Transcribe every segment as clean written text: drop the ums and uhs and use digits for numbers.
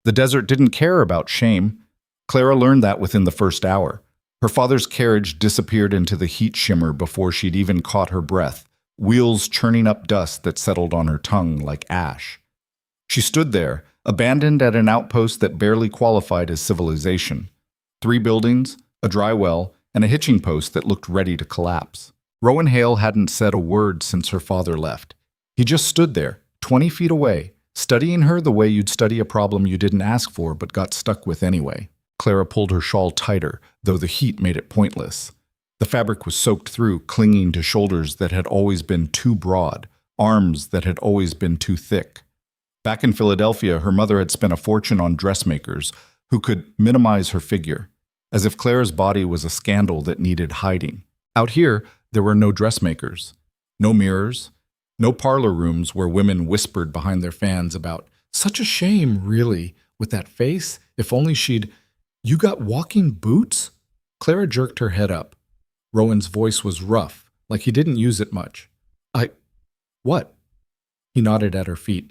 The desert didn't care about shame. Clara learned that within the first hour. Her father's carriage disappeared into the heat shimmer before she'd even caught her breath, wheels churning up dust that settled on her tongue like ash. She stood there, abandoned at an outpost that barely qualified as civilization. 3 buildings, a dry well, and a hitching post that looked ready to collapse. Rowan Hale hadn't said a word since her father left. He just stood there, 20 feet away, studying her the way you'd study a problem you didn't ask for but got stuck with anyway. Clara pulled her shawl tighter, though the heat made it pointless. The fabric was soaked through, clinging to shoulders that had always been too broad, arms that had always been too thick. Back in Philadelphia, her mother had spent a fortune on dressmakers who could minimize her figure, as if Clara's body was a scandal that needed hiding. Out here, there were no dressmakers, no mirrors, no parlor rooms where women whispered behind their fans about, "Such a shame, really, with that face, if only she'd—" "You got walking boots?" Clara jerked her head up. Rowan's voice was rough, like he didn't use it much. What?" He nodded at her feet.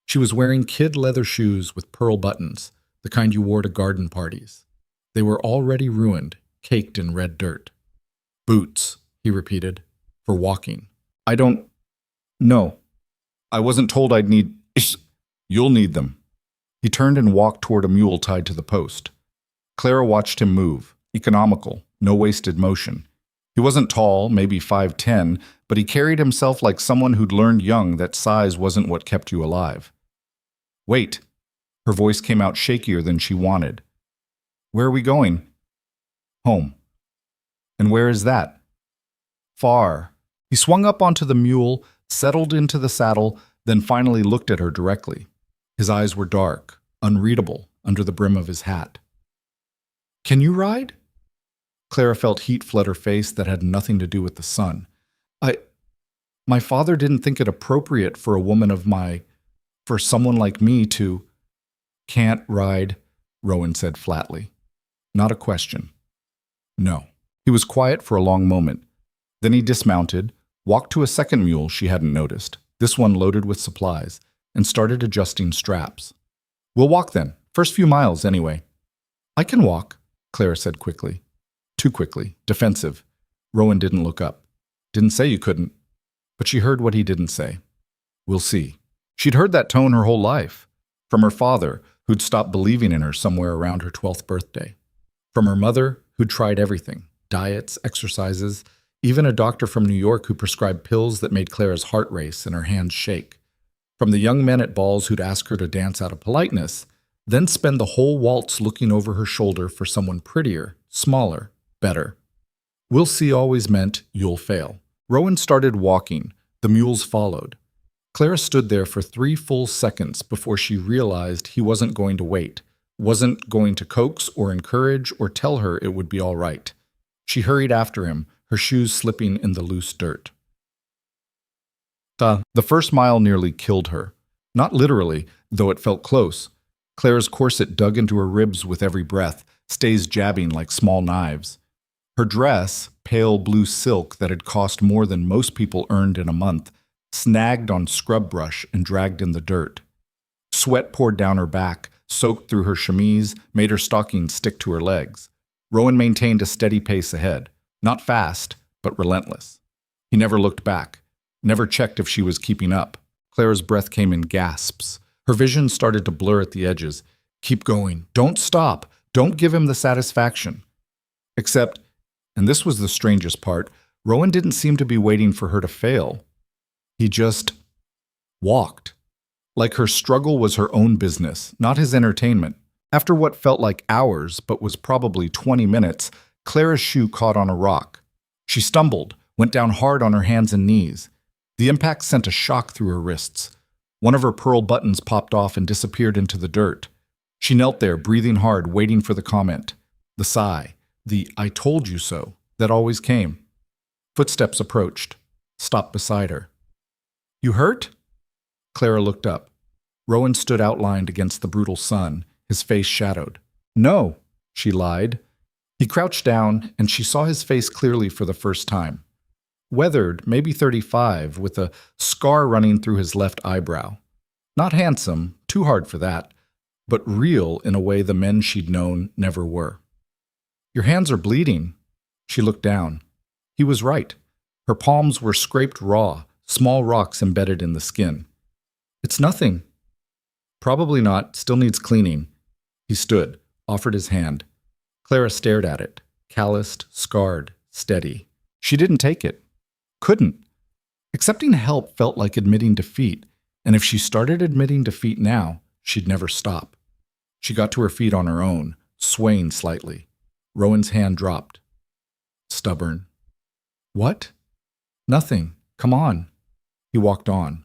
She was wearing kid leather shoes with pearl buttons, the kind you wore to garden parties. They were already ruined, caked in red dirt. "Boots," he repeated, "for walking." "I don't... No. I wasn't told I'd need... You'll need them." He turned and walked toward a mule tied to the post. Clara watched him move, economical, no wasted motion. He wasn't tall, maybe 5'10", but he carried himself like someone who'd learned young that size wasn't what kept you alive. "Wait." Her voice came out shakier than she wanted. "Where are we going?" "Home." "And where is that?" "Far." He swung up onto the mule, settled into the saddle, then finally looked at her directly. His eyes were dark, unreadable, under the brim of his hat. "Can you ride?" Clara felt heat flood her face that had nothing to do with the sun. My father didn't think it appropriate for a woman of for someone like me to—" "Can't ride," Rowan said flatly. Not a question. No. He was quiet for a long moment. Then he dismounted, walked to a second mule she hadn't noticed, this one loaded with supplies, and started adjusting straps. "We'll walk then. First few miles, anyway." "I can walk," Clara said quickly. Too quickly, defensive. Rowan didn't look up. "Didn't say you couldn't." But she heard what he didn't say. "We'll see." She'd heard that tone her whole life. From her father, who'd stopped believing in her somewhere around her 12th birthday. From her mother, who'd tried everything, diets, exercises, even a doctor from New York who prescribed pills that made Clara's heart race and her hands shake. From the young men at balls who'd ask her to dance out of politeness, then spend the whole waltz looking over her shoulder for someone prettier, smaller, better. "We'll see" always meant you'll fail. Rowan started walking. The mules followed. Clara stood there for 3 full seconds before she realized he wasn't going to wait, wasn't going to coax or encourage or tell her it would be all right. She hurried after him, her shoes slipping in the loose dirt. The first mile nearly killed her. Not literally, though it felt close. Clara's corset dug into her ribs with every breath, stays jabbing like small knives. Her dress, pale blue silk that had cost more than most people earned in a month, snagged on scrub brush and dragged in the dirt. Sweat poured down her back, soaked through her chemise, made her stockings stick to her legs. Rowan maintained a steady pace ahead, not fast, but relentless. He never looked back, never checked if she was keeping up. Clara's breath came in gasps. Her vision started to blur at the edges. "Keep going. Don't stop. Don't give him the satisfaction." Except, and this was the strangest part, Rowan didn't seem to be waiting for her to fail. He just walked. Like her struggle was her own business, not his entertainment. After what felt like hours, but was probably 20 minutes, Clara's shoe caught on a rock. She stumbled, went down hard on her hands and knees. The impact sent a shock through her wrists. One of her pearl buttons popped off and disappeared into the dirt. She knelt there, breathing hard, waiting for the comment. The sigh. The "I told you so" that always came. Footsteps approached, stopped beside her. "You hurt?" Clara looked up. Rowan stood outlined against the brutal sun, his face shadowed. "No," she lied. He crouched down, and she saw his face clearly for the first time. Weathered, maybe 35, with a scar running through his left eyebrow. Not handsome, too hard for that, but real in a way the men she'd known never were. "Your hands are bleeding." She looked down. He was right. Her palms were scraped raw, small rocks embedded in the skin. "It's nothing." "Probably not. Still needs cleaning." He stood, offered his hand. Clara stared at it, calloused, scarred, steady. She didn't take it. Couldn't. Accepting help felt like admitting defeat, and if she started admitting defeat now, she'd never stop. She got to her feet on her own, swaying slightly. Rowan's hand dropped. Stubborn. "What?" "Nothing. Come on." He walked on.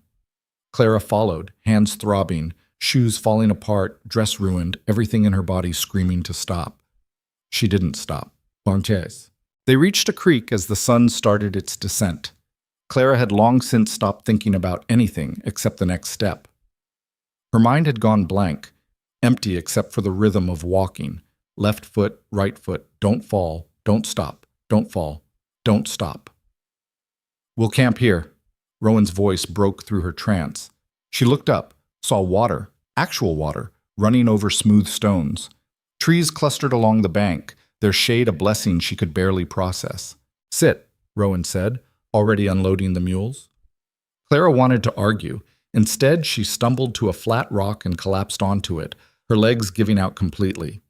Clara followed, hands throbbing, shoes falling apart, dress ruined, everything in her body screaming to stop. She didn't stop. Banches. They reached a creek as the sun started its descent. Clara had long since stopped thinking about anything except the next step. Her mind had gone blank, empty except for the rhythm of walking. Left foot, right foot, don't fall, don't stop, don't fall, don't stop. "We'll camp here." Rowan's voice broke through her trance. She looked up, saw water, actual water, running over smooth stones. Trees clustered along the bank, their shade a blessing she could barely process. "Sit," Rowan said, already unloading the mules. Clara wanted to argue. Instead, she stumbled to a flat rock and collapsed onto it, her legs giving out completely.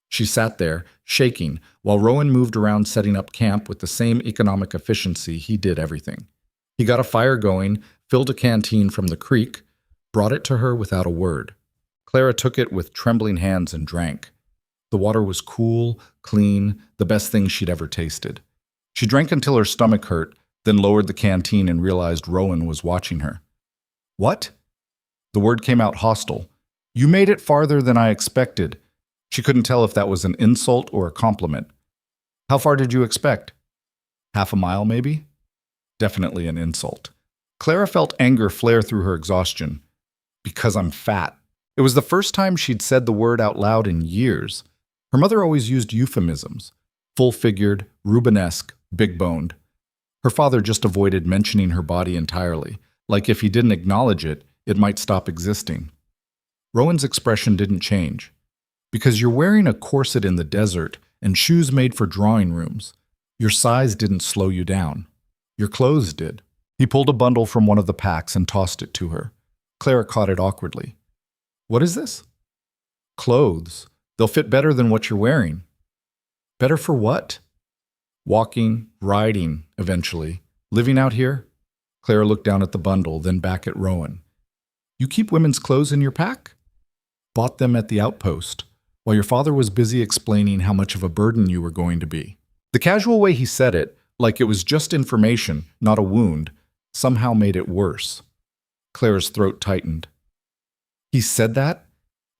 She sat there, shaking, while Rowan moved around setting up camp with the same economic efficiency he did everything. He got a fire going, filled a canteen from the creek, brought it to her without a word. Clara took it with trembling hands and drank. The water was cool, clean, the best thing she'd ever tasted. She drank until her stomach hurt, then lowered the canteen and realized Rowan was watching her. "What?" The word came out hostile. "You made it farther than I expected." She couldn't tell if that was an insult or a compliment. "How far did you expect?" "Half a mile, maybe?" Definitely an insult. Clara felt anger flare through her exhaustion. "Because I'm fat." It was the first time she'd said the word out loud in years. Her mother always used euphemisms. Full-figured, Rubenesque, big-boned. Her father just avoided mentioning her body entirely, like if he didn't acknowledge it, it might stop existing. Rowan's expression didn't change. "Because you're wearing a corset in the desert and shoes made for drawing rooms. Your size didn't slow you down. Your clothes did." He pulled a bundle from one of the packs and tossed it to her. Clara caught it awkwardly. "What is this?" "Clothes. They'll fit better than what you're wearing." "Better for what?" "Walking, riding, eventually. Living out here?" Clara looked down at the bundle, then back at Rowan. "You keep women's clothes in your pack?" "Bought them at the outpost, while your father was busy explaining how much of a burden you were going to be." The casual way he said it, like it was just information, not a wound, somehow made it worse. Clara's throat tightened. "He said that?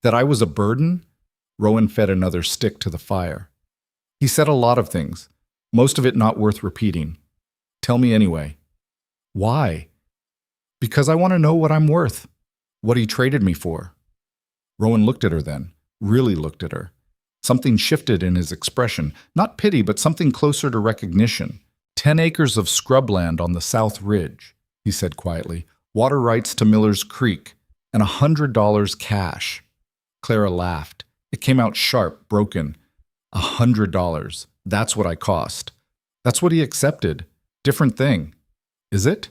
That I was a burden?" Rowan fed another stick to the fire. "He said a lot of things, most of it not worth repeating. Tell me anyway." "Why?" "Because I want to know what I'm worth. What he traded me for." Rowan looked at her then, really looked at her. Something shifted in his expression, not pity, but something closer to recognition. 10 acres of scrubland on the South Ridge," he said quietly. "Water rights to Miller's Creek, and $100 cash." Clara laughed. It came out sharp, broken. $100. That's what I cost. That's what he accepted. Different thing. Is it?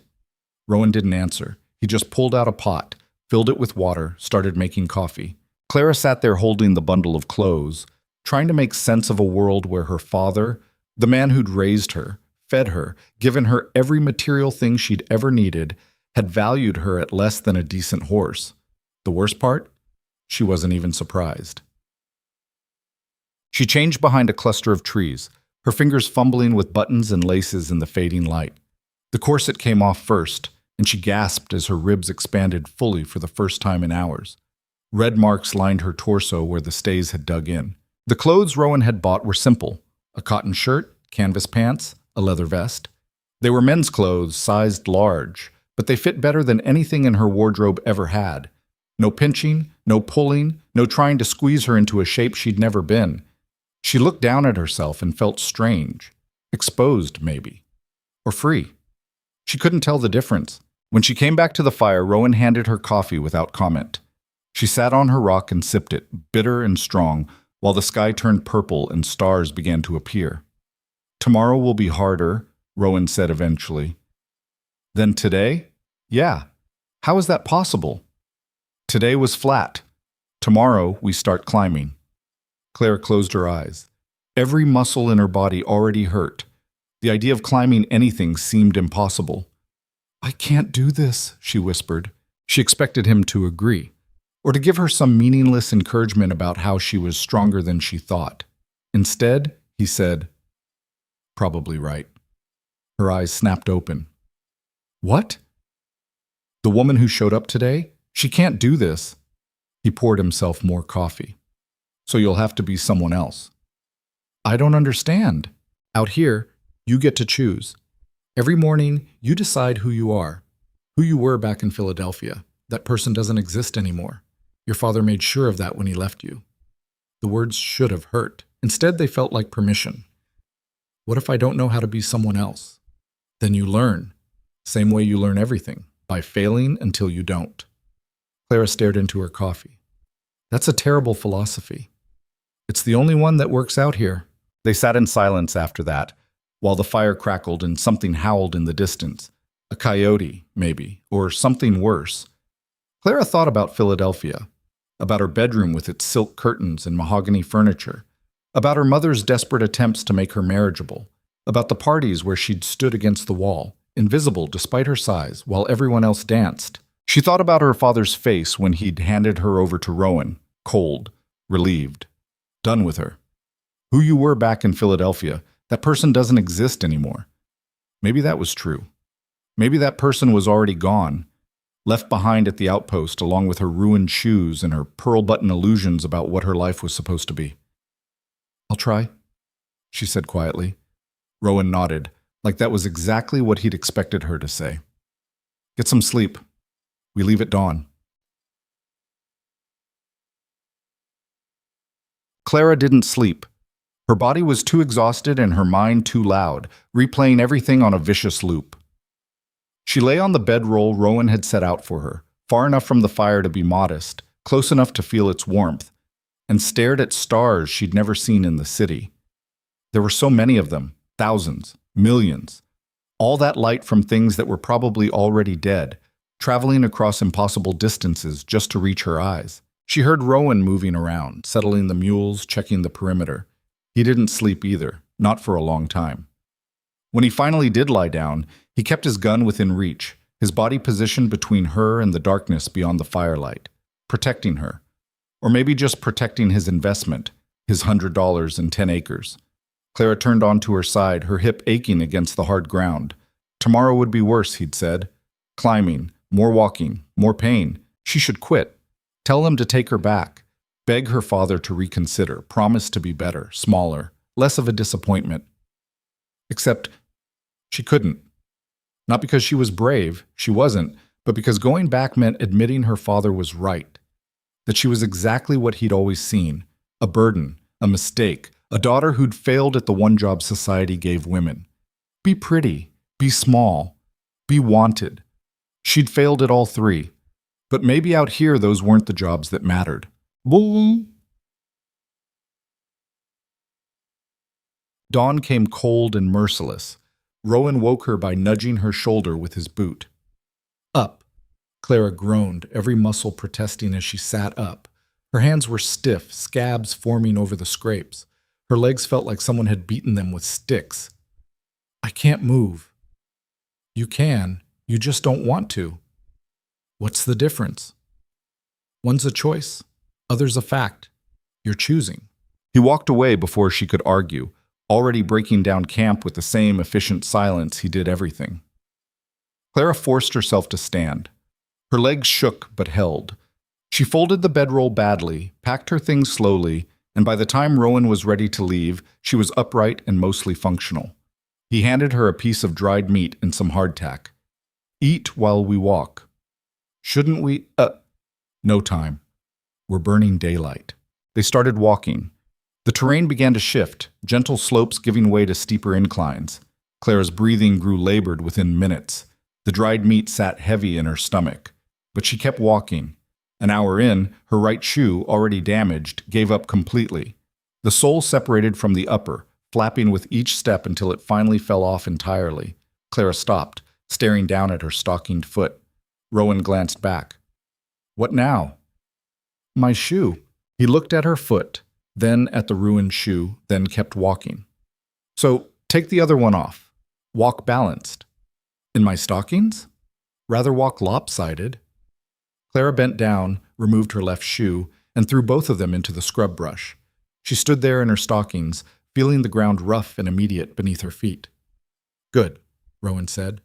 Rowan didn't answer. He just pulled out a pot, filled it with water, started making coffee. Clara sat there holding the bundle of clothes, trying to make sense of a world where her father, the man who'd raised her, fed her, given her every material thing she'd ever needed, had valued her at less than a decent horse. The worst part? She wasn't even surprised. She changed behind a cluster of trees, her fingers fumbling with buttons and laces in the fading light. The corset came off first, and she gasped as her ribs expanded fully for the first time in hours. Red marks lined her torso where the stays had dug in. The clothes Rowan had bought were simple: a cotton shirt, canvas pants, a leather vest. They were men's clothes, sized large, but they fit better than anything in her wardrobe ever had. No pinching, no pulling, no trying to squeeze her into a shape she'd never been. She looked down at herself and felt strange, exposed maybe, or free. She couldn't tell the difference. When she came back to the fire, Rowan handed her coffee without comment. She sat on her rock and sipped it, bitter and strong, while the sky turned purple and stars began to appear. Tomorrow will be harder, Rowan said eventually. Than today? Yeah. How is that possible? Today was flat. Tomorrow we start climbing. Claire closed her eyes. Every muscle in her body already hurt. The idea of climbing anything seemed impossible. I can't do this, she whispered. She expected him to agree, or to give her some meaningless encouragement about how she was stronger than she thought. Instead, he said, Probably right. Her eyes snapped open. What? The woman who showed up today? She can't do this. He poured himself more coffee. So you'll have to be someone else. I don't understand. Out here, you get to choose. Every morning, you decide who you are. Who you were back in Philadelphia. That person doesn't exist anymore. Your father made sure of that when he left you. The words should have hurt. Instead, they felt like permission. What if I don't know how to be someone else? Then you learn. Same way you learn everything, by failing until you don't. Clara stared into her coffee. That's a terrible philosophy. It's the only one that works out here. They sat in silence after that, while the fire crackled and something howled in the distance. A coyote, maybe, or something worse. Clara thought about Philadelphia, about her bedroom with its silk curtains and mahogany furniture, about her mother's desperate attempts to make her marriageable, about the parties where she'd stood against the wall, invisible despite her size, while everyone else danced. She thought about her father's face when he'd handed her over to Rowan, cold, relieved, done with her. Who you were back in Philadelphia, that person doesn't exist anymore. Maybe that was true. Maybe that person was already gone, left behind at the outpost along with her ruined shoes and her pearl-button illusions about what her life was supposed to be. I'll try, she said quietly. Rowan nodded, like that was exactly what he'd expected her to say. Get some sleep. We leave at dawn. Clara didn't sleep. Her body was too exhausted and her mind too loud, replaying everything on a vicious loop. She lay on the bedroll Rowan had set out for her, far enough from the fire to be modest, close enough to feel its warmth, and stared at stars she'd never seen in the city. There were so many of them, thousands, millions. All that light from things that were probably already dead, traveling across impossible distances just to reach her eyes. She heard Rowan moving around, settling the mules, checking the perimeter. He didn't sleep either, not for a long time. When he finally did lie down, he kept his gun within reach, his body positioned between her and the darkness beyond the firelight, protecting her. Or maybe just protecting his investment, his $100 and 10 acres. Clara turned onto her side, her hip aching against the hard ground. Tomorrow would be worse, he'd said. Climbing, more walking, more pain. She should quit. Tell him to take her back. Beg her father to reconsider, promise to be better, smaller, less of a disappointment. Except she couldn't. Not because she was brave, she wasn't, but because going back meant admitting her father was right. That she was exactly what he'd always seen, a burden, a mistake, a daughter who'd failed at the one job society gave women. Be pretty, be small, be wanted. She'd failed at all three. But maybe out here those weren't the jobs that mattered. Boom! Dawn came cold and merciless. Rowan woke her by nudging her shoulder with his boot. Up. Clara groaned, every muscle protesting as she sat up. Her hands were stiff, scabs forming over the scrapes. Her legs felt like someone had beaten them with sticks. I can't move. You can, you just don't want to. What's the difference? One's a choice, other's a fact. You're choosing. He walked away before she could argue, already breaking down camp with the same efficient silence he did everything. Clara forced herself to stand. Her legs shook but held. She folded the bedroll badly, packed her things slowly, and by the time Rowan was ready to leave, she was upright and mostly functional. He handed her a piece of dried meat and some hardtack. Eat while we walk. Shouldn't we? No time. We're burning daylight. They started walking. The terrain began to shift, gentle slopes giving way to steeper inclines. Clara's breathing grew labored within minutes. The dried meat sat heavy in her stomach. But she kept walking. An hour in, her right shoe, already damaged, gave up completely. The sole separated from the upper, flapping with each step until it finally fell off entirely. Clara stopped, staring down at her stockinged foot. Rowan glanced back. "What now?" "My shoe." He looked at her foot, then at the ruined shoe, then kept walking. "So, take the other one off. Walk balanced." "In my stockings?" "Rather walk lopsided." Clara bent down, removed her left shoe, and threw both of them into the scrub brush. She stood there in her stockings, feeling the ground rough and immediate beneath her feet. "Good," Rowan said.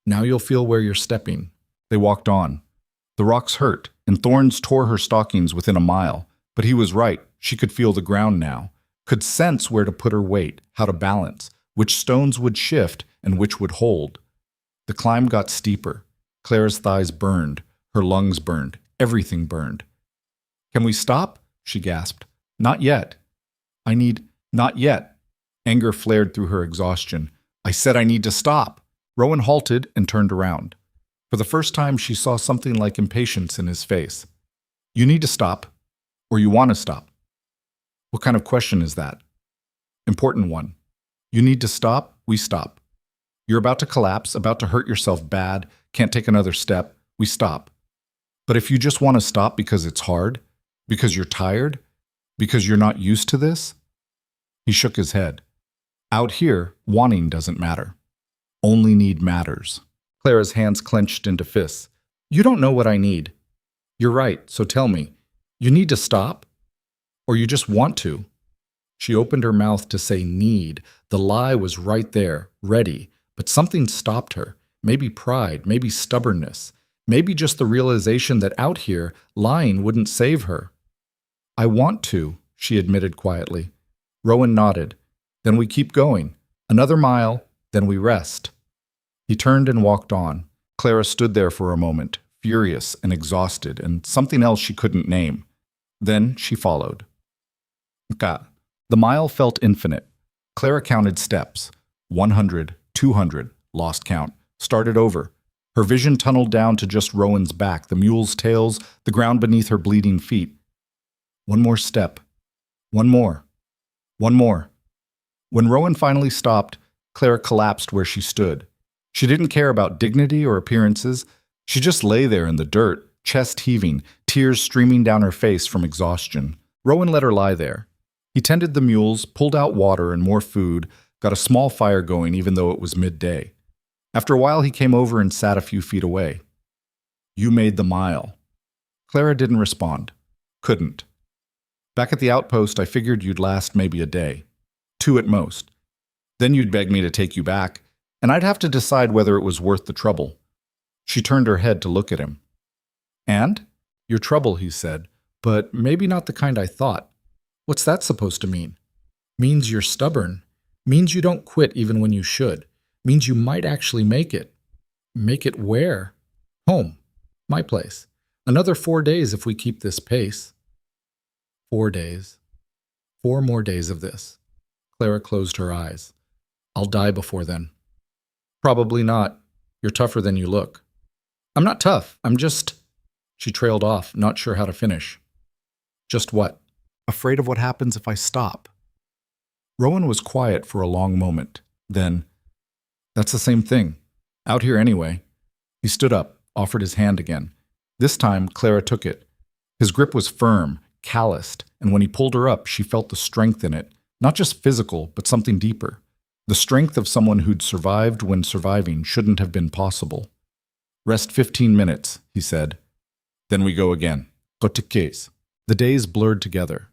"Now you'll feel where you're stepping." They walked on. The rocks hurt, and thorns tore her stockings within a mile, but he was right. She could feel the ground now, could sense where to put her weight, how to balance, which stones would shift and which would hold. The climb got steeper. Clara's thighs burned, her lungs burned, everything burned. "Can we stop?" she gasped. "Not yet." Not yet." Anger flared through her exhaustion. "I said I need to stop." Rowan halted and turned around. For the first time, she saw something like impatience in his face. "You need to stop, or you want to stop." "What kind of question is that?" "Important one. You need to stop, we stop. You're about to collapse, about to hurt yourself bad, can't take another step, we stop. But if you just want to stop because it's hard, because you're tired, because you're not used to this?" He shook his head. "Out here, wanting doesn't matter. Only need matters." Clara's hands clenched into fists. "You don't know what I need." "You're right, so tell me. You need to stop? Or you just want to?" She opened her mouth to say need. The lie was right there, ready, but something stopped her. Maybe pride, maybe stubbornness, maybe just the realization that out here, lying wouldn't save her. "I want to," she admitted quietly. Rowan nodded. "Then we keep going. Another mile, then we rest." He turned and walked on. Clara stood there for a moment, furious and exhausted, and something else she couldn't name. Then she followed. The mile felt infinite. Clara counted steps. 100, 200, lost count. Started over. Her vision tunneled down to just Rowan's back, the mule's tails, the ground beneath her bleeding feet. One more step. One more. One more. When Rowan finally stopped, Clara collapsed where she stood. She didn't care about dignity or appearances. She just lay there in the dirt, chest heaving, tears streaming down her face from exhaustion. Rowan let her lie there. He tended the mules, pulled out water and more food, got a small fire going even though it was midday. After a while, he came over and sat a few feet away. "You made the mile." Clara didn't respond. Couldn't. "Back at the outpost, I figured you'd last maybe a day. 2 at most. Then you'd beg me to take you back, and I'd have to decide whether it was worth the trouble." She turned her head to look at him. "And? Your trouble," he said, "but maybe not the kind I thought." "What's that supposed to mean?" "Means you're stubborn. Means you don't quit even when you should. Means you might actually make it." "Make it where?" "Home. My place. Another 4 days if we keep this pace." 4 days. 4 more days of this. Clara closed her eyes. "I'll die before then." "Probably not. You're tougher than you look." "I'm not tough. I'm just—" She trailed off, not sure how to finish. "Just what?" "Afraid of what happens if I stop." Rowan was quiet for a long moment. Then, "That's the same thing. Out here anyway." He stood up, offered his hand again. This time, Clara took it. His grip was firm, calloused, and when he pulled her up, she felt the strength in it. Not just physical, but something deeper. The strength of someone who'd survived when surviving shouldn't have been possible. "Rest 15 minutes, he said. "Then we go again." Kotikes. The days blurred together.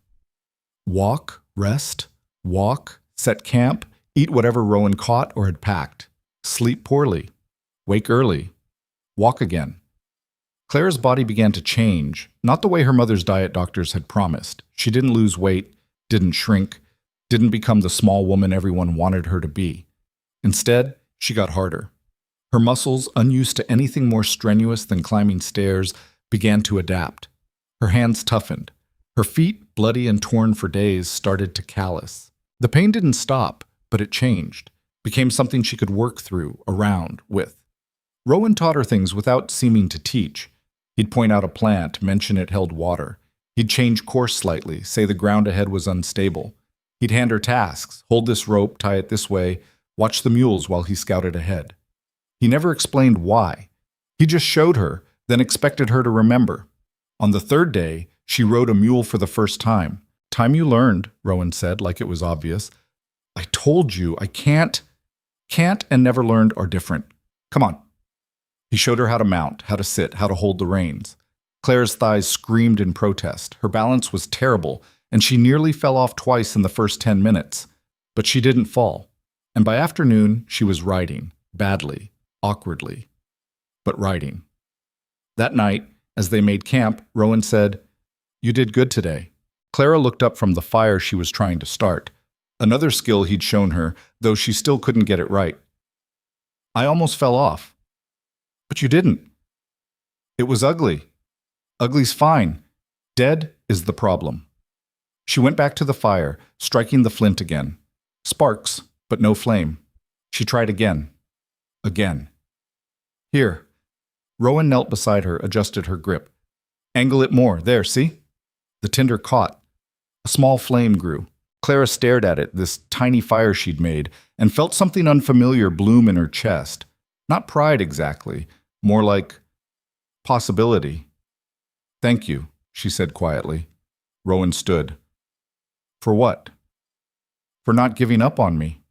Walk, rest, walk, set camp, eat whatever Rowan caught or had packed. Sleep poorly. Wake early. Walk again. Clara's body began to change, not the way her mother's diet doctors had promised. She didn't lose weight, didn't shrink, didn't become the small woman everyone wanted her to be. Instead, she got harder. Her muscles, unused to anything more strenuous than climbing stairs, began to adapt. Her hands toughened. Her feet, bloody and torn for days, started to callous. The pain didn't stop, but it changed, became something she could work through, around, with. Rowan taught her things without seeming to teach. He'd point out a plant, mention it held water. He'd change course slightly, say the ground ahead was unstable. He'd hand her tasks, hold this rope, tie it this way, watch the mules while he scouted ahead. He never explained why. He just showed her, then expected her to remember. On the third day, she rode a mule for the first time. Time you learned, Rowan said, like it was obvious. I told you, I can't. Can't and never learned are different. Come on. He showed her how to mount, how to sit, how to hold the reins. Clara's thighs screamed in protest. Her balance was terrible, and she nearly fell off twice in the first 10 minutes. But she didn't fall. And by afternoon, she was riding, badly, awkwardly, but riding. That night, as they made camp, Rowan said, "You did good today." Clara looked up from the fire she was trying to start. Another skill he'd shown her, though she still couldn't get it right. "I almost fell off." "But you didn't." "It was ugly." "Ugly's fine. Dead is the problem." She went back to the fire, striking the flint again. Sparks, but no flame. She tried again. Again. "Here." Rowan knelt beside her, adjusted her grip. "Angle it more. There, see?" The tinder caught. A small flame grew. Clara stared at it, this tiny fire she'd made, and felt something unfamiliar bloom in her chest. Not pride exactly, more like possibility. "Thank you," she said quietly. Rowan stood. "For what?" "For not giving up on me."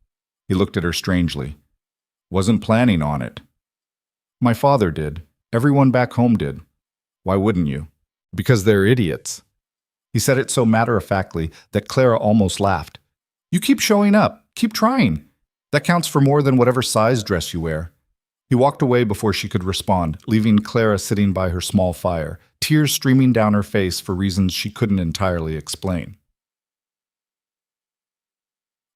He looked at her strangely. "Wasn't planning on it." "My father did. Everyone back home did." "Why wouldn't you?" "Because they're idiots." He said it so matter-of-factly that Clara almost laughed. "You keep showing up. Keep trying. That counts for more than whatever size dress you wear." He walked away before she could respond, leaving Clara sitting by her small fire, tears streaming down her face for reasons she couldn't entirely explain.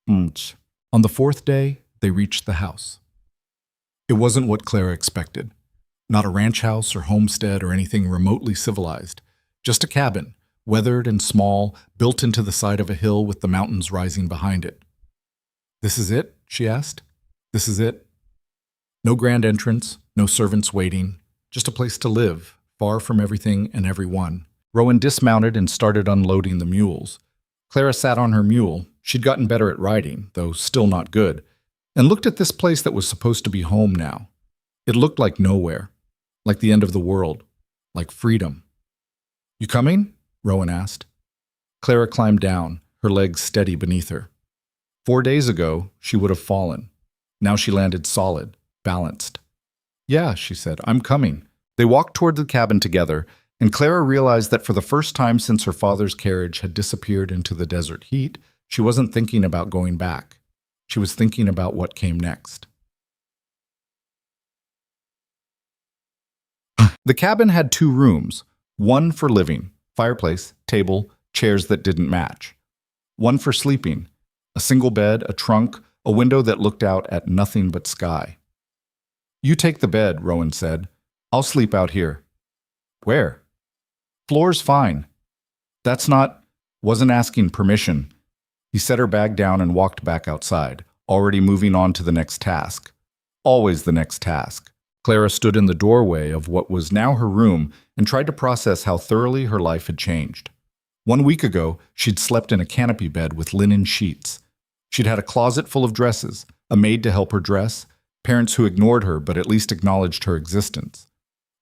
On the fourth day, they reached the house. It wasn't what Clara expected. Not a ranch house or homestead or anything remotely civilized. Just a cabin, weathered and small, built into the side of a hill with the mountains rising behind it. "This is it?" she asked. "This is it?" No grand entrance, no servants waiting, just a place to live, far from everything and everyone. Rowan dismounted and started unloading the mules. Clara sat on her mule. She'd gotten better at riding, though still not good, and looked at this place that was supposed to be home now. It looked like nowhere, like the end of the world, like freedom. "You coming?" Rowan asked. Clara climbed down, her legs steady beneath her. 4 days ago, she would have fallen. Now she landed solid, balanced. "Yeah," she said, "I'm coming." They walked toward the cabin together, and Clara realized that for the first time since her father's carriage had disappeared into the desert heat, she wasn't thinking about going back. She was thinking about what came next. The cabin had 2 rooms, one for living, fireplace, table, chairs that didn't match. One for sleeping, a single bed, a trunk, a window that looked out at nothing but sky. "You take the bed," Rowan said. "I'll sleep out here." "Where?" "Floor's fine." Wasn't asking permission. He set her bag down and walked back outside, already moving on to the next task. Always the next task. Clara stood in the doorway of what was now her room and tried to process how thoroughly her life had changed. 1 week ago, she'd slept in a canopy bed with linen sheets. She'd had a closet full of dresses, a maid to help her dress, parents who ignored her but at least acknowledged her existence.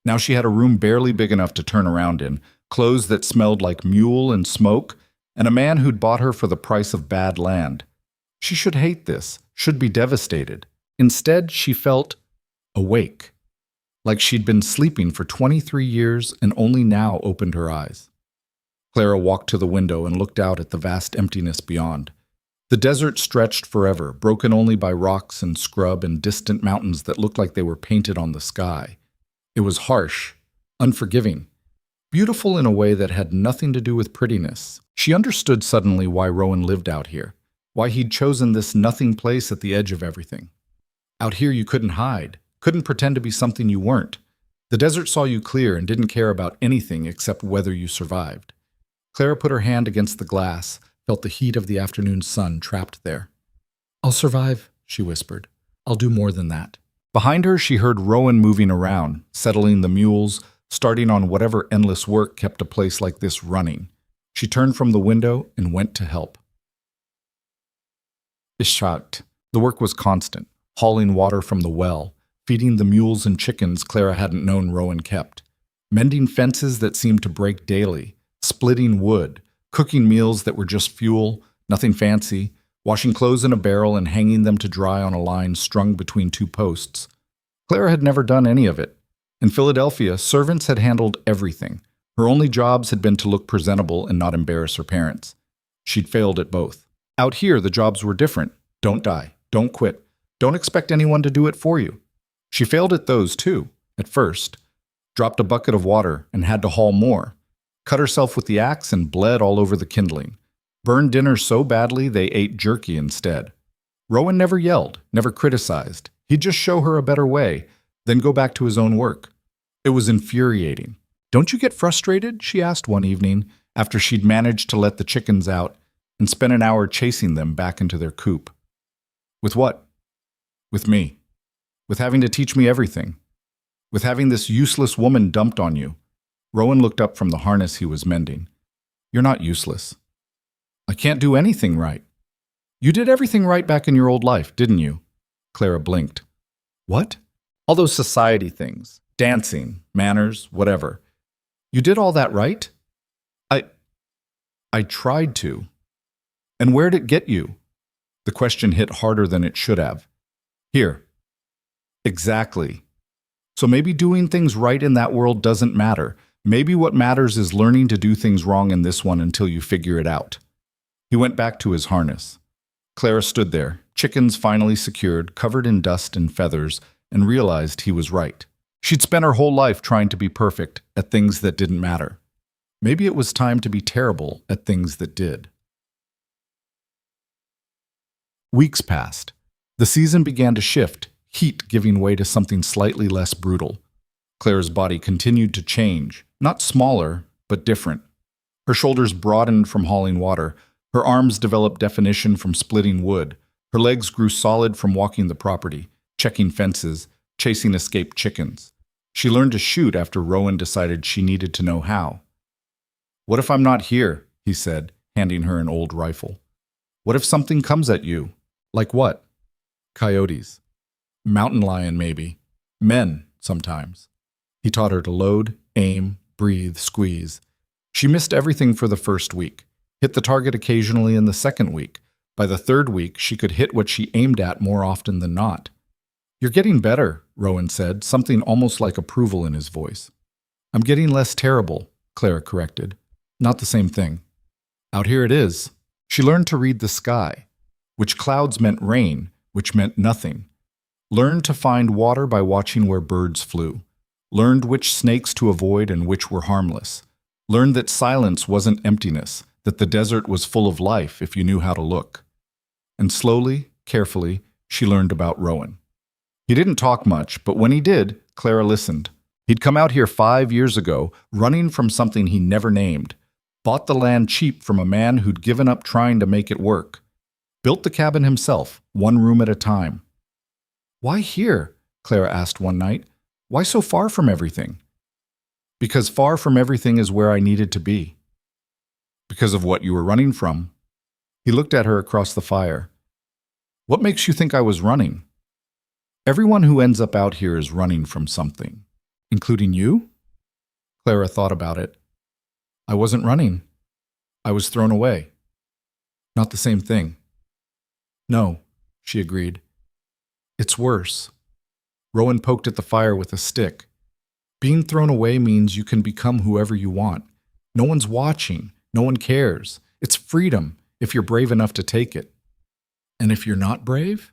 Now she had a room barely big enough to turn around in, clothes that smelled like mule and smoke, and a man who'd bought her for the price of bad land. She should hate this, should be devastated. Instead, she felt awake, like she'd been sleeping for 23 years and only now opened her eyes. Clara walked to the window and looked out at the vast emptiness beyond. The desert stretched forever, broken only by rocks and scrub and distant mountains that looked like they were painted on the sky. It was harsh, unforgiving, beautiful in a way that had nothing to do with prettiness. She understood suddenly why Rowan lived out here, why he'd chosen this nothing place at the edge of everything. Out here you couldn't hide, couldn't pretend to be something you weren't. The desert saw you clear and didn't care about anything except whether you survived. Clara put her hand against the glass, felt the heat of the afternoon sun trapped there. "I'll survive," she whispered. "I'll do more than that." Behind her, she heard Rowan moving around, settling the mules, starting on whatever endless work kept a place like this running. She turned from the window and went to help. Ishat. The work was constant, hauling water from the well, feeding the mules and chickens Clara hadn't known Rowan kept, mending fences that seemed to break daily, splitting wood, cooking meals that were just fuel, nothing fancy, washing clothes in a barrel and hanging them to dry on a line strung between two posts. Clara had never done any of it. In Philadelphia, servants had handled everything. Her only jobs had been to look presentable and not embarrass her parents. She'd failed at both. Out here, the jobs were different. Don't die. Don't quit. Don't expect anyone to do it for you. She failed at those too, at first. Dropped a bucket of water and had to haul more. Cut herself with the axe and bled all over the kindling. Burned dinner so badly they ate jerky instead. Rowan never yelled, never criticized. He'd just show her a better way, then go back to his own work. It was infuriating. "Don't you get frustrated?" she asked one evening, after she'd managed to let the chickens out and spent an hour chasing them back into their coop. "With what?" "With me. With having to teach me everything. With having this useless woman dumped on you." Rowan looked up from the harness he was mending. "You're not useless." "I can't do anything right." "You did everything right back in your old life, didn't you?" Clara blinked. "What?" "All those society things. Dancing, manners, whatever. You did all that right?" I tried to." "And where'd it get you?" The question hit harder than it should have. "Here." "Exactly. So maybe doing things right in that world doesn't matter. Maybe what matters is learning to do things wrong in this one until you figure it out." He went back to his harness. Clara stood there, chickens finally secured, covered in dust and feathers, and realized he was right. She'd spent her whole life trying to be perfect at things that didn't matter. Maybe it was time to be terrible at things that did. Weeks passed. The season began to shift, heat giving way to something slightly less brutal. Clara's body continued to change, not smaller, but different. Her shoulders broadened from hauling water. Her arms developed definition from splitting wood. Her legs grew solid from walking the property, checking fences, chasing escaped chickens. She learned to shoot after Rowan decided she needed to know how. "What if I'm not here?" he said, handing her an old rifle. "What if something comes at you?" "Like what?" "Coyotes. Mountain lion, maybe. Men, sometimes." He taught her to load, aim, breathe, squeeze. She missed everything for the first week, hit the target occasionally in the second week. By the third week, she could hit what she aimed at more often than not. "You're getting better," Rowan said, something almost like approval in his voice. "I'm getting less terrible," Clara corrected. "Not the same thing." "Out here it is." She learned to read the sky, which clouds meant rain, which meant nothing. Learned to find water by watching where birds flew. Learned which snakes to avoid and which were harmless. Learned that silence wasn't emptiness, that the desert was full of life if you knew how to look. And slowly, carefully, she learned about Rowan. He didn't talk much, but when he did, Clara listened. He'd come out here 5 years ago, running from something he never named. Bought the land cheap from a man who'd given up trying to make it work. Built the cabin himself, one room at a time. "Why here?" Clara asked one night. "Why so far from everything?" "Because far from everything is where I needed to be." "Because of what you were running from." He looked at her across the fire. "What makes you think I was running?" "Everyone who ends up out here is running from something." "Including you?" Clara thought about it. "I wasn't running. I was thrown away." "Not the same thing." "No," she agreed. "It's worse." Rowan poked at the fire with a stick. "Being thrown away means you can become whoever you want. No one's watching. No one cares. It's freedom, if you're brave enough to take it. And if you're not brave,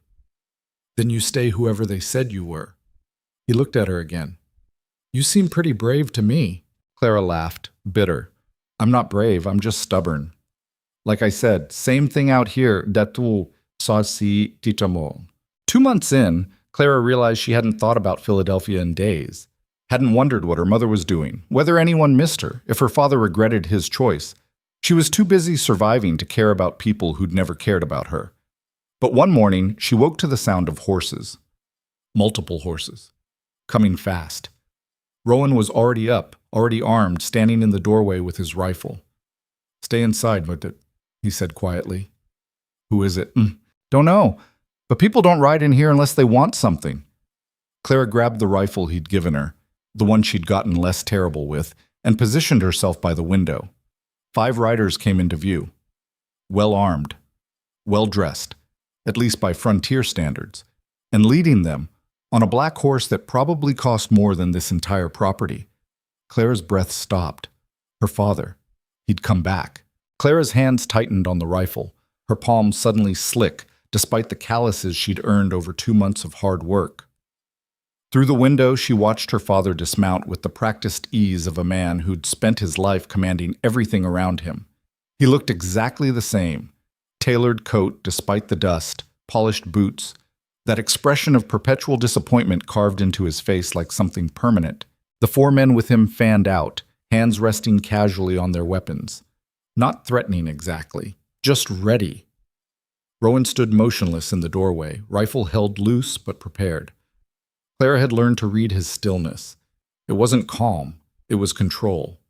then you stay whoever they said you were." He looked at her again. "You seem pretty brave to me." Clara laughed, bitter. "I'm not brave, I'm just stubborn. Like I said, same thing out here, d'atu si titamo." 2 months in, Clara realized she hadn't thought about Philadelphia in days. Hadn't wondered what her mother was doing, whether anyone missed her, if her father regretted his choice. She was too busy surviving to care about people who'd never cared about her. But one morning, she woke to the sound of horses. Multiple horses. Coming fast. Rowan was already up, already armed, standing in the doorway with his rifle. "Stay inside, but," he said quietly. "Who is it?" "Don't know. But people don't ride in here unless they want something." Clara grabbed the rifle he'd given her, the one she'd gotten less terrible with, and positioned herself by the window. 5 riders came into view. Well armed, well dressed, at least by frontier standards, and leading them, on a black horse that probably cost more than this entire property. Clara's breath stopped. Her father. He'd come back. Clara's hands tightened on the rifle, her palms suddenly slick, despite the calluses she'd earned over 2 months of hard work. Through the window, she watched her father dismount with the practiced ease of a man who'd spent his life commanding everything around him. He looked exactly the same. Tailored coat despite the dust, polished boots, that expression of perpetual disappointment carved into his face like something permanent. The 4 men with him fanned out, hands resting casually on their weapons. Not threatening exactly, just ready. Rowan stood motionless in the doorway, rifle held loose but prepared. Clara had learned to read his stillness. It wasn't calm, it was control.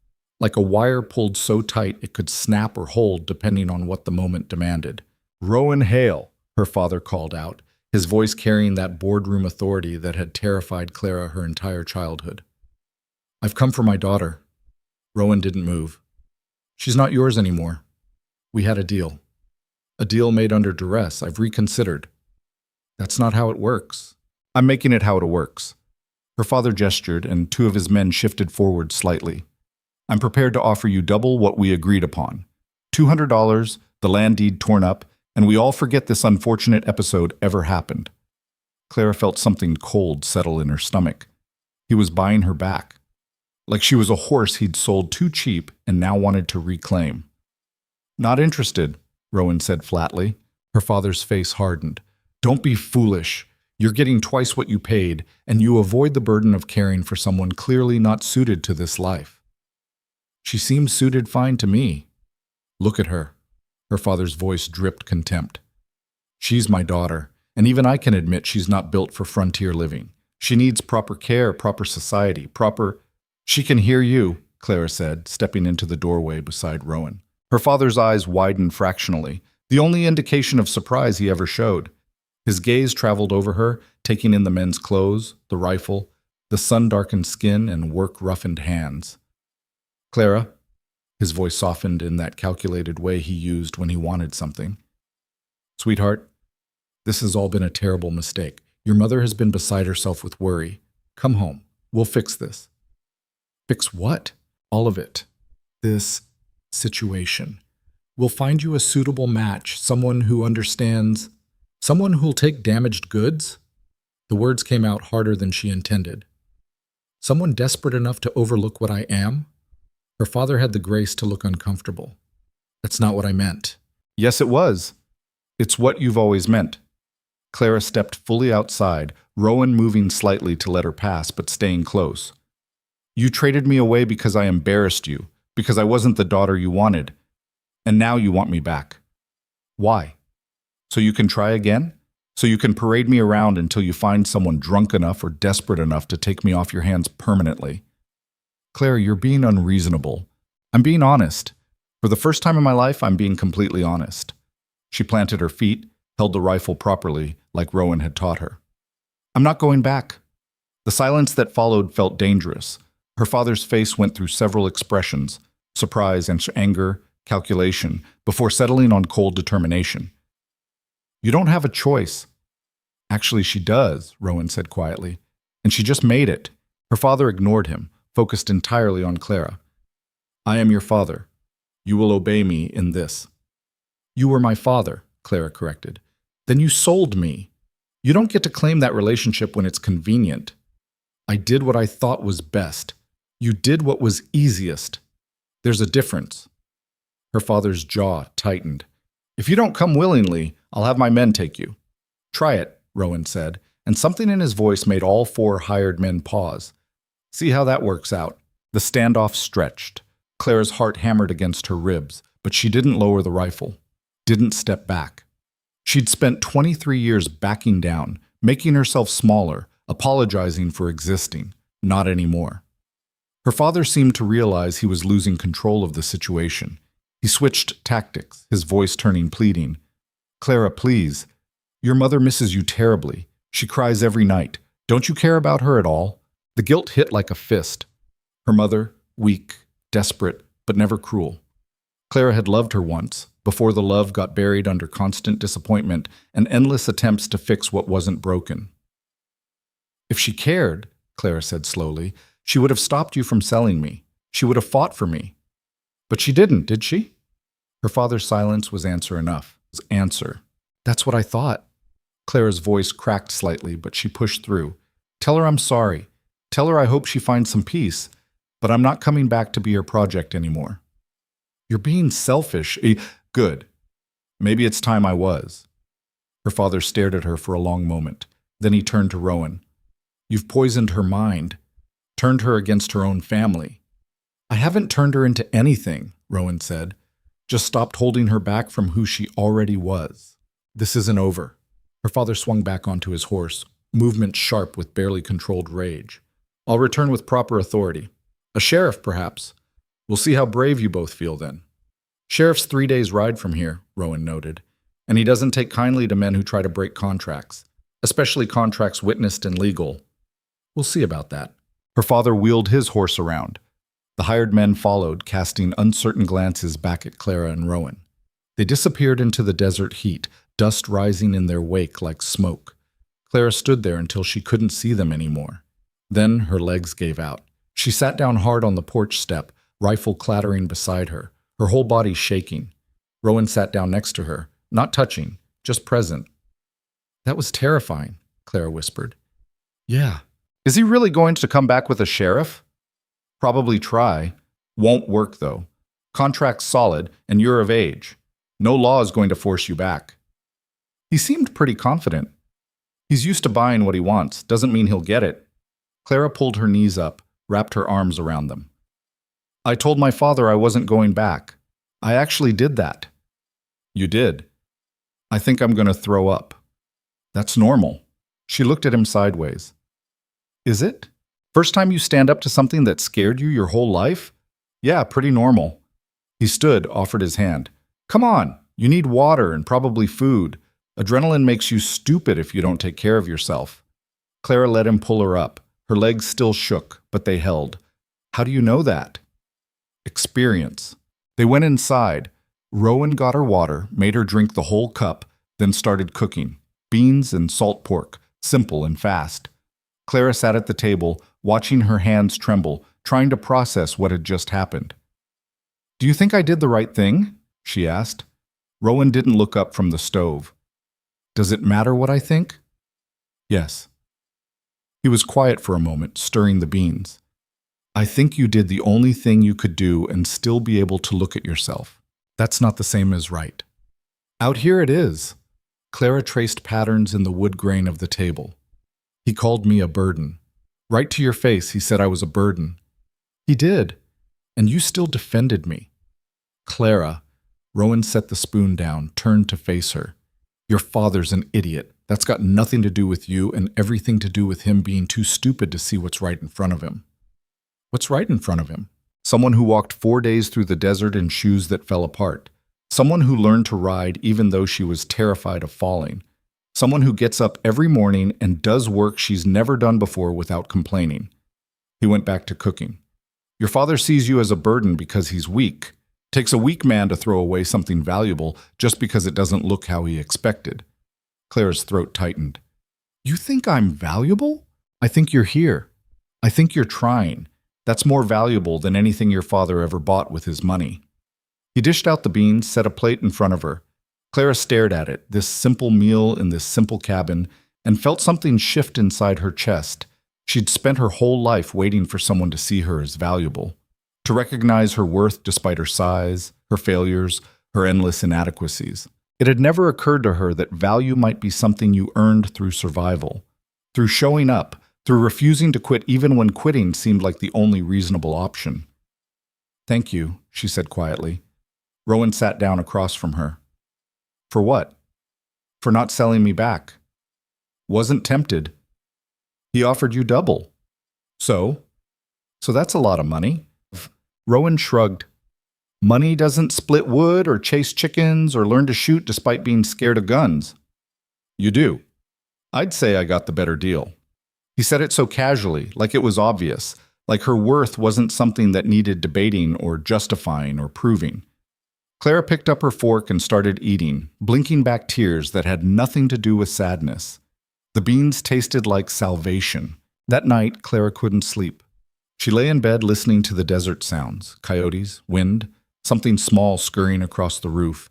Like a wire pulled so tight it could snap or hold depending on what the moment demanded. "Rowan Hale," her father called out, his voice carrying that boardroom authority that had terrified Clara her entire childhood. "I've come for my daughter." Rowan didn't move. "She's not yours anymore. We had a deal. A deal made under duress. I've reconsidered." "That's not how it works." "I'm making it how it works." Her father gestured, and 2 of his men shifted forward slightly. "I'm prepared to offer you double what we agreed upon. $200, the land deed torn up, and we all forget this unfortunate episode ever happened." Clara felt something cold settle in her stomach. He was buying her back. Like she was a horse he'd sold too cheap and now wanted to reclaim. "Not interested," Rowan said flatly. Her father's face hardened. "Don't be foolish. You're getting twice what you paid, and you avoid the burden of caring for someone clearly not suited to this life." "She seems suited fine to me." "Look at her." Her father's voice dripped contempt. "She's my daughter, and even I can admit she's not built for frontier living. She needs proper care, proper society, proper—" "She can hear you," Clara said, stepping into the doorway beside Rowan. Her father's eyes widened fractionally, the only indication of surprise he ever showed. His gaze traveled over her, taking in the men's clothes, the rifle, the sun-darkened skin, and work-roughened hands. "Clara," his voice softened in that calculated way he used when he wanted something. "Sweetheart, this has all been a terrible mistake. Your mother has been beside herself with worry. Come home. We'll fix this." "Fix what?" "All of it. This situation. We'll find you a suitable match, someone who understands, someone who'll take damaged goods." The words came out harder than she intended. "Someone desperate enough to overlook what I am?" Her father had the grace to look uncomfortable. "That's not what I meant." "Yes, it was. It's what you've always meant." Clara stepped fully outside, Rowan moving slightly to let her pass, but staying close. "You traded me away because I embarrassed you, because I wasn't the daughter you wanted. And now you want me back. Why? So you can try again? So you can parade me around until you find someone drunk enough or desperate enough to take me off your hands permanently?" "Claire, you're being unreasonable. I'm being honest. For the first time in my life, I'm being completely honest." She planted her feet, held the rifle properly, like Rowan had taught her. "I'm not going back." The silence that followed felt dangerous. Her father's face went through several expressions, surprise and anger, calculation, before settling on cold determination. "You don't have a choice." "Actually, she does," Rowan said quietly. "And she just made it." Her father ignored him, focused entirely on Clara. "I am your father. You will obey me in this." "You were my father," Clara corrected. "Then you sold me. You don't get to claim that relationship when it's convenient." "I did what I thought was best. You did what was easiest. There's a difference." Her father's jaw tightened. "If you don't come willingly, I'll have my men take you." "Try it," Rowan said, and something in his voice made all 4 hired men pause. "See how that works out." The standoff stretched. Clara's heart hammered against her ribs, but she didn't lower the rifle, didn't step back. She'd spent 23 years backing down, making herself smaller, apologizing for existing. Not anymore. Her father seemed to realize he was losing control of the situation. He switched tactics, his voice turning pleading. Clara, please. Your mother misses you terribly. She cries every night. Don't you care about her at all? The guilt hit like a fist. Her mother, weak, desperate, but never cruel. Clara had loved her once, before the love got buried under constant disappointment and endless attempts to fix what wasn't broken. If she cared, Clara said slowly, she would have stopped you from selling me. She would have fought for me. But she didn't, did she? Her father's silence was answer enough. It was answer. That's what I thought. Clara's voice cracked slightly, but she pushed through. Tell her I'm sorry. Tell her I hope she finds some peace, but I'm not coming back to be her project anymore. You're being selfish. Good. Maybe it's time I was. Her father stared at her for a long moment. Then he turned to Rowan. You've poisoned her mind, turned her against her own family. I haven't turned her into anything, Rowan said. Just stopped holding her back from who she already was. This isn't over. Her father swung back onto his horse, movement sharp with barely controlled rage. I'll return with proper authority. A sheriff, perhaps. We'll see how brave you both feel then. Sheriff's 3 days' ride from here, Rowan noted, and he doesn't take kindly to men who try to break contracts, especially contracts witnessed and legal. We'll see about that. Her father wheeled his horse around. The hired men followed, casting uncertain glances back at Clara and Rowan. They disappeared into the desert heat, dust rising in their wake like smoke. Clara stood there until she couldn't see them anymore. Then her legs gave out. She sat down hard on the porch step, rifle clattering beside her, her whole body shaking. Rowan sat down next to her, not touching, just present. That was terrifying, Clara whispered. Yeah. Is he really going to come back with a sheriff? Probably try. Won't work, though. Contract's solid, and you're of age. No law is going to force you back. He seemed pretty confident. He's used to buying what he wants. Doesn't mean he'll get it. Clara pulled her knees up, wrapped her arms around them. I told my father I wasn't going back. I actually did that. You did. I think I'm going to throw up. That's normal. She looked at him sideways. Is it? First time you stand up to something that scared you your whole life? Yeah, pretty normal. He stood, offered his hand. Come on, you need water and probably food. Adrenaline makes you stupid if you don't take care of yourself. Clara let him pull her up. Her legs still shook, but they held. How do you know that? Experience. They went inside. Rowan got her water, made her drink the whole cup, then started cooking. Beans and salt pork, simple and fast. Clara sat at the table, watching her hands tremble, trying to process what had just happened. Do you think I did the right thing? She asked. Rowan didn't look up from the stove. Does it matter what I think? Yes. He was quiet for a moment, stirring the beans. I think you did the only thing you could do and still be able to look at yourself. That's not the same as right. Out here it is. Clara traced patterns in the wood grain of the table. He called me a burden. Right to your face, he said I was a burden. He did, and you still defended me. Clara, Rowan set the spoon down, turned to face her. Your father's an idiot. That's got nothing to do with you and everything to do with him being too stupid to see what's right in front of him. What's right in front of him? Someone who walked 4 days through the desert in shoes that fell apart. Someone who learned to ride even though she was terrified of falling. Someone who gets up every morning and does work she's never done before without complaining. He went back to cooking. Your father sees you as a burden because he's weak. Takes a weak man to throw away something valuable just because it doesn't look how he expected. Clara's throat tightened. You think I'm valuable? I think you're here. I think you're trying. That's more valuable than anything your father ever bought with his money. He dished out the beans, set a plate in front of her. Clara stared at it, this simple meal in this simple cabin, and felt something shift inside her chest. She'd spent her whole life waiting for someone to see her as valuable, to recognize her worth despite her size, her failures, her endless inadequacies. It had never occurred to her that value might be something you earned through survival, through showing up, through refusing to quit even when quitting seemed like the only reasonable option. Thank you, she said quietly. Rowan sat down across from her. For what? For not selling me back. Wasn't tempted. He offered you double. So So that's a lot of money. Rowan shrugged. Money doesn't split wood or chase chickens or learn to shoot despite being scared of guns. You do. I'd say I got the better deal. He said it so casually, like it was obvious, like her worth wasn't something that needed debating or justifying or proving. Clara picked up her fork and started eating, blinking back tears that had nothing to do with sadness. The beans tasted like salvation. That night, Clara couldn't sleep. She lay in bed listening to the desert sounds, coyotes, wind, something small scurrying across the roof,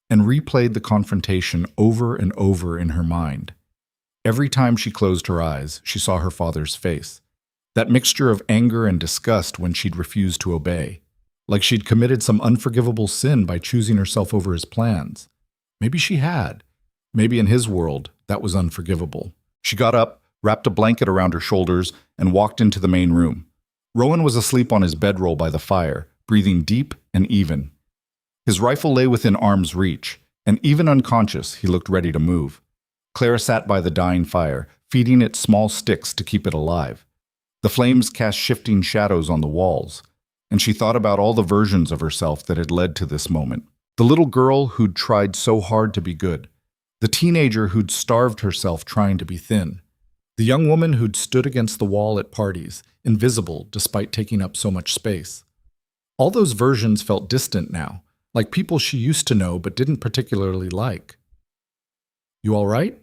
and replayed the confrontation over and over in her mind. Every time she closed her eyes, she saw her father's face. That mixture of anger and disgust when she'd refused to obey. Like she'd committed some unforgivable sin by choosing herself over his plans. Maybe she had. Maybe in his world, that was unforgivable. She got up, wrapped a blanket around her shoulders, and walked into the main room. Rowan was asleep on his bedroll by the fire, breathing deep and even. His rifle lay within arm's reach, and even unconscious, he looked ready to move. Clara sat by the dying fire, feeding it small sticks to keep it alive. The flames cast shifting shadows on the walls, and she thought about all the versions of herself that had led to this moment. The little girl who'd tried so hard to be good. The teenager who'd starved herself trying to be thin. The young woman who'd stood against the wall at parties, invisible despite taking up so much space. All those versions felt distant now, like people she used to know but didn't particularly like. You all right?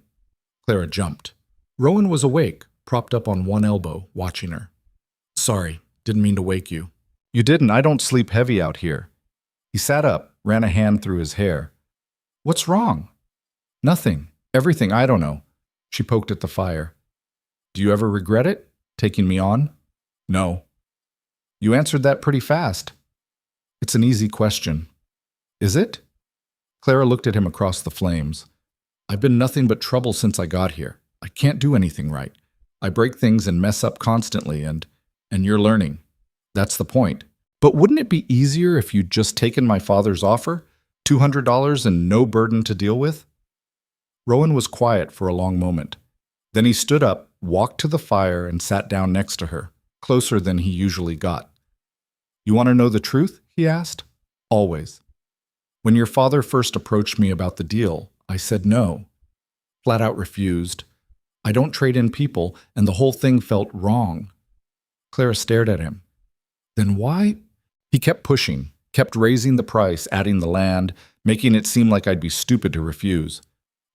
Clara jumped. Rowan was awake, propped up on one elbow, watching her. Sorry, didn't mean to wake you. You didn't. I don't sleep heavy out here. He sat up, ran a hand through his hair. What's wrong? Nothing. Everything. I don't know. She poked at the fire. Do you ever regret it? Taking me on? No. You answered that pretty fast. It's an easy question. Is it? Clara looked at him across the flames. I've been nothing but trouble since I got here. I can't do anything right. I break things and mess up constantly, and you're learning. That's the point. But wouldn't it be easier if you'd just taken my father's offer? $200 and no burden to deal with? Rowan was quiet for a long moment. Then he stood up, walked to the fire, and sat down next to her, closer than he usually got. You want to know the truth? He asked. Always. When your father first approached me about the deal, I said no. Flat out refused. I don't trade in people, and the whole thing felt wrong. Clara stared at him. Then why? He kept pushing, kept raising the price, adding the land, making it seem like I'd be stupid to refuse.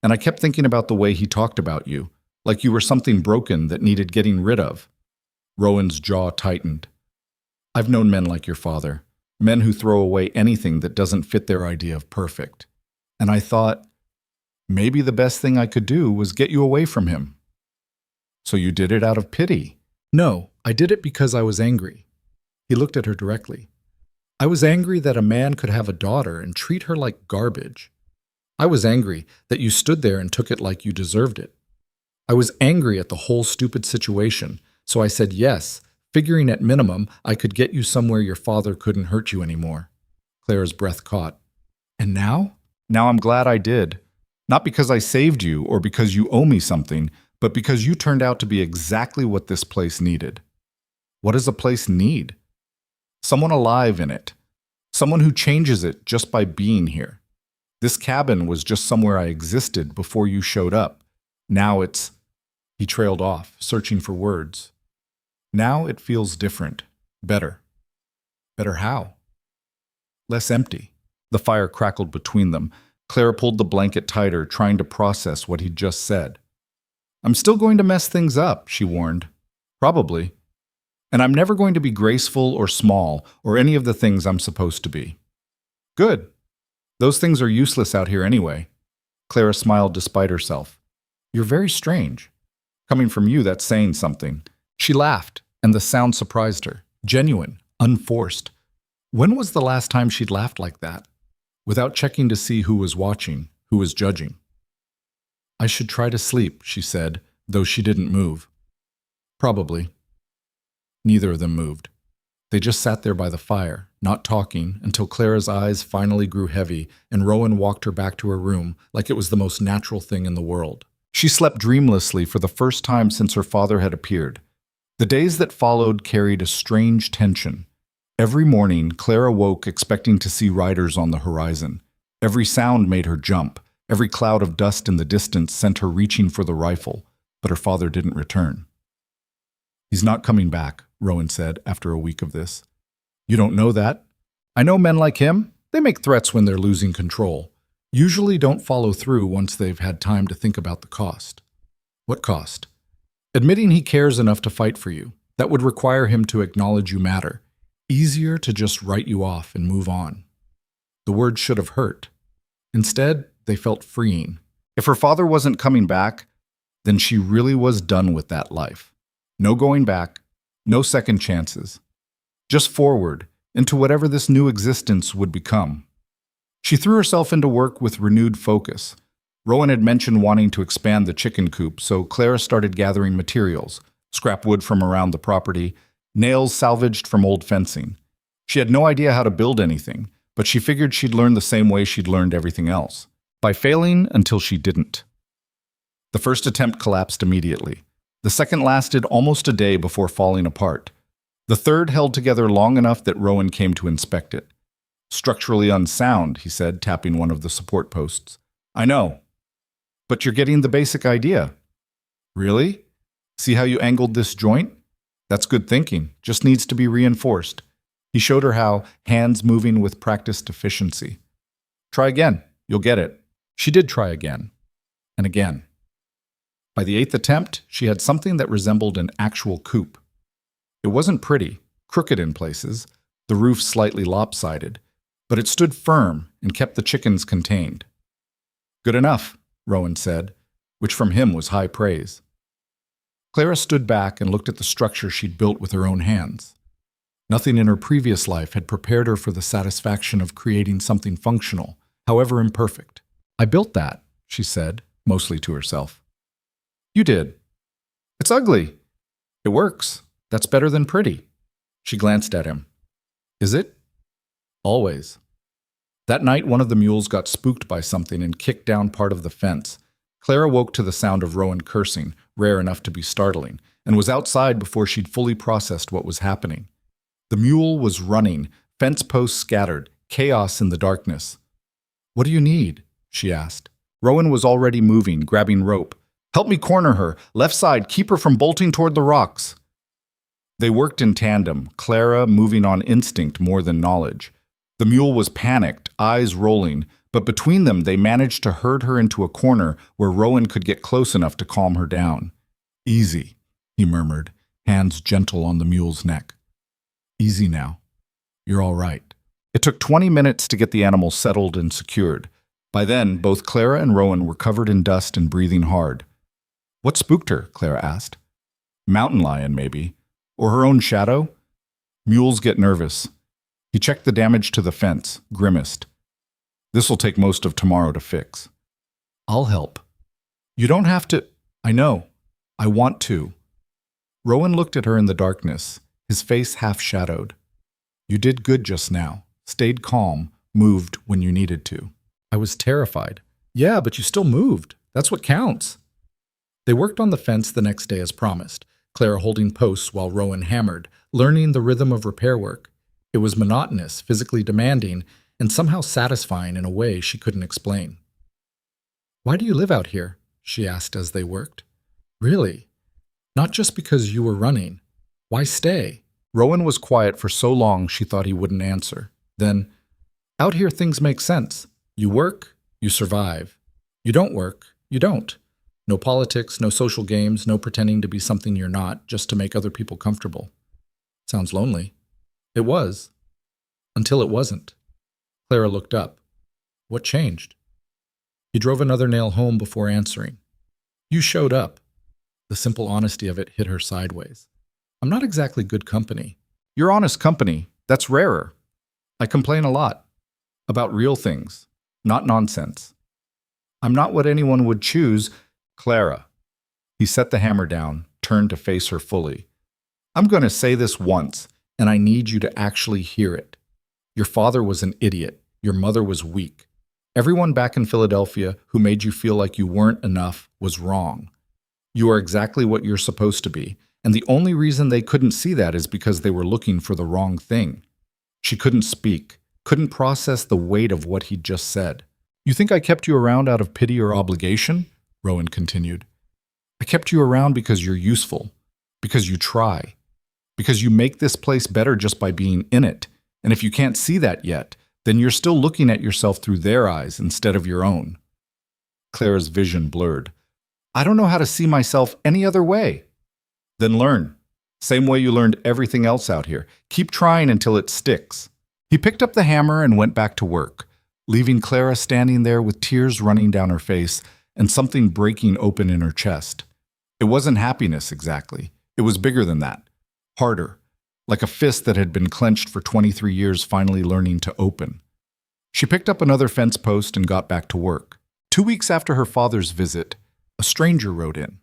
And I kept thinking about the way he talked about you, like you were something broken that needed getting rid of. Rowan's jaw tightened. I've known men like your father, men who throw away anything that doesn't fit their idea of perfect. And I thought, maybe the best thing I could do was get you away from him. So you did it out of pity? No, I did it because I was angry. He looked at her directly. I was angry that a man could have a daughter and treat her like garbage. I was angry that you stood there and took it like you deserved it. I was angry at the whole stupid situation, so I said yes, figuring at minimum I could get you somewhere your father couldn't hurt you anymore. Clara's breath caught. And now? Now I'm glad I did. Not because I saved you or because you owe me something, but because you turned out to be exactly what this place needed. What does a place need? Someone alive in it. Someone who changes it just by being here. This cabin was just somewhere I existed before you showed up. Now it's... He trailed off, searching for words. Now it feels different. Better. Better how? Less empty. The fire crackled between them. Clara pulled the blanket tighter, trying to process what he'd just said. I'm still going to mess things up, she warned. Probably. And I'm never going to be graceful or small or any of the things I'm supposed to be. Good. Those things are useless out here anyway. Clara smiled despite herself. You're very strange. Coming from you, that's saying something. She laughed, and the sound surprised her. Genuine, unforced. When was the last time she'd laughed like that? Without checking to see who was watching, who was judging. I should try to sleep, she said, though she didn't move. Probably. Neither of them moved. They just sat there by the fire, not talking, until Clara's eyes finally grew heavy and Rowan walked her back to her room like it was the most natural thing in the world. She slept dreamlessly for the first time since her father had appeared. The days that followed carried a strange tension. Every morning, Clara woke expecting to see riders on the horizon. Every sound made her jump. Every cloud of dust in the distance sent her reaching for the rifle, but her father didn't return. "He's not coming back," Rowan said after a week of this. "You don't know that? I know men like him. They make threats when they're losing control. Usually don't follow through once they've had time to think about the cost." "What cost?" "Admitting he cares enough to fight for you. That would require him to acknowledge you matter. Easier to just write you off and move on." The words should have hurt. Instead, they felt freeing. If her father wasn't coming back, then she really was done with that life. No going back, no second chances. Just forward, into whatever this new existence would become. She threw herself into work with renewed focus. Rowan had mentioned wanting to expand the chicken coop, so Clara started gathering materials, scrap wood from around the property, nails salvaged from old fencing. She had no idea how to build anything, but she figured she'd learn the same way she'd learned everything else, by failing until she didn't. The first attempt collapsed immediately. The second lasted almost a day before falling apart. The third held together long enough that Rowan came to inspect it. "Structurally unsound," he said, tapping one of the support posts. "I know. But you're getting the basic idea." "Really? See how you angled this joint? That's good thinking. Just needs to be reinforced." He showed her how, hands moving with practiced efficiency. "Try again. You'll get it." She did try again. And again. By the 8th attempt, she had something that resembled an actual coop. It wasn't pretty, crooked in places, the roof slightly lopsided, but it stood firm and kept the chickens contained. "Good enough," Rowan said, which from him was high praise. Clara stood back and looked at the structure she'd built with her own hands. Nothing in her previous life had prepared her for the satisfaction of creating something functional, however imperfect. "I built that," she said, mostly to herself. "You did. It's ugly. It works. That's better than pretty." She glanced at him. "Is it?" "Always." That night, one of the mules got spooked by something and kicked down part of the fence. Clara woke to the sound of Rowan cursing, rare enough to be startling, and was outside before she'd fully processed what was happening. The mule was running, fence posts scattered, chaos in the darkness. "What do you need?" she asked. Rowan was already moving, grabbing rope. "Help me corner her. Left side, keep her from bolting toward the rocks." They worked in tandem, Clara moving on instinct more than knowledge. The mule was panicked, eyes rolling, but between them they managed to herd her into a corner where Rowan could get close enough to calm her down. "Easy," he murmured, hands gentle on the mule's neck. "Easy now. You're all right." It took 20 minutes to get the animal settled and secured. By then, both Clara and Rowan were covered in dust and breathing hard. "What spooked her?" Clara asked. "Mountain lion, maybe. Or her own shadow?" "Mules get nervous." He checked the damage to the fence, grimaced. "This'll take most of tomorrow to fix." "I'll help." "You don't have to." "I know. I want to." Rowan looked at her in the darkness, his face half-shadowed. "You did good just now. Stayed calm, moved when you needed to." "I was terrified." "Yeah, but you still moved. That's what counts." They worked on the fence the next day as promised, Clara holding posts while Rowan hammered, learning the rhythm of repair work. It was monotonous, physically demanding, and somehow satisfying in a way she couldn't explain. "Why do you live out here?" she asked as they worked. "Really? Not just because you were running. Why stay?" Rowan was quiet for so long she thought he wouldn't answer. Then, "Out here things make sense. You work, you survive. You don't work, you don't. No politics, no social games, no pretending to be something you're not just to make other people comfortable." Sounds lonely. It was. Until it wasn't. Clara looked up. "What changed?" He drove another nail home before answering. "You showed up." The simple honesty of it hit her sideways. "I'm not exactly good company." "You're honest company. That's rarer. I complain a lot. About real things, not nonsense. I'm not what anyone would choose." "Clara." He set the hammer down, turned to face her fully. "I'm going to say this once, and I need you to actually hear it. Your father was an idiot. Your mother was weak. Everyone back in Philadelphia who made you feel like you weren't enough was wrong. You are exactly what you're supposed to be, and the only reason they couldn't see that is because they were looking for the wrong thing. She couldn't speak, couldn't process the weight of what he'd just said. "You think I kept you around out of pity or obligation?" Rowan continued. "I kept you around because you're useful, because you try, because you make this place better just by being in it. And if you can't see that yet, then you're still looking at yourself through their eyes instead of your own." Clara's vision blurred. "I don't know how to see myself any other way." "Then learn. Same way you learned everything else out here. Keep trying until it sticks." He picked up the hammer and went back to work, leaving Clara standing there with tears running down her face and something breaking open in her chest. It wasn't happiness exactly. It was bigger than that. Harder, like a fist that had been clenched for 23 years finally learning to open. She picked up another fence post and got back to work. 2 weeks after her father's visit, a stranger rode in.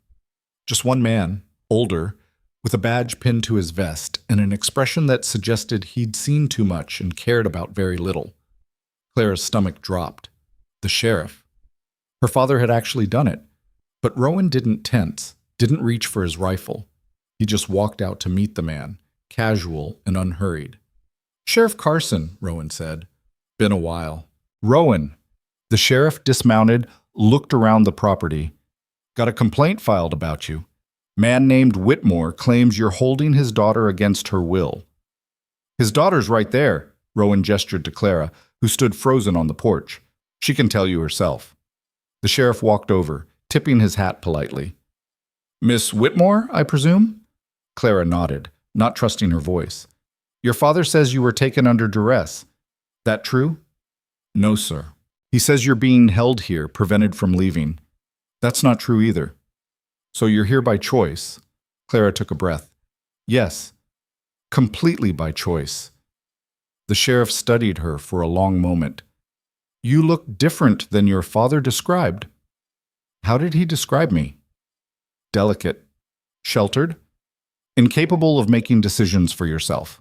Just one man, older, with a badge pinned to his vest and an expression that suggested he'd seen too much and cared about very little. Clara's stomach dropped. The sheriff. Her father had actually done it. But Rowan didn't tense, didn't reach for his rifle. He just walked out to meet the man, casual and unhurried. "Sheriff Carson," Rowan said. "Been a while." "Rowan." The sheriff dismounted, looked around the property. "Got a complaint filed about you. Man named Whitmore claims you're holding his daughter against her will." "His daughter's right there," Rowan gestured to Clara, who stood frozen on the porch. "She can tell you herself." The sheriff walked over, tipping his hat politely. "Miss Whitmore, I presume?" Clara nodded, not trusting her voice. "Your father says you were taken under duress. That true?" "No, sir. He says you're being held here, prevented from leaving." "That's not true either." "So you're here by choice?" Clara took a breath. "Yes, completely by choice." The sheriff studied her for a long moment. "You look different than your father described." "How did he describe me?" "Delicate. Sheltered. Incapable of making decisions for yourself."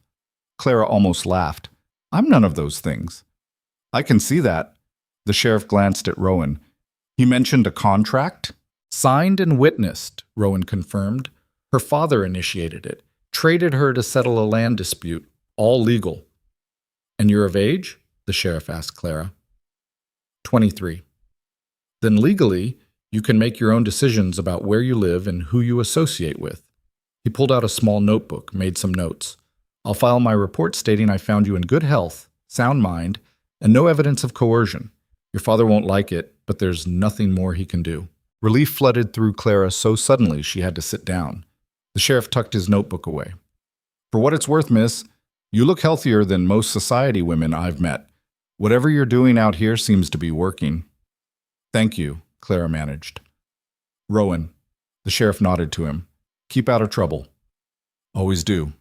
Clara almost laughed. "I'm none of those things." "I can see that." The sheriff glanced at Rowan. "He mentioned a contract?" "Signed and witnessed," Rowan confirmed. "Her father initiated it, traded her to settle a land dispute, all legal." "And you're of age?" the sheriff asked Clara. 23. "Then legally, you can make your own decisions about where you live and who you associate with." He pulled out a small notebook, made some notes. "I'll file my report stating I found you in good health, sound mind, and no evidence of coercion. Your father won't like it, but there's nothing more he can do." Relief flooded through Clara so suddenly she had to sit down. The sheriff tucked his notebook away. "For what it's worth, miss, you look healthier than most society women I've met. Whatever you're doing out here seems to be working." "Thank you," Clara managed. "Rowan," the sheriff nodded to him. "Keep out of trouble." "Always do."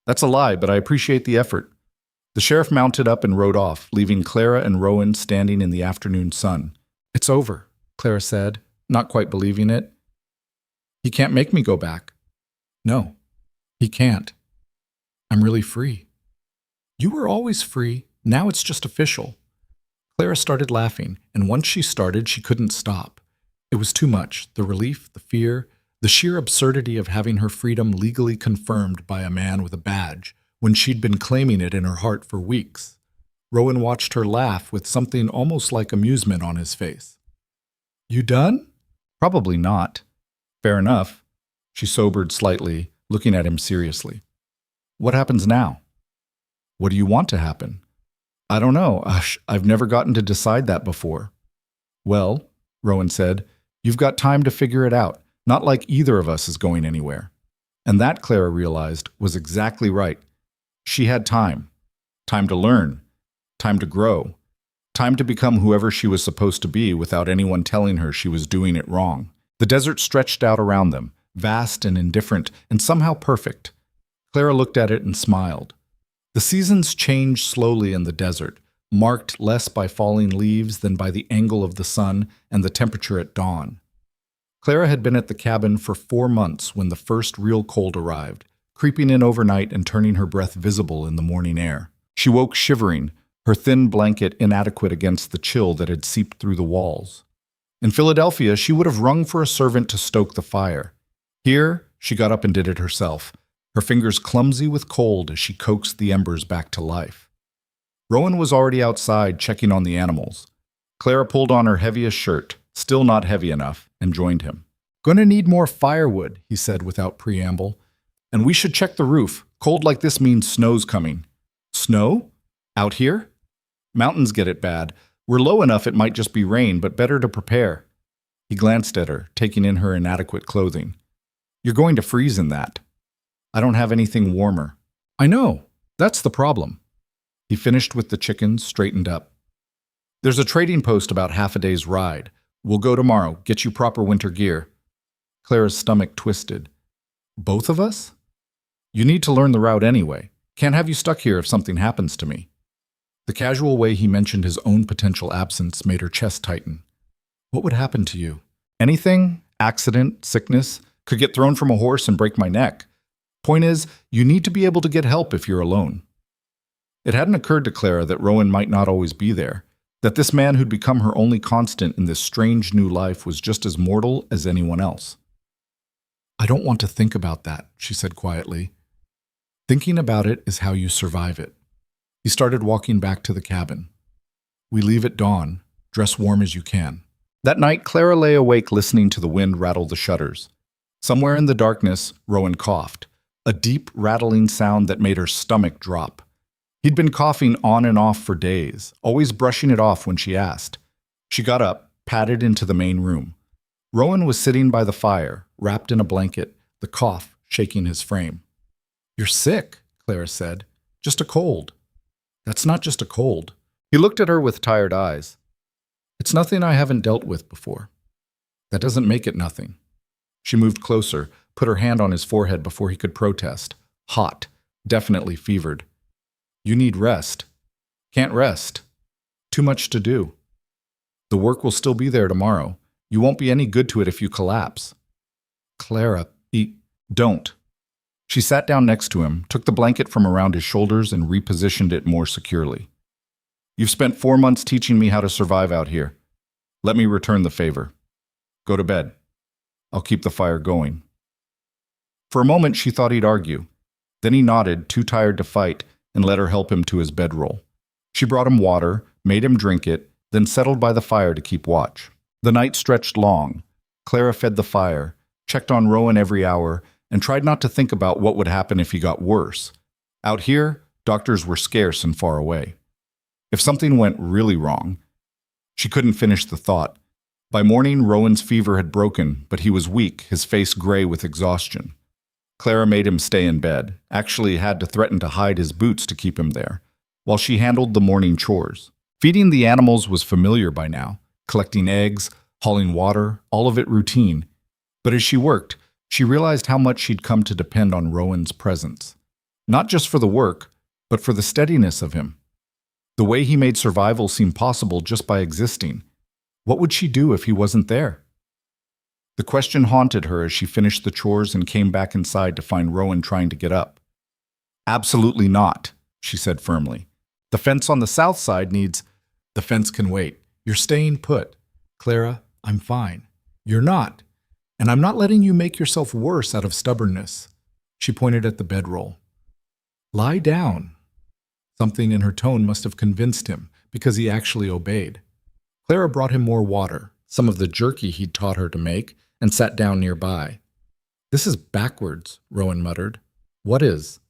"That's a lie, but I appreciate the effort." The sheriff mounted up and rode off, leaving Clara and Rowan standing in the afternoon sun. "It's over," Clara said, not quite believing it. "He can't make me go back." "No, he can't. I'm really free." "You were always free. Now it's just official." Clara started laughing, and once she started, she couldn't stop. It was too much, the relief, the fear, the sheer absurdity of having her freedom legally confirmed by a man with a badge, when she'd been claiming it in her heart for weeks. Rowan watched her laugh with something almost like amusement on his face. "You done?" "Probably not." "Fair enough." She sobered slightly, looking at him seriously. "What happens now?" "What do you want to happen?" "I don't know. I've never gotten to decide that before." "Well," Rowan said, "you've got time to figure it out. Not like either of us is going anywhere." And that, Clara realized, was exactly right. She had time. Time to learn. Time to grow. Time to become whoever she was supposed to be without anyone telling her she was doing it wrong. The desert stretched out around them, vast and indifferent, and somehow perfect. Clara looked at it and smiled. The seasons changed slowly in the desert, marked less by falling leaves than by the angle of the sun and the temperature at dawn. Clara had been at the cabin for 4 months when the first real cold arrived, creeping in overnight and turning her breath visible in the morning air. She woke shivering, her thin blanket inadequate against the chill that had seeped through the walls. In Philadelphia, she would have rung for a servant to stoke the fire. Here, She got up and did it herself, her fingers clumsy with cold as she coaxed the embers back to life. Rowan was already outside checking on the animals. Clara pulled on her heaviest shirt, still not heavy enough, and joined him. "Gonna need more firewood," he said without preamble. "And we should check the roof. Cold like this means snow's coming." "Snow? Out here?" "Mountains get it bad. We're low enough it might just be rain, but better to prepare." He glanced at her, taking in her inadequate clothing. "You're going to freeze in that." "I don't have anything warmer." "I know. That's the problem." He finished with the chickens, straightened up. "There's a trading post about half a day's ride. We'll go tomorrow, get you proper winter gear." Clara's stomach twisted. "Both of us?" "You need to learn the route anyway. Can't have you stuck here if something happens to me." The casual way he mentioned his own potential absence made her chest tighten. "What would happen to you?" "Anything. Accident, sickness. Could get thrown from a horse and break my neck. Point is, you need to be able to get help if you're alone." It hadn't occurred to Clara that Rowan might not always be there, that this man who'd become her only constant in this strange new life was just as mortal as anyone else. "I don't want to think about that," she said quietly. "Thinking about it is how you survive it." He started walking back to the cabin. "We leave at dawn. Dress warm as you can." That night, Clara lay awake listening to the wind rattle the shutters. Somewhere in the darkness, Rowan coughed, a deep, rattling sound that made her stomach drop. He'd been coughing on and off for days, always brushing it off when she asked. She got up, padded into the main room. Rowan was sitting by the fire, wrapped in a blanket, the cough shaking his frame. "You're sick," Clara said. "Just a cold." "That's not just a cold." He looked at her with tired eyes. "It's nothing I haven't dealt with before." "That doesn't make it nothing." She moved closer, put her hand on his forehead before he could protest. Hot, definitely fevered. "You need rest." "Can't rest. Too much to do." "The work will still be there tomorrow. You won't be any good to it if you collapse." "Clara, don't." She sat down next to him, took the blanket from around his shoulders and repositioned it more securely. "You've spent 4 months teaching me how to survive out here. Let me return the favor. Go to bed. I'll keep the fire going." For a moment she thought he'd argue. Then he nodded, too tired to fight, and let her help him to his bedroll. She brought him water, made him drink it, then settled by the fire to keep watch. The night stretched long. Clara fed the fire, checked on Rowan every hour, and tried not to think about what would happen if he got worse. Out here, doctors were scarce and far away. If something went really wrong, she couldn't finish the thought. By morning, Rowan's fever had broken, but he was weak, his face gray with exhaustion. Clara made him stay in bed, actually had to threaten to hide his boots to keep him there, while she handled the morning chores. Feeding the animals was familiar by now, collecting eggs, hauling water, all of it routine. But as she worked, she realized how much she'd come to depend on Rowan's presence. Not just for the work, but for the steadiness of him. The way he made survival seem possible just by existing. What would she do if he wasn't there? The question haunted her as she finished the chores and came back inside to find Rowan trying to get up. "Absolutely not," she said firmly. "The fence on the south side needs—" "The fence can wait. You're staying put. Clara, I'm fine." "You're not. And I'm not letting you make yourself worse out of stubbornness." She pointed at the bedroll. "Lie down." Something in her tone must have convinced him, because he actually obeyed. Clara brought him more water, some of the jerky he'd taught her to make, and sat down nearby. "This is backwards," Rowan muttered. "What is?"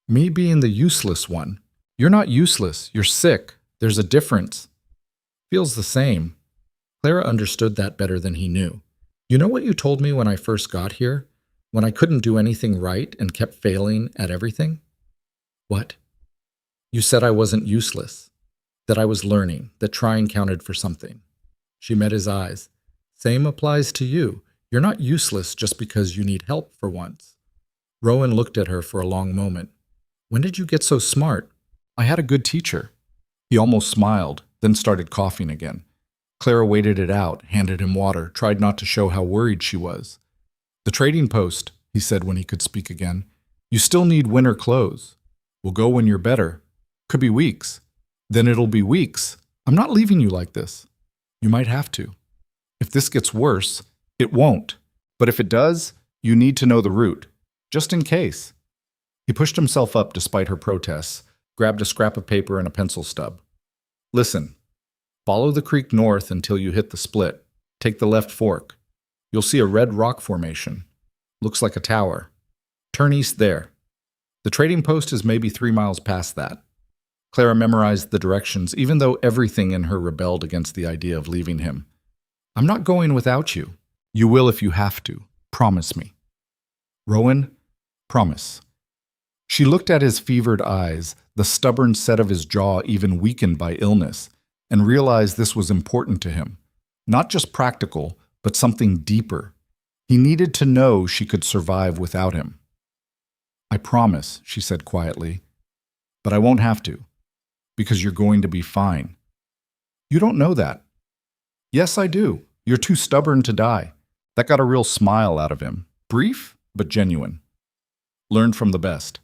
"Me being the useless one. You're not useless. You're sick. There's a difference." "Feels the same." Clara understood that better than he knew. "You know what you told me when I first got here? When I couldn't do anything right and kept failing at everything?" "What?" "You said I wasn't useless. That I was learning, that trying counted for something." She met his eyes. "Same applies to you. You're not useless just because you need help for once." Rowan looked at her for a long moment. "When did you get so smart?" "I had a good teacher." He almost smiled, then started coughing again. Clara waited it out, handed him water, tried not to show how worried she was. "The trading post," he said when he could speak again. "You still need winter clothes. We'll go when you're better. Could be weeks." "Then it'll be weeks. I'm not leaving you like this." "You might have to." "If this gets worse, it won't. But if it does, You need to know the route, just in case. He pushed himself up despite her protests, grabbed a scrap of paper and a pencil stub. Listen, follow the creek north until you hit the split. Take the left fork. You'll see a red rock formation. Looks like a tower. Turn east there. The trading post is maybe 3 miles past that. Clara memorized the directions, even though everything in her rebelled against the idea of leaving him. I'm not going without you. You will if you have to. Promise me. Rowan, promise. She looked at his fevered eyes, the stubborn set of his jaw even weakened by illness, and realized this was important to him. Not just practical, but something deeper. He needed to know she could survive without him. I promise, she said quietly, but I won't have to, because you're going to be fine. You don't know that. Yes, I do. You're too stubborn to die. That got a real smile out of him. Brief, but genuine. Learn from the best.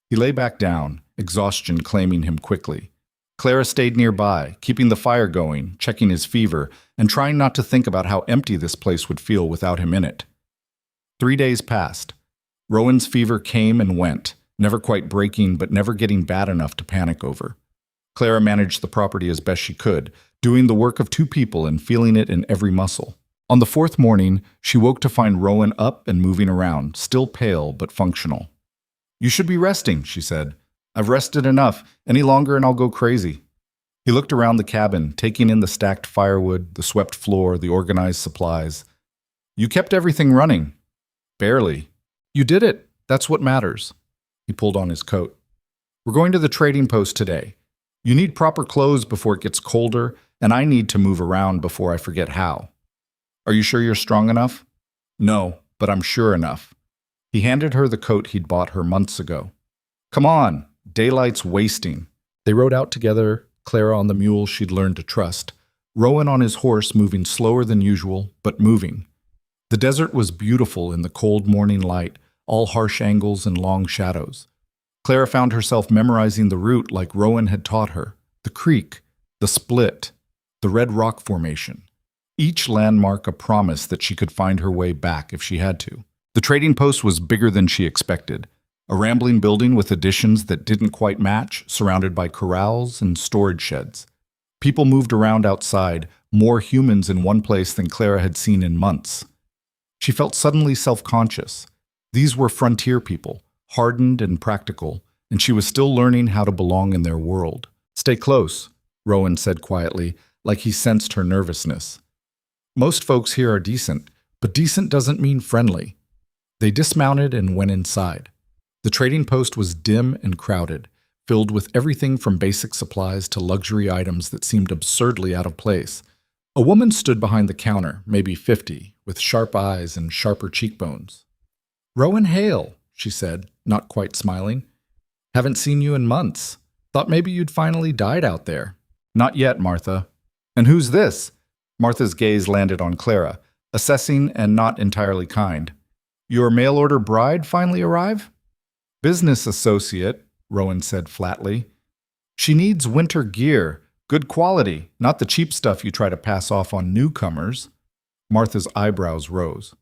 He lay back down, exhaustion claiming him quickly. Clara stayed nearby, keeping the fire going, checking his fever, and trying not to think about how empty this place would feel without him in it. 3 days passed. Rowan's fever came and went, never quite breaking but never getting bad enough to panic over. Clara managed the property as best she could, doing the work of 2 people and feeling it in every muscle. On the 4th morning, she woke to find Rowan up and moving around, still pale but functional. You should be resting, she said. I've rested enough. Any longer and I'll go crazy. He looked around the cabin, taking in the stacked firewood, the swept floor, the organized supplies. You kept everything running. Barely. You did it. That's what matters. He pulled on his coat. We're going to the trading post today. You need proper clothes before it gets colder, and I need to move around before I forget how. Are you sure you're strong enough? No, but I'm sure enough. He handed her the coat he'd bought her months ago. Come on, daylight's wasting. They rode out together, Clara on the mule she'd learned to trust, Rowan on his horse moving slower than usual, but moving. The desert was beautiful in the cold morning light, all harsh angles and long shadows. Clara found herself memorizing the route like Rowan had taught her. The creek, the split, the red rock formation. Each landmark a promise that she could find her way back if she had to. The trading post was bigger than she expected. A rambling building with additions that didn't quite match, surrounded by corrals and storage sheds. People moved around outside, more humans in one place than Clara had seen in months. She felt suddenly self-conscious. These were frontier people, hardened and practical, and she was still learning how to belong in their world. Stay close, Rowan said quietly, like he sensed her nervousness. Most folks here are decent, but decent doesn't mean friendly. They dismounted and went inside. The trading post was dim and crowded, filled with everything from basic supplies to luxury items that seemed absurdly out of place. A woman stood behind the counter, maybe 50, with sharp eyes and sharper cheekbones. Rowan Hale, she said, not quite smiling. Haven't seen you in months. Thought maybe you'd finally died out there. Not yet, Martha. And who's this? Martha's gaze landed on Clara, assessing and not entirely kind. Your mail-order bride finally arrive? Business associate, Rowan said flatly. She needs winter gear, good quality, not the cheap stuff you try to pass off on newcomers. Martha's eyebrows rose.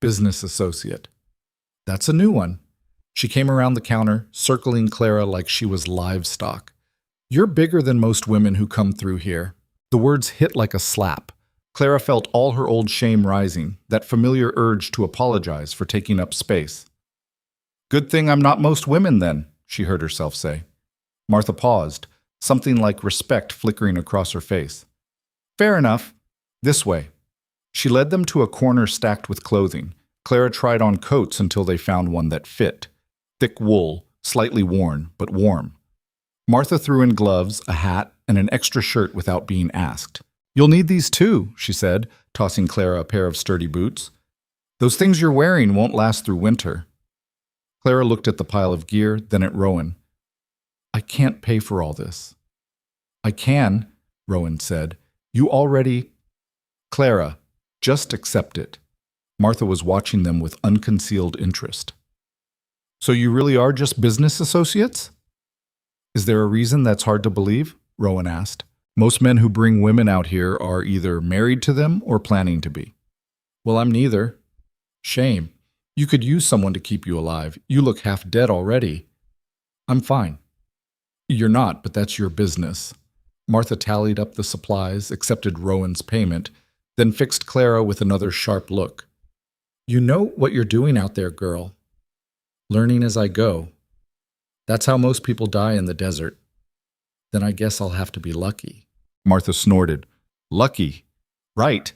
Business associate. That's a new one. She came around the counter, circling Clara like she was livestock. You're bigger than most women who come through here. The words hit like a slap. Clara felt all her old shame rising, that familiar urge to apologize for taking up space. Good thing I'm not most women, then, she heard herself say. Martha paused, something like respect flickering across her face. Fair enough. This way. She led them to a corner stacked with clothing. Clara tried on coats until they found one that fit. Thick wool, slightly worn, but warm. Martha threw in gloves, a hat, and an extra shirt without being asked. You'll need these too, she said, tossing Clara a pair of sturdy boots. Those things you're wearing won't last through winter. Clara looked at the pile of gear, then at Rowan. I can't pay for all this. I can, Rowan said. You already... Clara, just accept it. Martha was watching them with unconcealed interest. So you really are just business associates? Is there a reason that's hard to believe? Rowan asked. Most men who bring women out here are either married to them or planning to be. Well, I'm neither. Shame. You could use someone to keep you alive. You look half dead already. I'm fine. You're not, but that's your business. Martha tallied up the supplies, accepted Rowan's payment, then fixed Clara with another sharp look. You know what you're doing out there, girl. Learning as I go. That's how most people die in the desert. Then I guess I'll have to be lucky. Martha snorted. Lucky. Right.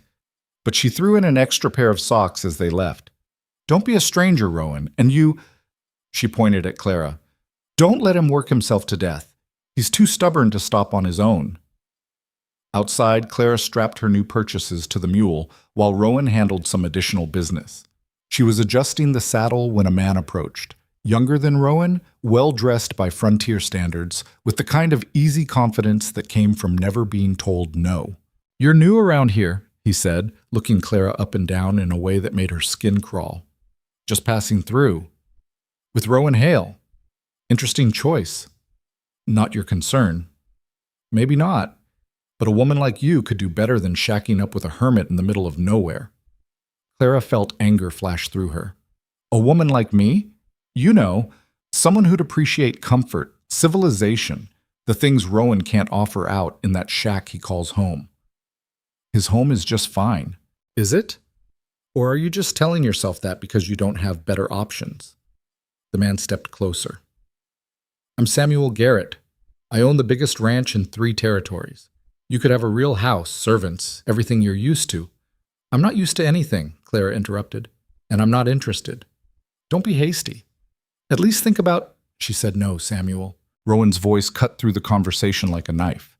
But she threw in an extra pair of socks as they left. Don't be a stranger, Rowan, and you… She pointed at Clara. Don't let him work himself to death. He's too stubborn to stop on his own. Outside, Clara strapped her new purchases to the mule while Rowan handled some additional business. She was adjusting the saddle when a man approached. Younger than Rowan, well-dressed by frontier standards, with the kind of easy confidence that came from never being told no. You're new around here, he said, looking Clara up and down in a way that made her skin crawl. Just passing through. With Rowan Hale. Interesting choice. Not your concern. Maybe not, but a woman like you could do better than shacking up with a hermit in the middle of nowhere. Clara felt anger flash through her. A woman like me? You know, someone who'd appreciate comfort, civilization, the things Rowan can't offer out in that shack he calls home. His home is just fine. Is it? Or are you just telling yourself that because you don't have better options? The man stepped closer. I'm Samuel Garrett. I own the biggest ranch in 3 territories. You could have a real house, servants, everything you're used to. I'm not used to anything, Clara interrupted, and I'm not interested. Don't be hasty. At least think about… She said no, Samuel. Rowan's voice cut through the conversation like a knife.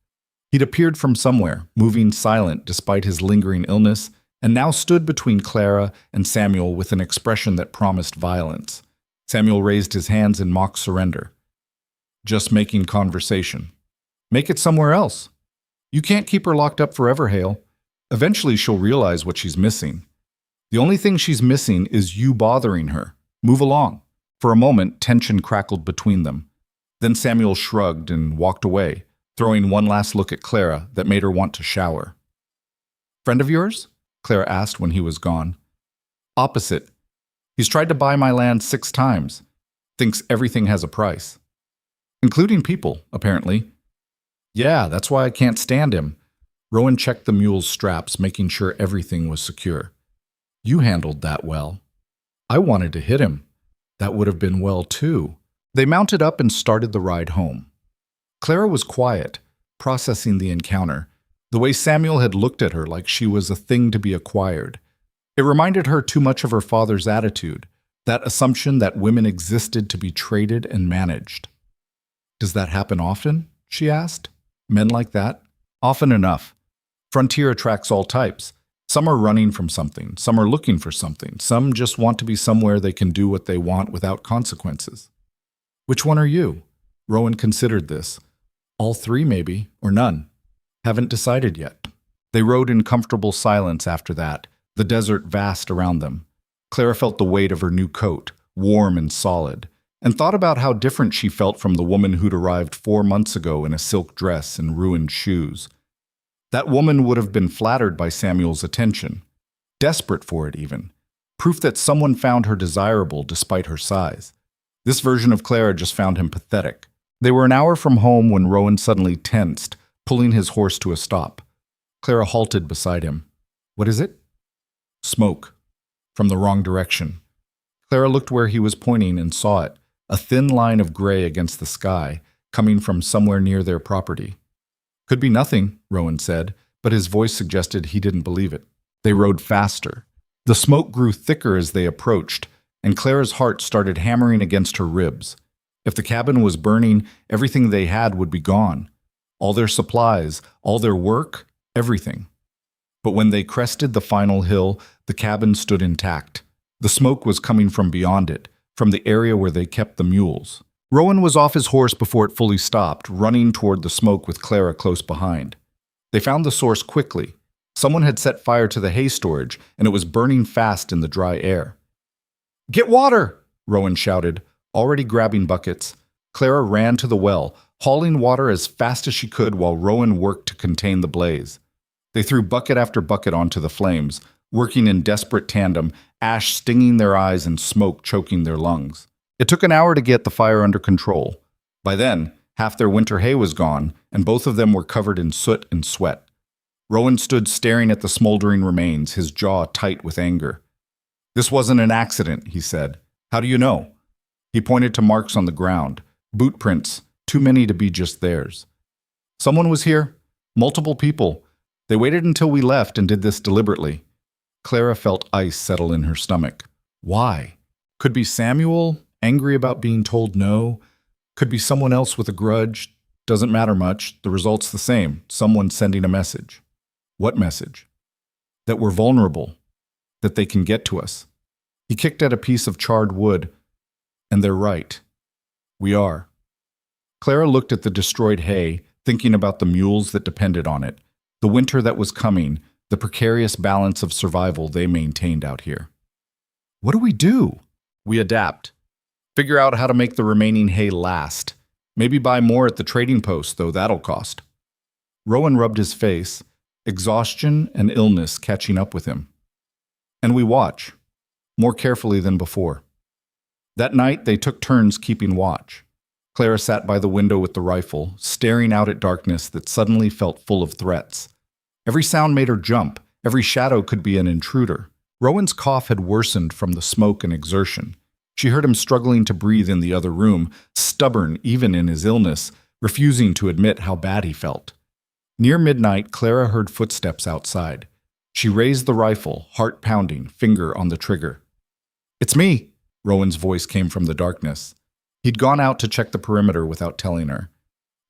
He'd appeared from somewhere, moving silent despite his lingering illness, and now stood between Clara and Samuel with an expression that promised violence. Samuel raised his hands in mock surrender. Just making conversation. Make it somewhere else. You can't keep her locked up forever, Hale. Eventually she'll realize what she's missing. The only thing she's missing is you bothering her. Move along. For a moment, tension crackled between them. Then Samuel shrugged and walked away, throwing one last look at Clara that made her want to shower. Friend of yours? Clara asked when he was gone. Opposite. He's tried to buy my land 6 times. Thinks everything has a price. Including people, apparently. Yeah, that's why I can't stand him. Rowan checked the mule's straps, making sure everything was secure. You handled that well. I wanted to hit him. That would have been well, too. They mounted up and started the ride home. Clara was quiet, processing the encounter, the way Samuel had looked at her like she was a thing to be acquired. It reminded her too much of her father's attitude, that assumption that women existed to be traded and managed. Does that happen often? She asked. Men like that? Often enough. Frontier attracts all types. Some are running from something, some are looking for something, some just want to be somewhere they can do what they want without consequences. Which one are you? Rowan considered this. All 3 maybe, or none. Haven't decided yet. They rode in comfortable silence after that, the desert vast around them. Clara felt the weight of her new coat, warm and solid, and thought about how different she felt from the woman who'd arrived 4 months ago in a silk dress and ruined shoes. That woman would have been flattered by Samuel's attention, desperate for it even, proof that someone found her desirable despite her size. This version of Clara just found him pathetic. They were an hour from home when Rowan suddenly tensed, pulling his horse to a stop. Clara halted beside him. What is it? Smoke. From the wrong direction. Clara looked where he was pointing and saw it, a thin line of gray against the sky, coming from somewhere near their property. Could be nothing, Rowan said, but his voice suggested he didn't believe it. They rode faster. The smoke grew thicker as they approached, and Clara's heart started hammering against her ribs. If the cabin was burning, everything they had would be gone. All their supplies, all their work, everything. But when they crested the final hill, the cabin stood intact. The smoke was coming from beyond it, from the area where they kept the mules. Rowan was off his horse before it fully stopped, running toward the smoke with Clara close behind. They found the source quickly. Someone had set fire to the hay storage, and it was burning fast in the dry air. Get water! Rowan shouted, already grabbing buckets. Clara ran to the well, hauling water as fast as she could while Rowan worked to contain the blaze. They threw bucket after bucket onto the flames, working in desperate tandem, ash stinging their eyes and smoke choking their lungs. It took an hour to get the fire under control. By then, half their winter hay was gone, and both of them were covered in soot and sweat. Rowan stood staring at the smoldering remains, his jaw tight with anger. "This wasn't an accident," he said. "How do you know?" He pointed to marks on the ground, boot prints, too many to be just theirs. "Someone was here. Multiple people. They waited until we left and did this deliberately." Clara felt ice settle in her stomach. Why? Could be Samuel, angry about being told no. Could be someone else with a grudge. Doesn't matter much. The result's the same. Someone sending a message. What message? That we're vulnerable. That they can get to us. He kicked at a piece of charred wood. And they're right. We are. Clara looked at the destroyed hay, thinking about the mules that depended on it, the winter that was coming, the precarious balance of survival they maintained out here. What do we do? We adapt. Figure out how to make the remaining hay last. Maybe buy more at the trading post, though that'll cost. Rowan rubbed his face, exhaustion and illness catching up with him. And we watch, more carefully than before. That night, they took turns keeping watch. Clara sat by the window with the rifle, staring out at darkness that suddenly felt full of threats. Every sound made her jump. Every shadow could be an intruder. Rowan's cough had worsened from the smoke and exertion. She heard him struggling to breathe in the other room, stubborn even in his illness, refusing to admit how bad he felt. Near midnight, Clara heard footsteps outside. She raised the rifle, heart pounding, finger on the trigger. "It's me," Rowan's voice came from the darkness. He'd gone out to check the perimeter without telling her.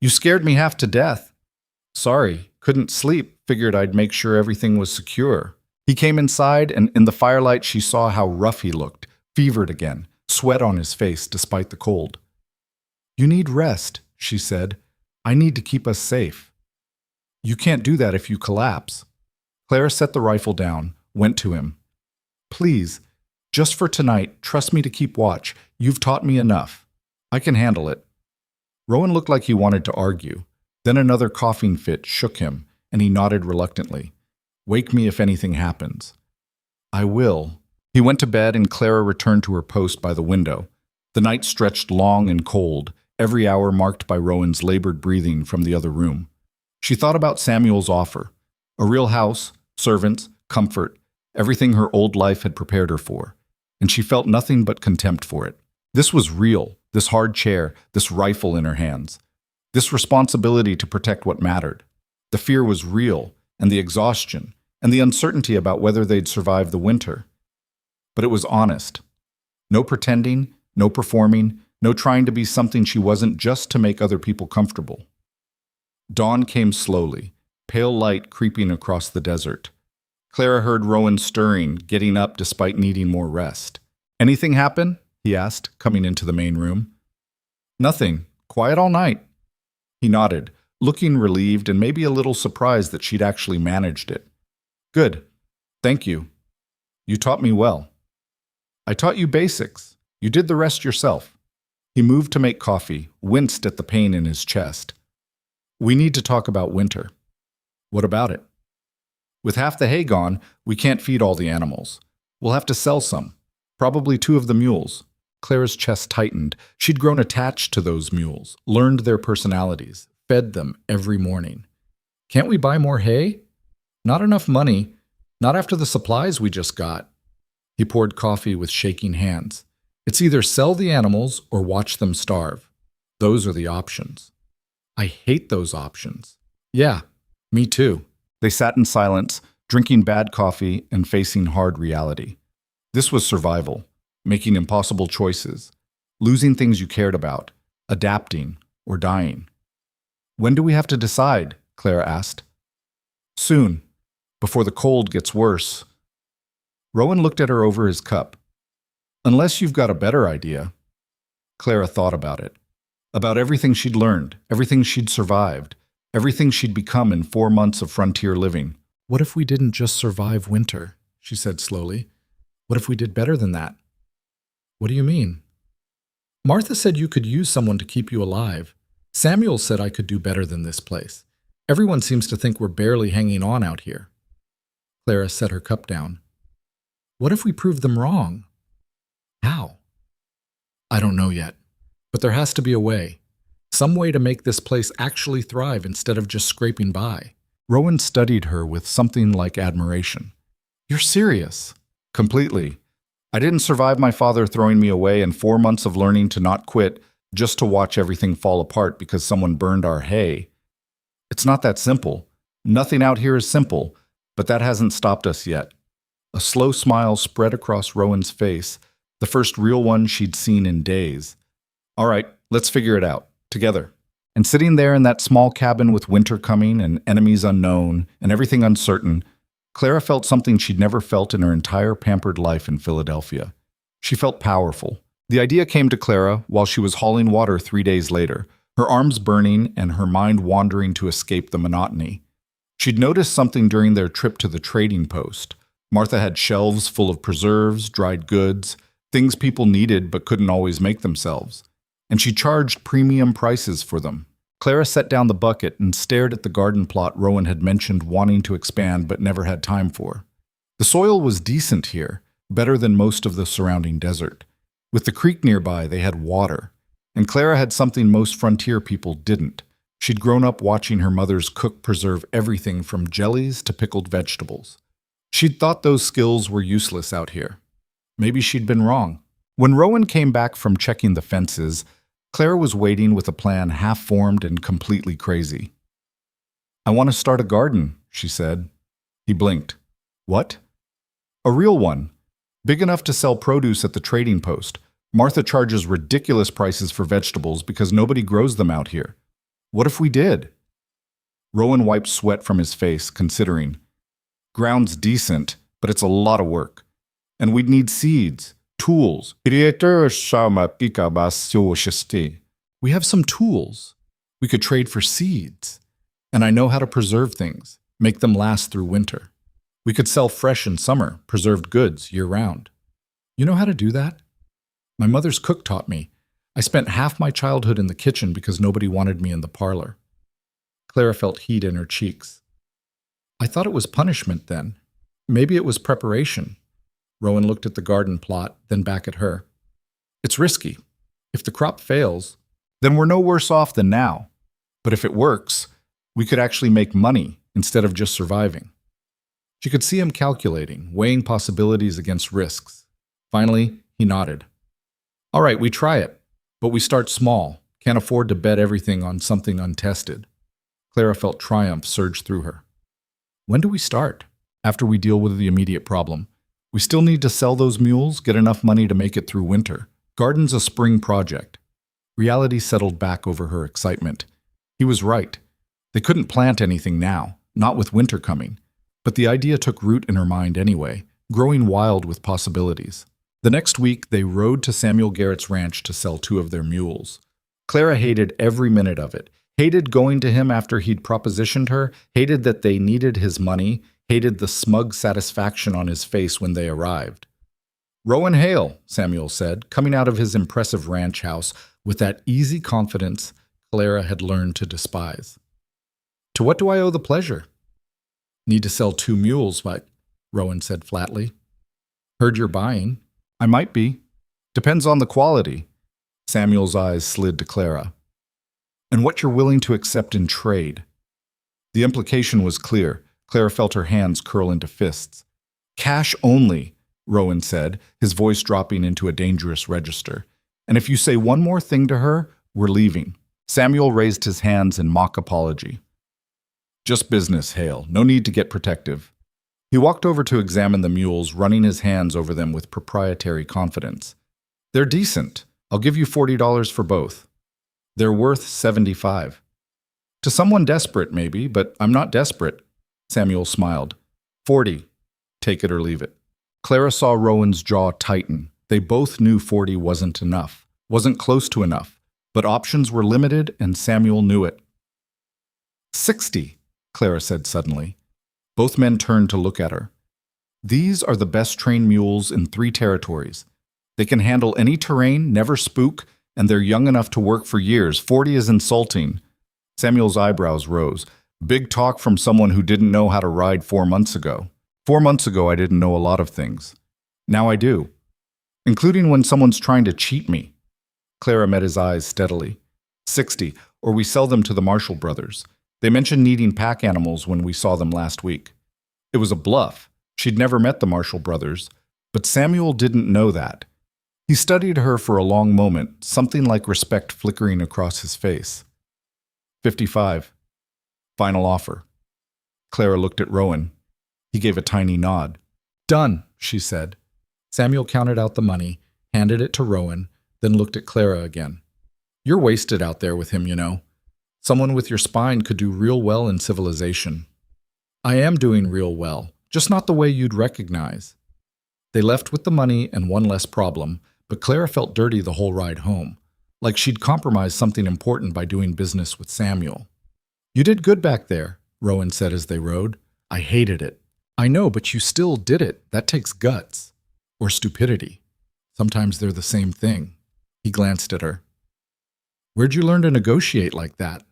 "You scared me half to death." "Sorry, couldn't sleep, figured I'd make sure everything was secure." He came inside, and in the firelight she saw how rough he looked, fevered again, sweat on his face despite the cold. "You need rest," she said. "I need to keep us safe." "You can't do that if you collapse." Clara set the rifle down, went to him. "Please, just for tonight, trust me to keep watch. You've taught me enough. I can handle it." Rowan looked like he wanted to argue. Then another coughing fit shook him, and he nodded reluctantly. "Wake me if anything happens." "I will." He went to bed, and Clara returned to her post by the window. The night stretched long and cold, every hour marked by Rowan's labored breathing from the other room. She thought about Samuel's offer. A real house, servants, comfort, everything her old life had prepared her for. And she felt nothing but contempt for it. This was real, this hard chair, this rifle in her hands. This responsibility to protect what mattered. The fear was real, and the exhaustion, and the uncertainty about whether they'd survive the winter. But it was honest. No pretending, no performing, no trying to be something she wasn't just to make other people comfortable. Dawn came slowly, pale light creeping across the desert. Clara heard Rowan stirring, getting up despite needing more rest. "Anything happen?" he asked, coming into the main room. "Nothing. Quiet all night." He nodded, looking relieved and maybe a little surprised that she'd actually managed it. "Good. Thank you. You taught me well." "I taught you basics. You did the rest yourself." He moved to make coffee, winced at the pain in his chest. "We need to talk about winter." "What about it?" "With half the hay gone, we can't feed all the animals. We'll have to sell some. Probably 2 of the mules." Clara's chest tightened. She'd grown attached to those mules, learned their personalities, fed them every morning. "Can't we buy more hay?" "Not enough money. Not after the supplies we just got." He poured coffee with shaking hands. "It's either sell the animals or watch them starve. Those are the options." "I hate those options." "Yeah, me too." They sat in silence, drinking bad coffee and facing hard reality. This was survival, making impossible choices, losing things you cared about, adapting, or dying. "When do we have to decide?" Clara asked. "Soon, before the cold gets worse." Rowan looked at her over his cup. "Unless you've got a better idea." Clara thought about it. About everything she'd learned, everything she'd survived, everything she'd become in 4 months of frontier living. "What if we didn't just survive winter?" she said slowly. "What if we did better than that?" "What do you mean?" "Martha said you could use someone to keep you alive. Samuel said I could do better than this place. Everyone seems to think we're barely hanging on out here." Clara set her cup down. What if we prove them wrong? How? I don't know yet, but there has to be a way. Some way to make this place actually thrive instead of just scraping by. Rowan studied her with something like admiration. You're serious? Completely. I didn't survive my father throwing me away and 4 months of learning to not quit just to watch everything fall apart because someone burned our hay. It's not that simple. Nothing out here is simple, but that hasn't stopped us yet. A slow smile spread across Rowan's face, the first real one she'd seen in days. All right, let's figure it out, together. And sitting there in that small cabin with winter coming and enemies unknown and everything uncertain, Clara felt something she'd never felt in her entire pampered life in Philadelphia. She felt powerful. The idea came to Clara while she was hauling water 3 days later, her arms burning and her mind wandering to escape the monotony. She'd noticed something during their trip to the trading post. Martha had shelves full of preserves, dried goods, things people needed but couldn't always make themselves. And she charged premium prices for them. Clara set down the bucket and stared at the garden plot Rowan had mentioned wanting to expand but never had time for. The soil was decent here, better than most of the surrounding desert. With the creek nearby, they had water. And Clara had something most frontier people didn't. She'd grown up watching her mother's cook preserve everything from jellies to pickled vegetables. She'd thought those skills were useless out here. Maybe she'd been wrong. When Rowan came back from checking the fences, Clara was waiting with a plan half-formed and completely crazy. I want to start a garden, she said. He blinked. What? A real one. Big enough to sell produce at the trading post. Martha charges ridiculous prices for vegetables because nobody grows them out here. What if we did? Rowan wiped sweat from his face, considering. Ground's decent, but it's a lot of work. And we'd need seeds, tools. We have some tools. We could trade for seeds. And I know how to preserve things, make them last through winter. We could sell fresh in summer, preserved goods year-round. You know how to do that? My mother's cook taught me. I spent half my childhood in the kitchen because nobody wanted me in the parlor. Clara felt heat in her cheeks. I thought it was punishment then. Maybe it was preparation. Rowan looked at the garden plot, then back at her. It's risky. If the crop fails, then we're no worse off than now. But if it works, we could actually make money instead of just surviving. She could see him calculating, weighing possibilities against risks. Finally, he nodded. All right, we try it. But we start small. Can't afford to bet everything on something untested. Clara felt triumph surge through her. When do we start? After we deal with the immediate problem. We still need to sell those mules, get enough money to make it through winter. Garden's a spring project. Reality settled back over her excitement. He was right. They couldn't plant anything now, not with winter coming. But the idea took root in her mind anyway, growing wild with possibilities. The next week, they rode to Samuel Garrett's ranch to sell 2 of their mules. Clara hated every minute of it. Hated going to him after he'd propositioned her, hated that they needed his money, hated the smug satisfaction on his face when they arrived. Rowan Hale, Samuel said, coming out of his impressive ranch house with that easy confidence Clara had learned to despise. To what do I owe the pleasure? Need to sell 2 mules, but Rowan said flatly. Heard you're buying. I might be. Depends on the quality. Samuel's eyes slid to Clara. And what you're willing to accept in trade. The implication was clear. Clara felt her hands curl into fists. Cash only, Rowan said, his voice dropping into a dangerous register. And if you say one more thing to her, we're leaving. Samuel raised his hands in mock apology. Just business, Hale. No need to get protective. He walked over to examine the mules, running his hands over them with proprietary confidence. They're decent. I'll give you $40 for both. They're worth $75. To someone desperate, maybe, but I'm not desperate. Samuel smiled. 40. Take it or leave it. Clara saw Rowan's jaw tighten. They both knew 40 wasn't enough, wasn't close to enough, but options were limited and Samuel knew it. 60, Clara said suddenly. Both men turned to look at her. These are the best trained mules in 3 territories. They can handle any terrain, never spook, and they're young enough to work for years. 40 is insulting. Samuel's eyebrows rose. Big talk from someone who didn't know how to ride 4 months ago. 4 months ago, I didn't know a lot of things. Now I do, including when someone's trying to cheat me. Clara met his eyes steadily. 60, or we sell them to the Marshall brothers. They mentioned needing pack animals when we saw them last week. It was a bluff. She'd never met the Marshall brothers, but Samuel didn't know that. He studied her for a long moment, something like respect flickering across his face. 55. Final offer. Clara looked at Rowan. He gave a tiny nod. Done, she said. Samuel counted out the money, handed it to Rowan, then looked at Clara again. You're wasted out there with him, you know. Someone with your spine could do real well in civilization. I am doing real well, just not the way you'd recognize. They left with the money and one less problem, but Clara felt dirty the whole ride home, like she'd compromised something important by doing business with Samuel. You did good back there, Rowan said as they rode. I hated it. I know, but you still did it. That takes guts. Or stupidity. Sometimes they're the same thing. He glanced at her. Where'd you learn to negotiate like that?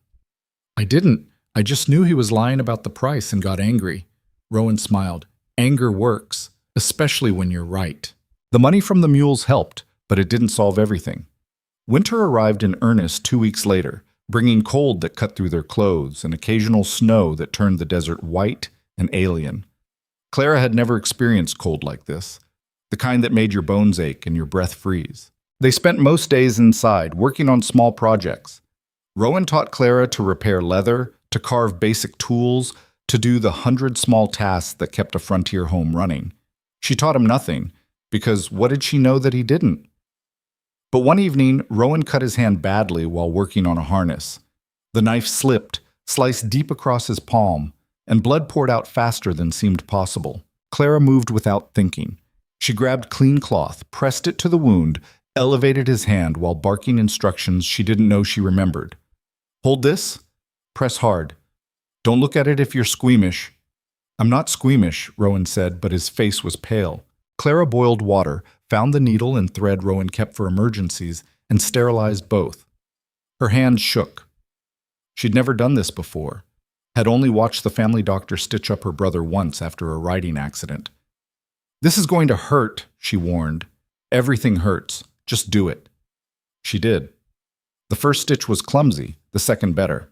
I didn't. I just knew he was lying about the price and got angry. Rowan smiled. Anger works, especially when you're right. The money from the mules helped, but it didn't solve everything. Winter arrived in earnest 2 weeks later, bringing cold that cut through their clothes and occasional snow that turned the desert white and alien. Clara had never experienced cold like this, the kind that made your bones ache and your breath freeze. They spent most days inside, working on small projects. Rowan taught Clara to repair leather, to carve basic tools, to do the 100 small tasks that kept a frontier home running. She taught him nothing, because what did she know that he didn't? But one evening, Rowan cut his hand badly while working on a harness. The knife slipped, sliced deep across his palm, and blood poured out faster than seemed possible. Clara moved without thinking. She grabbed clean cloth, pressed it to the wound, elevated his hand while barking instructions she didn't know she remembered. Hold this. Press hard. Don't look at it if you're squeamish. I'm not squeamish, Rowan said, but his face was pale. Clara boiled water, found the needle and thread Rowan kept for emergencies, and sterilized both. Her hands shook. She'd never done this before, had only watched the family doctor stitch up her brother once after a riding accident. This is going to hurt, she warned. Everything hurts. Just do it. She did. The first stitch was clumsy, the second better.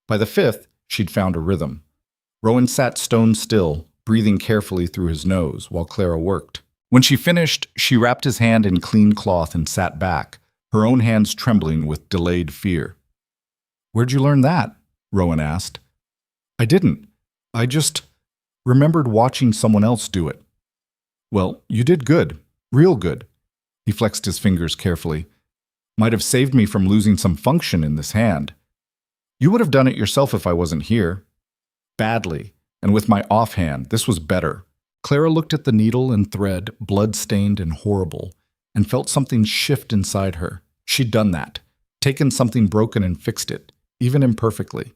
By the fifth, she'd found a rhythm. Rowan sat stone still, breathing carefully through his nose while Clara worked. When she finished, she wrapped his hand in clean cloth and sat back, her own hands trembling with delayed fear. Where'd you learn that? Rowan asked. I didn't. I just remembered watching someone else do it. Well, you did good. Real good. He flexed his fingers carefully. Might have saved me from losing some function in this hand. You would have done it yourself if I wasn't here. Badly, and with my offhand, this was better. Clara looked at the needle and thread, blood-stained and horrible, and felt something shift inside her. She'd done that, taken something broken and fixed it, even imperfectly.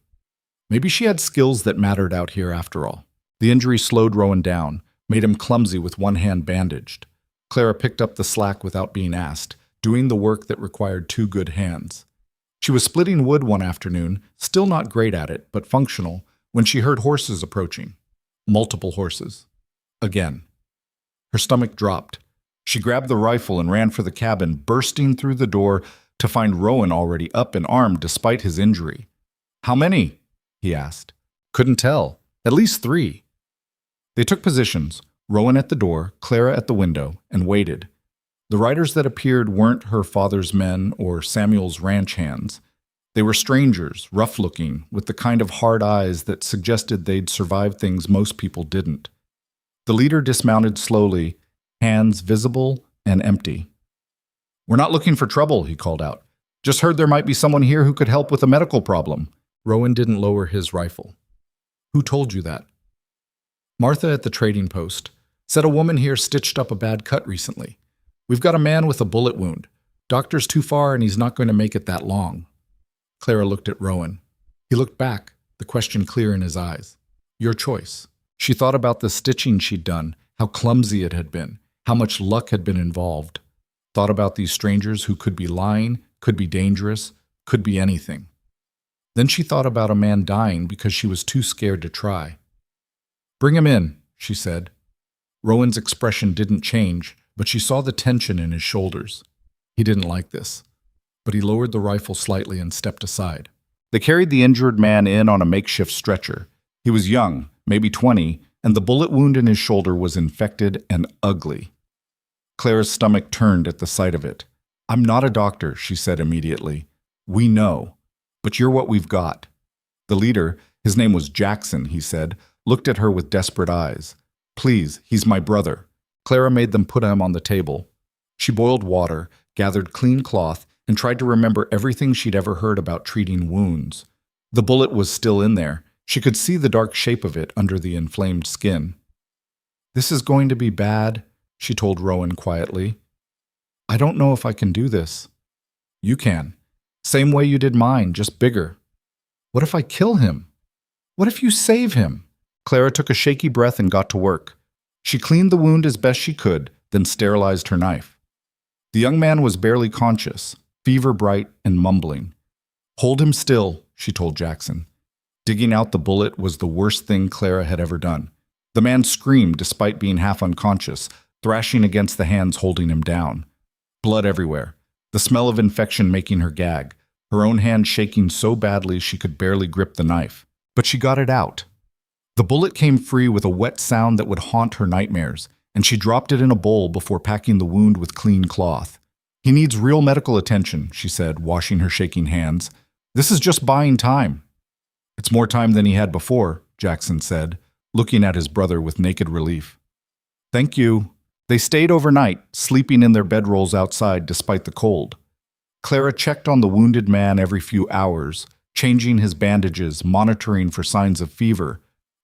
Maybe she had skills that mattered out here after all. The injury slowed Rowan down, made him clumsy with one hand bandaged. Clara picked up the slack without being asked, doing the work that required two good hands. She was splitting wood one afternoon, still not great at it, but functional, when she heard horses approaching. Multiple horses. Again. Her stomach dropped. She grabbed the rifle and ran for the cabin, bursting through the door to find Rowan already up and armed despite his injury. How many? He asked. Couldn't tell. At least 3. They took positions, Rowan at the door, Clara at the window, and waited. The riders that appeared weren't her father's men or Samuel's ranch hands. They were strangers, rough-looking, with the kind of hard eyes that suggested they'd survived things most people didn't. The leader dismounted slowly, hands visible and empty. We're not looking for trouble, he called out. Just heard there might be someone here who could help with a medical problem. Rowan didn't lower his rifle. Who told you that? Martha at the trading post. Said a woman here stitched up a bad cut recently. We've got a man with a bullet wound. Doctor's too far and he's not going to make it that long. Clara looked at Rowan. He looked back, the question clear in his eyes. Your choice. She thought about the stitching she'd done, how clumsy it had been, how much luck had been involved. Thought about these strangers who could be lying, could be dangerous, could be anything. Then she thought about a man dying because she was too scared to try. Bring him in, she said. Rowan's expression didn't change, but she saw the tension in his shoulders. He didn't like this, but he lowered the rifle slightly and stepped aside. They carried the injured man in on a makeshift stretcher. He was young, maybe 20, and the bullet wound in his shoulder was infected and ugly. Clara's stomach turned at the sight of it. "I'm not a doctor," she said immediately. "We know, but you're what we've got." The leader, his name was Jackson, he said, looked at her with desperate eyes. "Please, he's my brother." Clara made them put him on the table. She boiled water, gathered clean cloth, and tried to remember everything she'd ever heard about treating wounds. The bullet was still in there. She could see the dark shape of it under the inflamed skin. "This is going to be bad," she told Rowan quietly. "I don't know if I can do this." "You can. Same way you did mine, just bigger." "What if I kill him? What if you save him?" Clara took a shaky breath and got to work. She cleaned the wound as best she could, then sterilized her knife. The young man was barely conscious, fever bright and mumbling. "Hold him still," she told Jackson. Digging out the bullet was the worst thing Clara had ever done. The man screamed despite being half unconscious, thrashing against the hands holding him down. Blood everywhere, the smell of infection making her gag, her own hand shaking so badly she could barely grip the knife. But she got it out. The bullet came free with a wet sound that would haunt her nightmares, and she dropped it in a bowl before packing the wound with clean cloth. "He needs real medical attention," she said, washing her shaking hands. "This is just buying time." "It's more time than he had before," Jackson said, looking at his brother with naked relief. "Thank you." They stayed overnight, sleeping in their bedrolls outside despite the cold. Clara checked on the wounded man every few hours, changing his bandages, monitoring for signs of fever.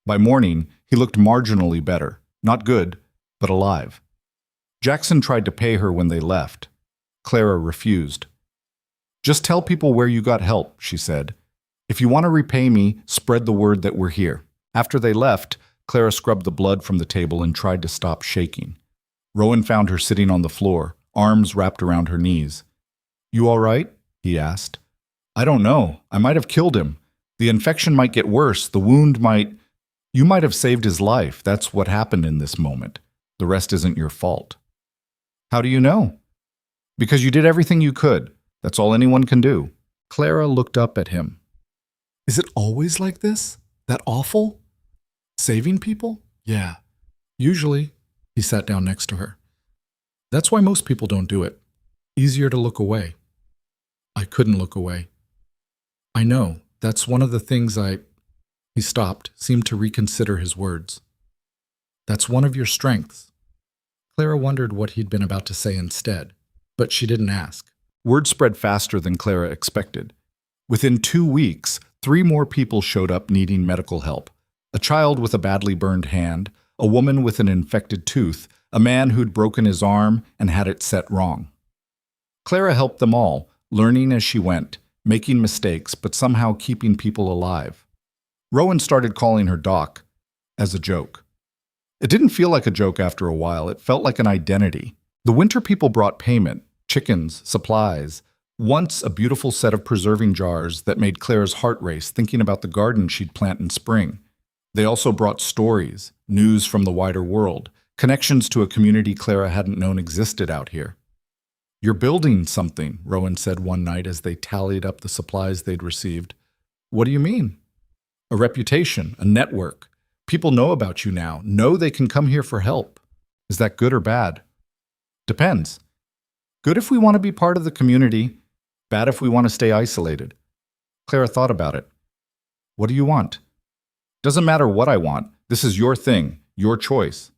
By morning, he looked marginally better. Not good, but alive. Jackson tried to pay her when they left. Clara refused. "Just tell people where you got help," she said. "If you want to repay me, spread the word that we're here." After they left, Clara scrubbed the blood from the table and tried to stop shaking. Rowan found her sitting on the floor, arms wrapped around her knees. "You all right?" he asked. "I don't know. I might have killed him. The infection might get worse. The wound might... You might have saved his life. That's what happened in this moment. The rest isn't your fault." "How do you know?" "Because you did everything you could. That's all anyone can do." Clara looked up at him. "Is it always like this? That awful? Saving people?" "Yeah. Usually." He sat down next to her. "That's why most people don't do it. Easier to look away." "I couldn't look away." "I know. That's one of the things I..." He stopped, seemed to reconsider his words. "That's one of your strengths." Clara wondered what he'd been about to say instead, but she didn't ask. Word spread faster than Clara expected. Within 2 weeks, 3 more people showed up needing medical help. A child with a badly burned hand, a woman with an infected tooth, a man who'd broken his arm and had it set wrong. Clara helped them all, learning as she went, making mistakes, but somehow keeping people alive. Rowan started calling her Doc, as a joke. It didn't feel like a joke after a while. It felt like an identity. The winter people brought payment, chickens, supplies, once a beautiful set of preserving jars that made Clara's heart race thinking about the garden she'd plant in spring. They also brought stories, news from the wider world, connections to a community Clara hadn't known existed out here. "You're building something," Rowan said one night as they tallied up the supplies they'd received. "What do you mean?" "A reputation, a network. People know about you now, know they can come here for help. Is that good or bad?" "Depends. Good if we want to be part of the community, bad if we want to stay isolated." Clara thought about it. "What do you want?" "Doesn't matter what I want. This is your thing, your choice."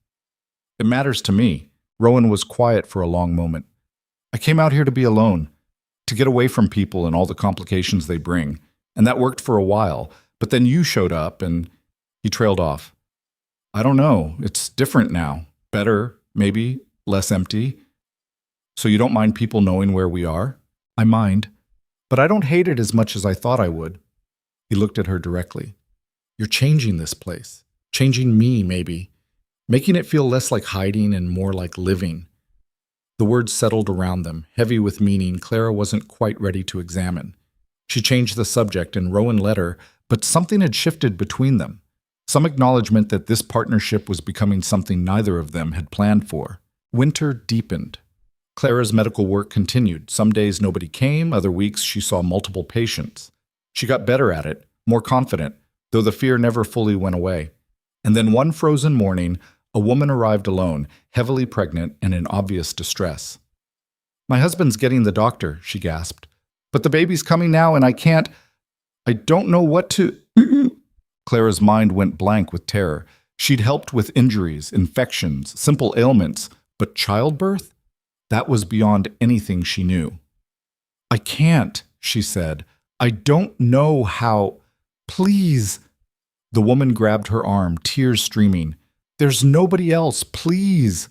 "It matters to me." Rowan was quiet for a long moment. "I came out here to be alone, to get away from people and all the complications they bring, and that worked for a while, but then you showed up and..." He trailed off. "I don't know. It's different now. Better, maybe, less empty. So you don't mind people knowing where we are?" "I mind, but I don't hate it as much as I thought I would." He looked at her directly. "You're changing this place. Changing me, maybe. Making it feel less like hiding and more like living." The words settled around them, heavy with meaning Clara wasn't quite ready to examine. She changed the subject and Rowan let her, but something had shifted between them. Some acknowledgement that this partnership was becoming something neither of them had planned for. Winter deepened. Clara's medical work continued. Some days nobody came, other weeks she saw multiple patients. She got better at it, more confident, though the fear never fully went away. And then one frozen morning, a woman arrived alone, heavily pregnant and in obvious distress. "My husband's getting the doctor," she gasped. "But the baby's coming now and I don't know what to." Clara's mind went blank with terror. She'd helped with injuries, infections, simple ailments, but childbirth? That was beyond anything she knew. "I can't," she said. "I don't know how. Please." The woman grabbed her arm, tears streaming. "There's nobody else, please."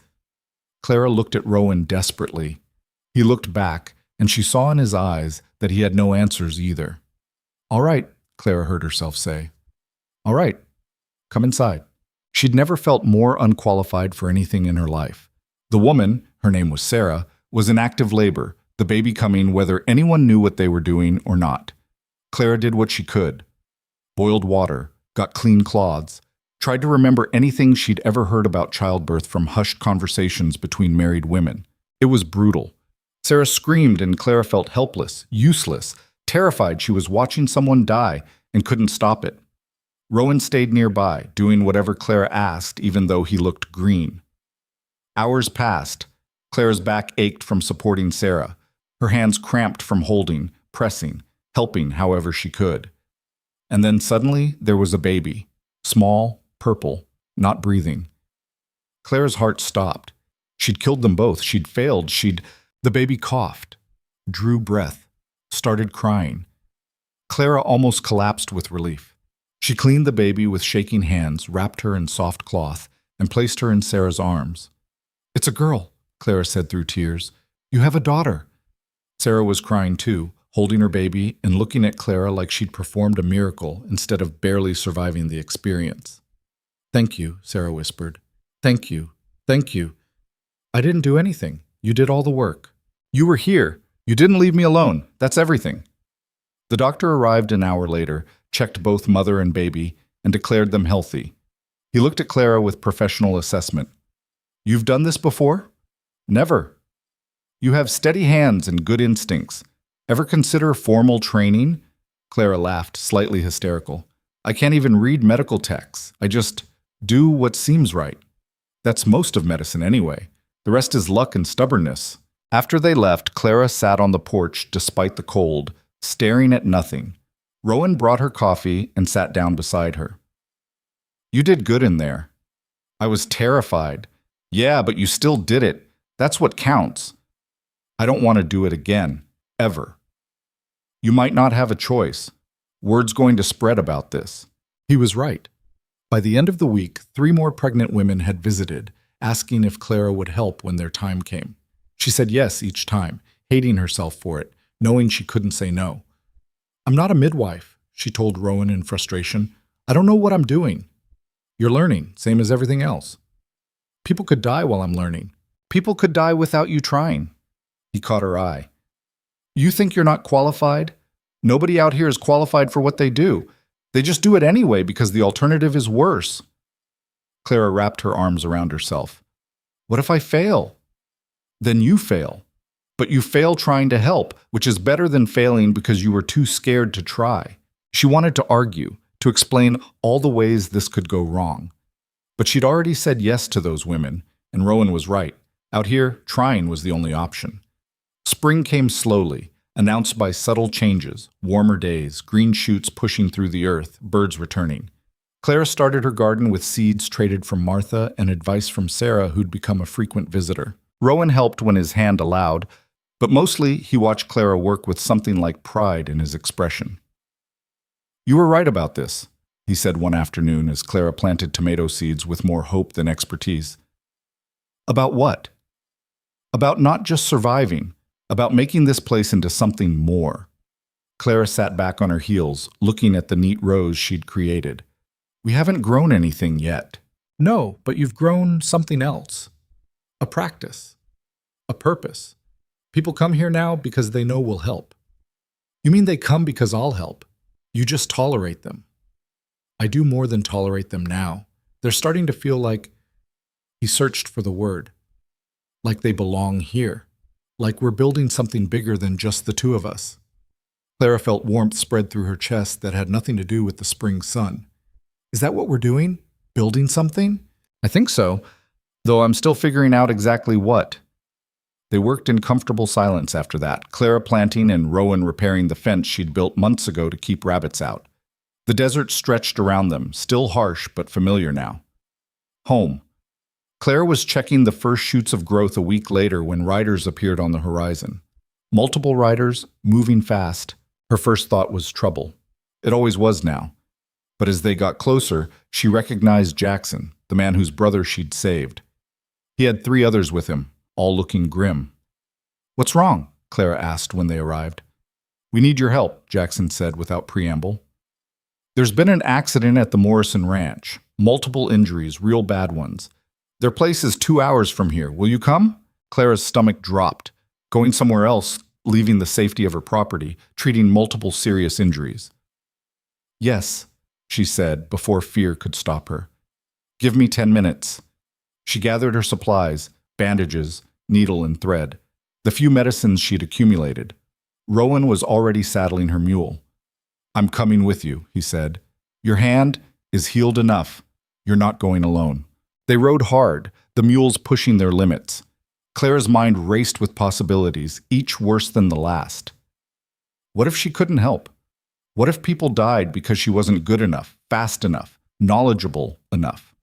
Clara looked at Rowan desperately. He looked back, and she saw in his eyes that he had no answers either. "All right," Clara heard herself say. "All right, come inside." She'd never felt more unqualified for anything in her life. The woman, her name was Sarah, was in active labor, the baby coming whether anyone knew what they were doing or not. Clara did what she could. Boiled water, got clean cloths, tried to remember anything she'd ever heard about childbirth from hushed conversations between married women. It was brutal. Sarah screamed and Clara felt helpless, useless, terrified she was watching someone die and couldn't stop it. Rowan stayed nearby, doing whatever Clara asked even though he looked green. Hours passed. Clara's back ached from supporting Sarah. Her hands cramped from holding, pressing, helping however she could. And then suddenly there was a baby. Small, purple, not breathing. Clara's heart stopped. She'd killed them both. She'd failed. The baby coughed, drew breath, started crying. Clara almost collapsed with relief. She cleaned the baby with shaking hands, wrapped her in soft cloth, and placed her in Sarah's arms. "It's a girl," Clara said through tears. "You have a daughter." Sarah was crying too, holding her baby and looking at Clara like she'd performed a miracle instead of barely surviving the experience. "Thank you," Sarah whispered. "Thank you. Thank you. I didn't do anything. You did all the work. You were here. You didn't leave me alone. That's everything." The doctor arrived an hour later, checked both mother and baby, and declared them healthy. He looked at Clara with professional assessment. "You've done this before?" "Never." "You have steady hands and good instincts. Ever consider formal training?" Clara laughed, slightly hysterical. "I can't even read medical texts. I just do what seems right. That's most of medicine anyway. The rest is luck and stubbornness." After they left, Clara sat on the porch despite the cold, staring at nothing. Rowan brought her coffee and sat down beside her. "You did good in there." "I was terrified." "Yeah, but you still did it. That's what counts." "I don't want to do it again. Ever." "You might not have a choice. Word's going to spread about this." He was right. By the end of the week, 3 more pregnant women had visited, asking if Clara would help when their time came. She said yes each time, hating herself for it, knowing she couldn't say no. "I'm not a midwife," she told Rowan in frustration. "I don't know what I'm doing." "You're learning, same as everything else." "People could die while I'm learning." "People could die without you trying." He caught her eye. "You think you're not qualified? Nobody out here is qualified for what they do. They just do it anyway because the alternative is worse." Clara wrapped her arms around herself. "What if I fail?" "Then you fail. But you fail trying to help, which is better than failing because you were too scared to try." She wanted to argue, to explain all the ways this could go wrong. But she'd already said yes to those women, and Rowan was right. Out here, trying was the only option. Spring came slowly, announced by subtle changes, warmer days, green shoots pushing through the earth, birds returning. Clara started her garden with seeds traded from Martha and advice from Sarah, who'd become a frequent visitor. Rowan helped when his hand allowed, but mostly he watched Clara work with something like pride in his expression. "You were right about this," he said one afternoon as Clara planted tomato seeds with more hope than expertise. "About what?" "About not just surviving, about making this place into something more." Clara sat back on her heels, looking at the neat rows she'd created. "We haven't grown anything yet." "No, but you've grown something else. A practice. A purpose. People come here now because they know we'll help." "You mean they come because I'll help? You just tolerate them." "I do more than tolerate them now. They're starting to feel like..." He searched for the word. like they belong here, like we're building something bigger than just the two of us. Clara felt warmth spread through her chest that had nothing to do with the spring sun. Is that what we're doing? Building something? I think so, though I'm still figuring out exactly what. They worked in comfortable silence after that, Clara planting and Rowan repairing the fence she'd built months ago to keep rabbits out. The desert stretched around them, still harsh but familiar now. Home. Clara was checking the first shoots of growth a week later when riders appeared on the horizon. Multiple riders, moving fast. Her first thought was trouble. It always was now. But as they got closer, she recognized Jackson, the man whose brother she'd saved. He had 3 others with him, all looking grim. "What's wrong?" Clara asked when they arrived. "We need your help," Jackson said without preamble. "There's been an accident at the Morrison Ranch. Multiple injuries, real bad ones. Their place is 2 hours from here. Will you come?" Clara's stomach dropped. Going somewhere else, leaving the safety of her property, treating multiple serious injuries. "Yes," she said before fear could stop her. "Give me 10 minutes." She gathered her supplies, bandages, needle and thread, the few medicines she'd accumulated. Rowan was already saddling her mule. "I'm coming with you," he said. "Your hand is healed enough. You're not going alone." They rode hard, the mules pushing their limits. Clara's mind raced with possibilities, each worse than the last. What if she couldn't help? What if people died because she wasn't good enough, fast enough, knowledgeable enough?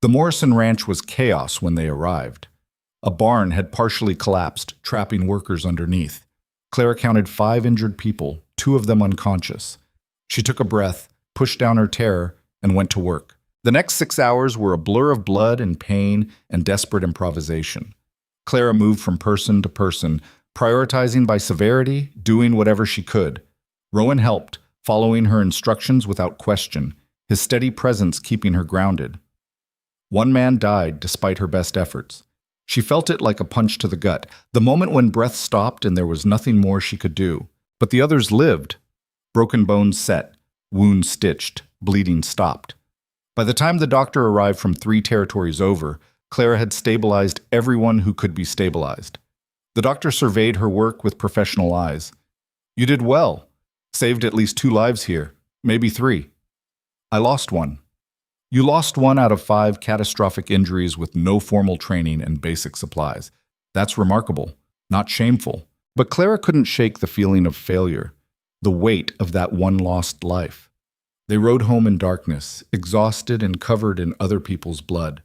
The Morrison Ranch was chaos when they arrived. A barn had partially collapsed, trapping workers underneath. Clara counted 5 injured people, 2 of them unconscious. She took a breath, pushed down her terror, and went to work. The next 6 hours were a blur of blood and pain and desperate improvisation. Clara moved from person to person, prioritizing by severity, doing whatever she could. Rowan helped, following her instructions without question, his steady presence keeping her grounded. One man died despite her best efforts. She felt it like a punch to the gut, the moment when breath stopped and there was nothing more she could do. But the others lived. Broken bones set, wounds stitched, bleeding stopped. By the time the doctor arrived from 3 territories over, Clara had stabilized everyone who could be stabilized. The doctor surveyed her work with professional eyes. "You did well. Saved at least 2 lives here, maybe 3. I lost 1. You lost 1 out of 5 catastrophic injuries with no formal training and basic supplies. That's remarkable, not shameful." But Clara couldn't shake the feeling of failure, the weight of that 1 lost life. They rode home in darkness, exhausted and covered in other people's blood.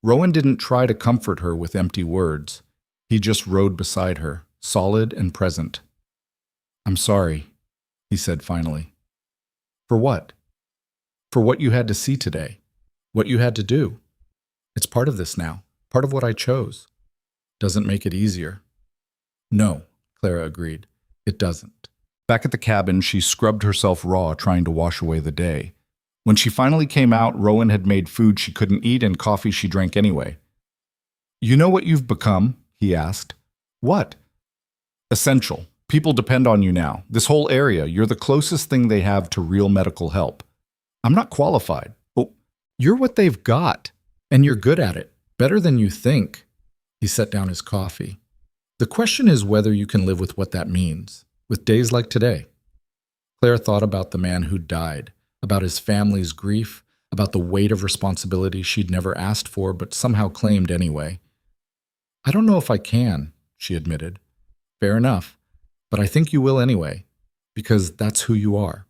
Rowan didn't try to comfort her with empty words. He just rode beside her, solid and present. "I'm sorry," he said finally. "For what?" "For what you had to see today. What you had to do. It's part of this now, part of what I chose. Doesn't make it easier." "No," Clara agreed. "It doesn't." Back at the cabin, she scrubbed herself raw, trying to wash away the day. When she finally came out, Rowan had made food she couldn't eat and coffee she drank anyway. "You know what you've become?" he asked. "What?" "Essential. People depend on you now. This whole area, you're the closest thing they have to real medical help." "I'm not qualified." "Oh, you're what they've got, and you're good at it. Better than you think." He set down his coffee. "The question is whether you can live with what that means. With days like today." Claire thought about the man who'd died, about his family's grief, about the weight of responsibility she'd never asked for but somehow claimed anyway. "I don't know if I can," she admitted. "Fair enough, but I think you will anyway, because that's who you are.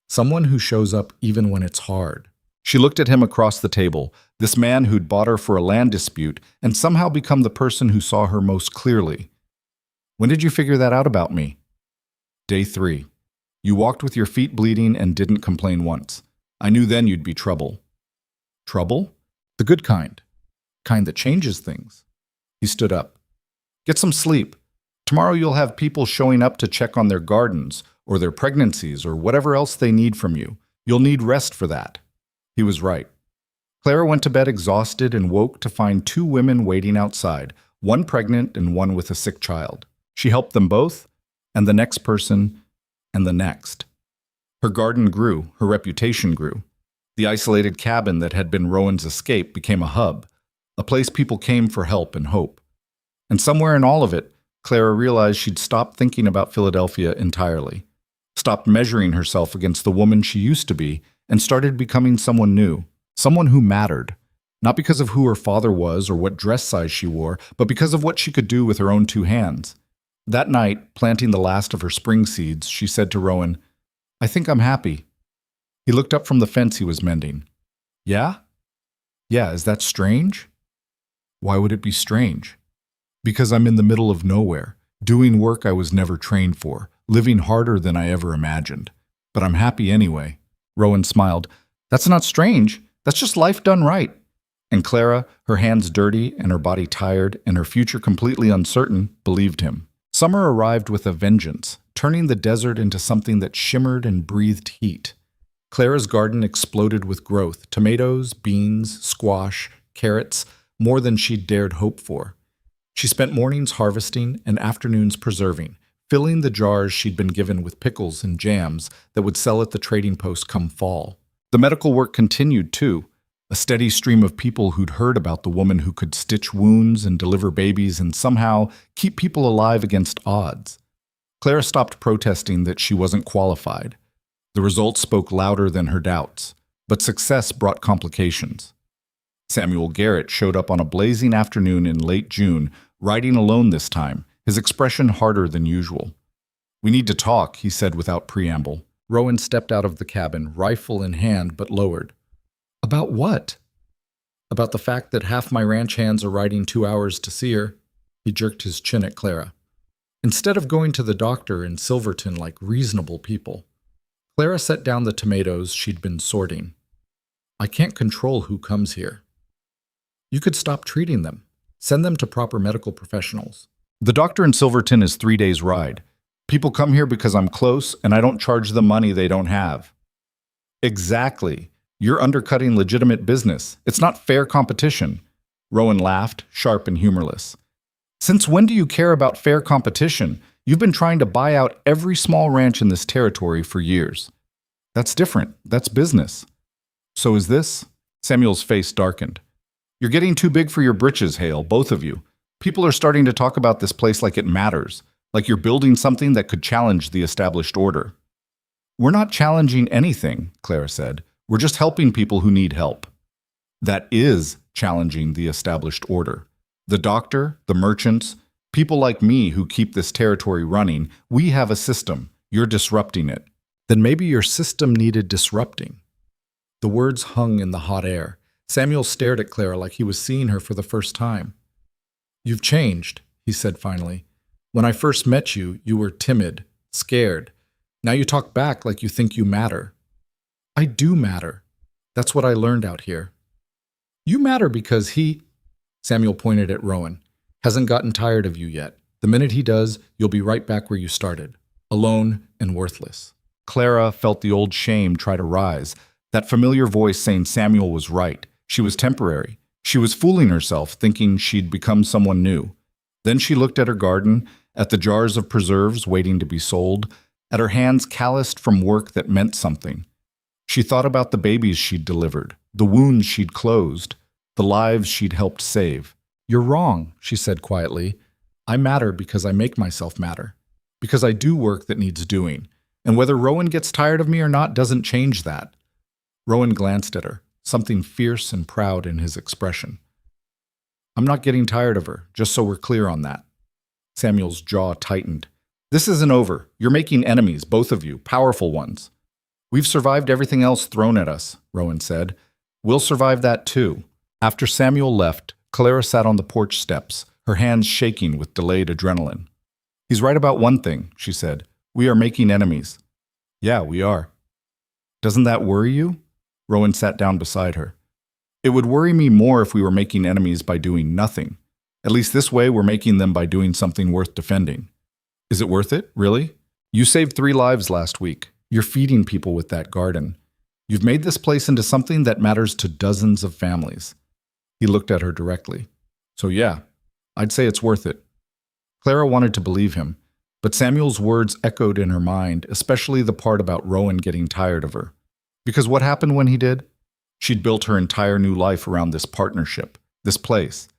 Someone who shows up even when it's hard." She looked at him across the table, this man who'd bought her for a land dispute and somehow become the person who saw her most clearly. "When did you figure that out about me?" "Day 3. You walked with your feet bleeding and didn't complain once. I knew then you'd be trouble." "Trouble?" "The good kind. Kind that changes things." He stood up. "Get some sleep. Tomorrow you'll have people showing up to check on their gardens or their pregnancies or whatever else they need from you. You'll need rest for that." He was right. Clara went to bed exhausted and woke to find 2 women waiting outside, one pregnant and one with a sick child. She helped them both, and the next person, and the next. Her garden grew, her reputation grew. The isolated cabin that had been Rowan's escape became a hub, a place people came for help and hope. And somewhere in all of it, Clara realized she'd stopped thinking about Philadelphia entirely, stopped measuring herself against the woman she used to be, and started becoming someone new, someone who mattered, not because of who her father was or what dress size she wore, but because of what she could do with her own two hands. That night, planting the last of her spring seeds, she said to Rowan, "I think I'm happy." He looked up from the fence he was mending. "Yeah? Yeah, is that strange?" "Why would it be strange?" "Because I'm in the middle of nowhere, doing work I was never trained for, living harder than I ever imagined. But I'm happy anyway." Rowan smiled. "That's not strange. That's just life done right." And Clara, her hands dirty and her body tired and her future completely uncertain, believed him. Summer arrived with a vengeance, turning the desert into something that shimmered and breathed heat. Clara's garden exploded with growth: tomatoes, beans, squash, carrots, more than she'd dared hope for. She spent mornings harvesting and afternoons preserving, filling the jars she'd been given with pickles and jams that would sell at the trading post come fall. The medical work continued, too, a steady stream of people who'd heard about the woman who could stitch wounds and deliver babies and somehow keep people alive against odds. Clara stopped protesting that she wasn't qualified. The results spoke louder than her doubts, but success brought complications. Samuel Garrett showed up on a blazing afternoon in late June, riding alone this time, his expression harder than usual. "We need to talk," he said without preamble. Rowan stepped out of the cabin, rifle in hand but lowered. "About what?" "About the fact that half my ranch hands are riding 2 hours to see her." He jerked his chin at Clara. "Instead of going to the doctor in Silverton like reasonable people." Clara set down the tomatoes she'd been sorting. "I can't control who comes here." "You could stop treating them. Send them to proper medical professionals." "The doctor in Silverton is 3 days' ride. People come here because I'm close and I don't charge them money they don't have." "Exactly. You're undercutting legitimate business. It's not fair competition." Rowan laughed, sharp and humorless. "Since when do you care about fair competition? You've been trying to buy out every small ranch in this territory for years." "That's different. That's business." "So is this?" Samuel's face darkened. "You're getting too big for your britches, Hale, both of you. People are starting to talk about this place like it matters, like you're building something that could challenge the established order." "We're not challenging anything," Clara said. "We're just helping people who need help." "That is challenging the established order. The doctor, the merchants, people like me who keep this territory running, we have a system. You're disrupting it." "Then maybe your system needed disrupting." The words hung in the hot air. Samuel stared at Clara like he was seeing her for the first time. "You've changed," he said finally. "When I first met you, you were timid, scared. Now you talk back like you think you matter." "I do matter. That's what I learned out here." "You matter because he," Samuel pointed at Rowan, "hasn't gotten tired of you yet. The minute he does, you'll be right back where you started, alone and worthless." Clara felt the old shame try to rise, that familiar voice saying Samuel was right. She was temporary. She was fooling herself, thinking she'd become someone new. Then she looked at her garden, at the jars of preserves waiting to be sold, at her hands calloused from work that meant something. She thought about the babies she'd delivered, the wounds she'd closed, the lives she'd helped save. "You're wrong," she said quietly. "I matter because I make myself matter, because I do work that needs doing, and whether Rowan gets tired of me or not doesn't change that." Rowan glanced at her, something fierce and proud in his expression. "I'm not getting tired of her, just so we're clear on that." Samuel's jaw tightened. "This isn't over. You're making enemies, both of you, powerful ones." "We've survived everything else thrown at us," Rowan said. "We'll survive that too." After Samuel left, Clara sat on the porch steps, her hands shaking with delayed adrenaline. "He's right about one thing," she said. "We are making enemies." "Yeah, we are." "Doesn't that worry you?" Rowan sat down beside her. "It would worry me more if we were making enemies by doing nothing. At least this way we're making them by doing something worth defending." "Is it worth it, really? You saved 3 lives last week. You're feeding people with that garden. You've made this place into something that matters to dozens of families." He looked at her directly. "So yeah, I'd say it's worth it." Clara wanted to believe him, but Samuel's words echoed in her mind, especially the part about Rowan getting tired of her. Because what happened when he did? She'd built her entire new life around this partnership, this place.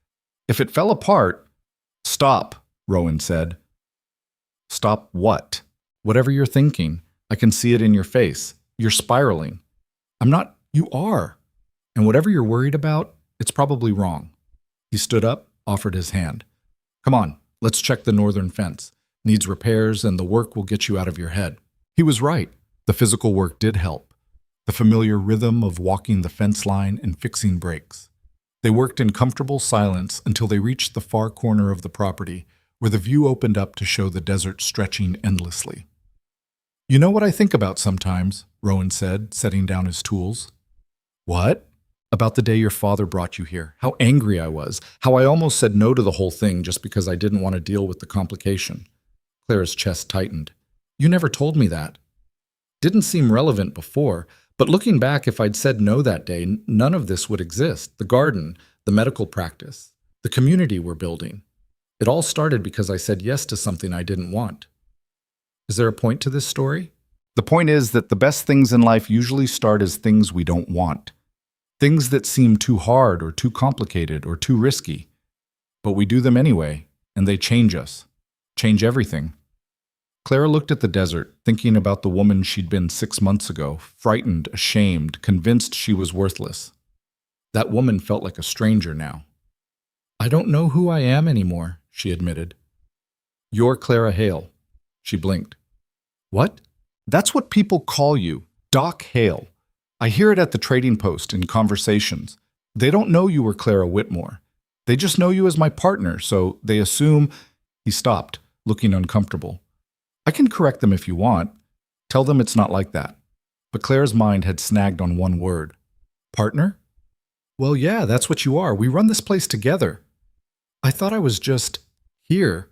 If it fell apart, stop, Rowan said. Stop what? Whatever you're thinking. I can see it in your face. You're spiraling. I'm not. You are. And whatever you're worried about, it's probably wrong. He stood up, offered his hand. Come on, let's check the northern fence. Needs repairs, and the work will get you out of your head. He was right. The physical work did help. The familiar rhythm of walking the fence line and fixing brakes. They worked in comfortable silence until they reached the far corner of the property, where the view opened up to show the desert stretching endlessly. You know what I think about sometimes, Rowan said, setting down his tools. What? About the day your father brought you here. How angry I was. How I almost said no to the whole thing just because I didn't want to deal with the complication. Clara's chest tightened. You never told me that. Didn't seem relevant before, but looking back, if I'd said no that day, none of this would exist. The garden, the medical practice, the community we're building. It all started because I said yes to something I didn't want. Is there a point to this story? The point is that the best things in life usually start as things we don't want. Things that seem too hard or too complicated or too risky. But we do them anyway, and they change us. Change everything. Clara looked at the desert, thinking about the woman she'd been 6 months ago, frightened, ashamed, convinced she was worthless. That woman felt like a stranger now. I don't know who I am anymore, she admitted. You're Clara Hale. She blinked. What? That's what people call you, Doc Hale. I hear it at the trading post in conversations. They don't know you were Clara Whitmore. They just know you as my partner, so they assume... He stopped, looking uncomfortable. I can correct them if you want. Tell them it's not like that. But Clara's mind had snagged on one word. Partner? Well, yeah, that's what you are. We run this place together. I thought I was just here,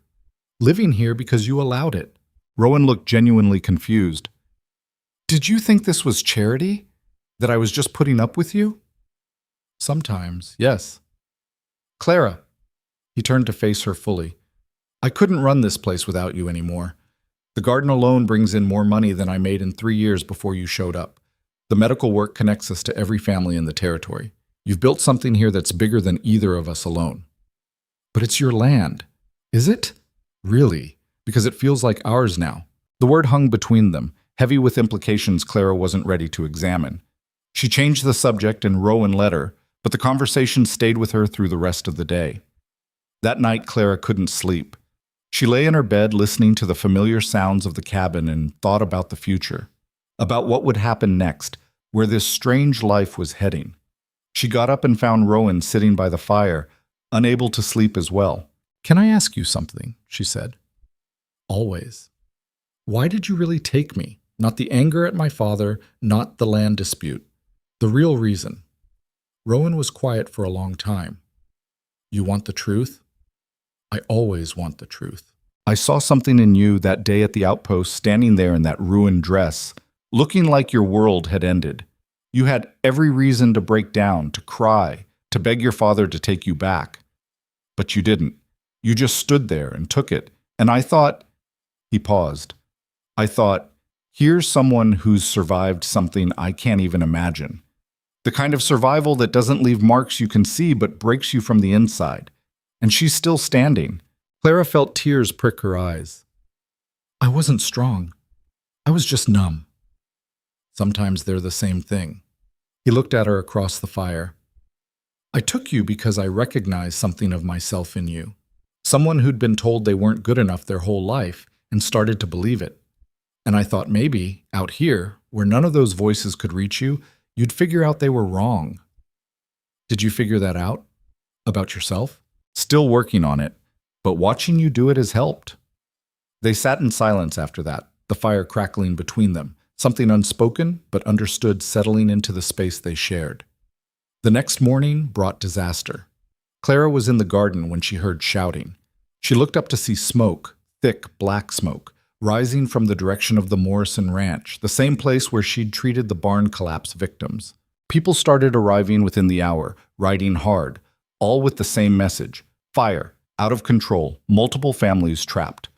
living here because you allowed it. Rowan looked genuinely confused. Did you think this was charity? That I was just putting up with you? Sometimes, yes. Clara. He turned to face her fully. I couldn't run this place without you anymore. The garden alone brings in more money than I made in 3 years before you showed up. The medical work connects us to every family in the territory. You've built something here that's bigger than either of us alone. But it's your land. Is it? Really? Because it feels like ours now. The word hung between them, heavy with implications Clara wasn't ready to examine. She changed the subject and Rowan let her, but the conversation stayed with her through the rest of the day. That night, Clara couldn't sleep. She lay in her bed listening to the familiar sounds of the cabin and thought about the future, about what would happen next, where this strange life was heading. She got up and found Rowan sitting by the fire, unable to sleep as well. Can I ask you something? She said. Always. Why did you really take me? Not the anger at my father, not the land dispute. The real reason. Rowan was quiet for a long time. You want the truth? I always want the truth. I saw something in you that day at the outpost, standing there in that ruined dress, looking like your world had ended. You had every reason to break down, to cry, to beg your father to take you back. But you didn't. You just stood there and took it. And I thought... He paused. I thought, here's someone who's survived something I can't even imagine. The kind of survival that doesn't leave marks you can see but breaks you from the inside. And she's still standing. Clara felt tears prick her eyes. I wasn't strong. I was just numb. Sometimes they're the same thing. He looked at her across the fire. I took you because I recognized something of myself in you. Someone who'd been told they weren't good enough their whole life and started to believe it. And I thought maybe, out here, where none of those voices could reach you, you'd figure out they were wrong. Did you figure that out? About yourself? Still working on it, but watching you do it has helped. They sat in silence after that, the fire crackling between them, something unspoken but understood settling into the space they shared. The next morning brought disaster. Clara was in the garden when she heard shouting. She looked up to see smoke, thick black smoke, rising from the direction of the Morrison Ranch, the same place where she'd treated the barn collapse victims. People started arriving within the hour, riding hard, all with the same message. Fire, out of control, multiple families trapped.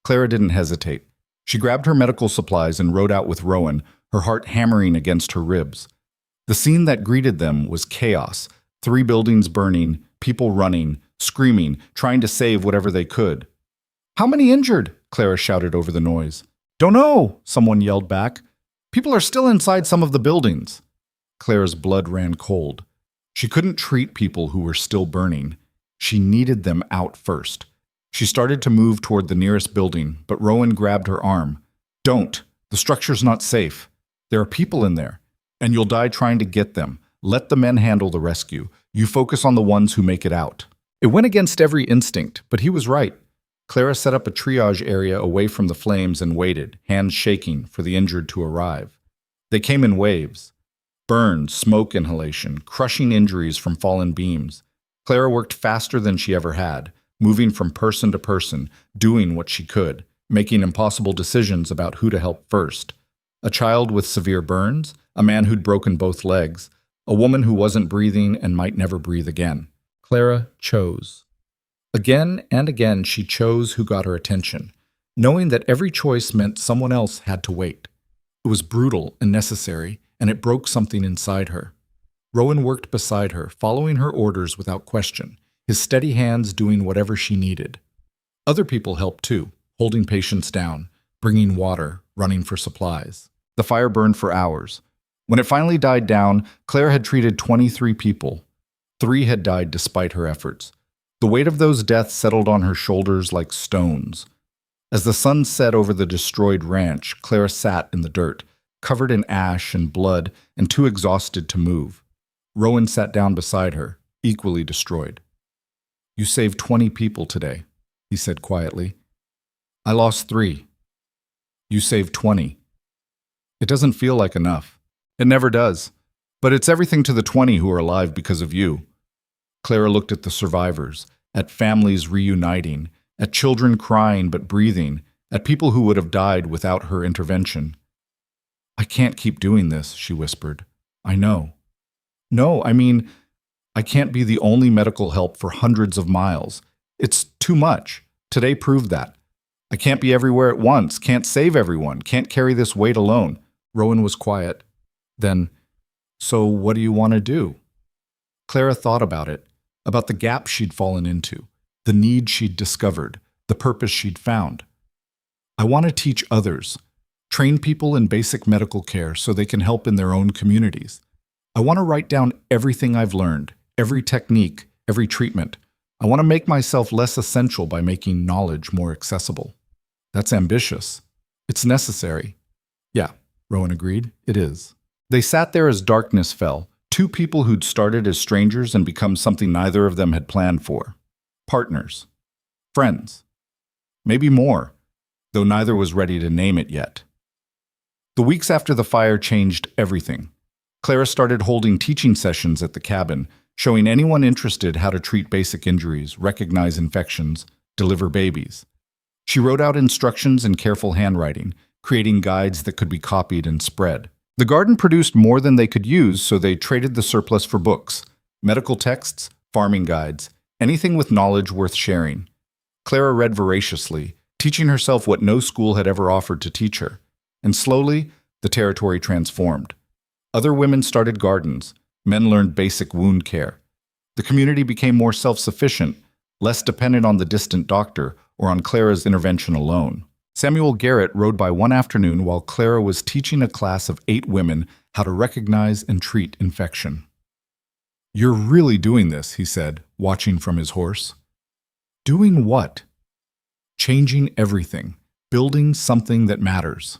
Clara didn't hesitate. She grabbed her medical supplies and rode out with Rowan, her heart hammering against her ribs. The scene that greeted them was chaos, 3 buildings burning, People running, screaming, trying to save whatever they could. "How many injured?" Clara shouted over the noise. "Don't know," someone yelled back. "People are still inside some of the buildings." Clara's blood ran cold. She couldn't treat people who were still burning. She needed them out first. She started to move toward the nearest building, but Rowan grabbed her arm. "Don't. The structure's not safe. There are people in there, and you'll die trying to get them. Let the men handle the rescue. You focus on the ones who make it out." It went against every instinct, but he was right. Clara set up a triage area away from the flames and waited, hands shaking, for the injured to arrive. They came in waves. Burn, smoke inhalation, crushing injuries from fallen beams. Clara worked faster than she ever had, moving from person to person, doing what she could, making impossible decisions about who to help first. A child with severe burns, a man who'd broken both legs, a woman who wasn't breathing and might never breathe again. Clara chose. Again and again she chose who got her attention, knowing that every choice meant someone else had to wait. It was brutal and necessary, and it broke something inside her. Rowan worked beside her, following her orders without question, his steady hands doing whatever she needed. Other people helped too, holding patients down, bringing water, running for supplies. The fire burned for hours. When it finally died down, Claire had treated 23 people. 3 had died despite her efforts. The weight of those deaths settled on her shoulders like stones. As the sun set over the destroyed ranch, Clara sat in the dirt, covered in ash and blood and too exhausted to move. Rowan sat down beside her, equally destroyed. "You saved 20 people today," he said quietly. "I lost 3. You saved 20. It doesn't feel like enough. It never does. But it's everything to the 20 who are alive because of you." Clara looked at the survivors, at families reuniting, at children crying but breathing, at people who would have died without her intervention. "I can't keep doing this," she whispered. "I know." "No, I mean, I can't be the only medical help for hundreds of miles. It's too much. Today proved that. I can't be everywhere at once, can't save everyone, can't carry this weight alone." Rowan was quiet. Then, "So what do you want to do?" Clara thought about it, about the gap she'd fallen into, the need she'd discovered, the purpose she'd found. "I want to teach others, train people in basic medical care so they can help in their own communities. I want to write down everything I've learned, every technique, every treatment. I want to make myself less essential by making knowledge more accessible." "That's ambitious. It's necessary." "Yeah," Rowan agreed, "it is." They sat there as darkness fell, 2 people who'd started as strangers and become something neither of them had planned for. Partners. Friends. Maybe more, though neither was ready to name it yet. The weeks after the fire changed everything. Clara started holding teaching sessions at the cabin, showing anyone interested how to treat basic injuries, recognize infections, deliver babies. She wrote out instructions in careful handwriting, creating guides that could be copied and spread. The garden produced more than they could use, so they traded the surplus for books, medical texts, farming guides, anything with knowledge worth sharing. Clara read voraciously, teaching herself what no school had ever offered to teach her. And slowly, the territory transformed. Other women started gardens. Men learned basic wound care. The community became more self-sufficient, less dependent on the distant doctor or on Clara's intervention alone. Samuel Garrett rode by one afternoon while Clara was teaching a class of 8 women how to recognize and treat infection. "You're really doing this," he said, watching from his horse. "Doing what?" "Changing everything, building something that matters."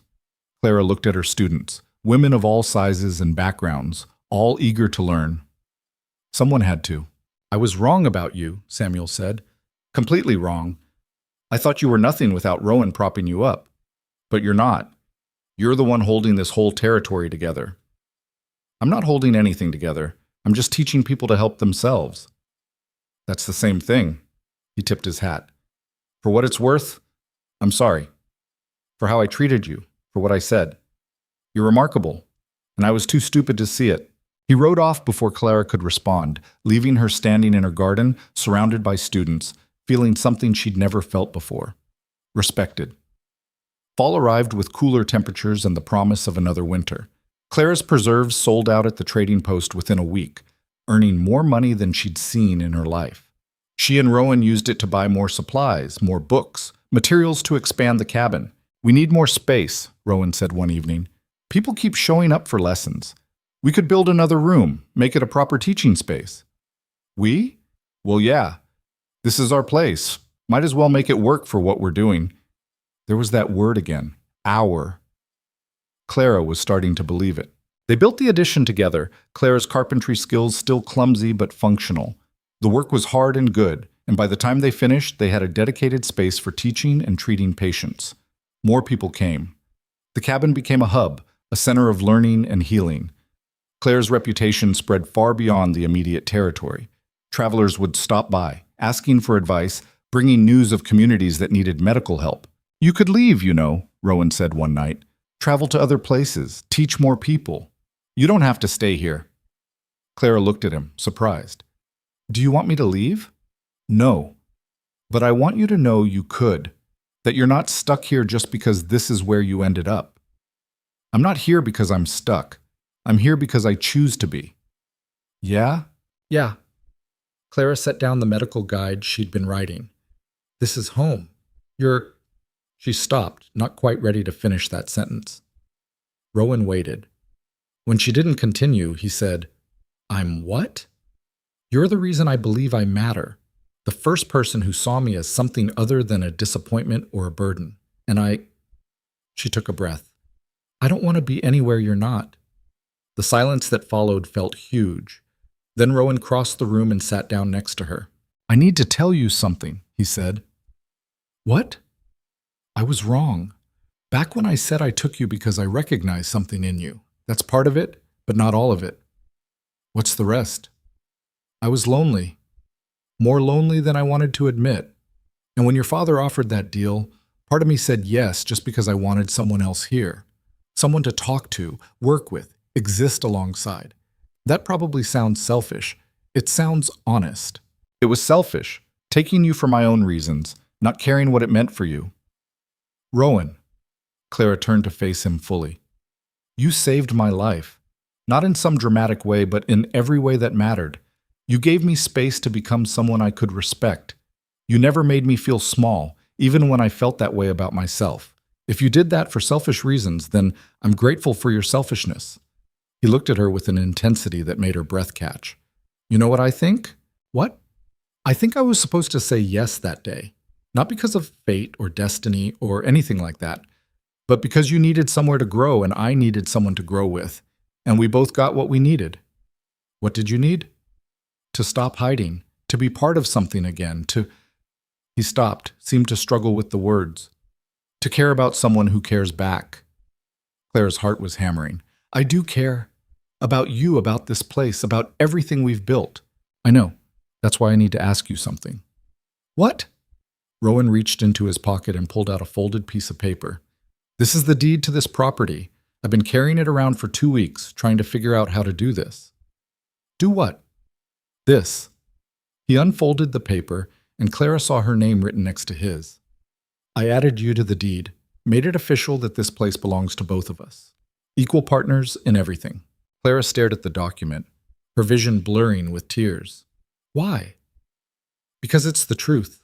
Clara looked at her students, women of all sizes and backgrounds, all eager to learn. Someone had to. "I was wrong about you," Samuel said. "Completely wrong. I thought you were nothing without Rowan propping you up. But you're not. You're the one holding this whole territory together." "I'm not holding anything together. I'm just teaching people to help themselves." "That's the same thing." He tipped his hat. "For what it's worth, I'm sorry. For how I treated you, for what I said. You're remarkable, and I was too stupid to see it." He rode off before Clara could respond, leaving her standing in her garden, surrounded by students, feeling something she'd never felt before. Respected. Fall arrived with cooler temperatures and the promise of another winter. Clara's preserves sold out at the trading post within a week. earning more money than she'd seen in her life. She and Rowan used it to buy more supplies, more books, materials to expand the cabin. "We need more space," Rowan said one evening. "People keep showing up for lessons. We could build another room, make it a proper teaching space." "We? Well, yeah. This is our place. Might as well make it work for what we're doing." There was that word again, our. Clara was starting to believe it. They built the addition together, Clara's carpentry skills still clumsy but functional. The work was hard and good, and by the time they finished, they had a dedicated space for teaching and treating patients. More people came. The cabin became a hub, a center of learning and healing. Claire's reputation spread far beyond the immediate territory. Travelers would stop by, asking for advice, bringing news of communities that needed medical help. "You could leave, you know," Rowan said one night. "Travel to other places, teach more people. You don't have to stay here." Clara looked at him, surprised. "Do you want me to leave?" "No. But I want you to know you could, that you're not stuck here just because this is where you ended up. I'm not here because I'm stuck. I'm here because I choose to be." "Yeah?" "Yeah." Clara set down the medical guide she'd been writing. "This is home. You're—" She stopped, not quite ready to finish that sentence. Rowan waited. When she didn't continue, he said, "I'm what?" "You're the reason I believe I matter. The first person who saw me as something other than a disappointment or a burden. And I—" She took a breath. "I don't want to be anywhere you're not." The silence that followed felt huge. Then Rowan crossed the room and sat down next to her. "I need to tell you something," he said. "What?" "I was wrong. Back when I said I took you because I recognized something in you. That's part of it, but not all of it." "What's the rest?" "I was lonely. More lonely than I wanted to admit. And when your father offered that deal, part of me said yes just because I wanted someone else here. Someone to talk to, work with, exist alongside. That probably sounds selfish. It sounds honest. It was selfish, taking you for my own reasons, not caring what it meant for you." "Rowan." Clara turned to face him fully. "You saved my life. Not in some dramatic way, but in every way that mattered. You gave me space to become someone I could respect. You never made me feel small, even when I felt that way about myself. If you did that for selfish reasons, then I'm grateful for your selfishness." He looked at her with an intensity that made her breath catch. "You know what I think?" "What?" "I think I was supposed to say yes that day. Not because of fate or destiny or anything like that, but because you needed somewhere to grow and I needed someone to grow with. And we both got what we needed." "What did you need?" "To stop hiding, to be part of something again, to—" He stopped, seemed to struggle with the words. "To care about someone who cares back." Clara's heart was hammering. "I do care. About you, about this place, about everything we've built." "I know. That's why I need to ask you something." "What?" Rowan reached into his pocket and pulled out a folded piece of paper. "This is the deed to this property. I've been carrying it around for 2 weeks, trying to figure out how to do this." "Do what?" "This." He unfolded the paper, and Clara saw her name written next to his. "I added you to the deed, made it official that this place belongs to both of us. Equal partners in everything." Clara stared at the document, her vision blurring with tears. "Why?" "Because it's the truth.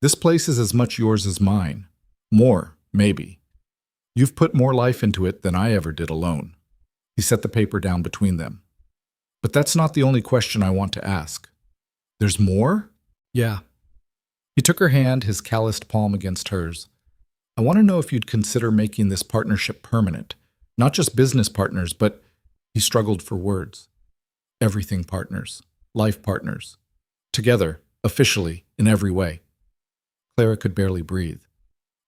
This place is as much yours as mine. More, maybe. You've put more life into it than I ever did alone." He set the paper down between them. "But that's not the only question I want to ask." "There's more?" "Yeah." He took her hand, his calloused palm against hers. "I want to know if you'd consider making this partnership permanent. Not just business partners, but—" He struggled for words. "Everything partners. Life partners. Together, officially, in every way." Clara could barely breathe.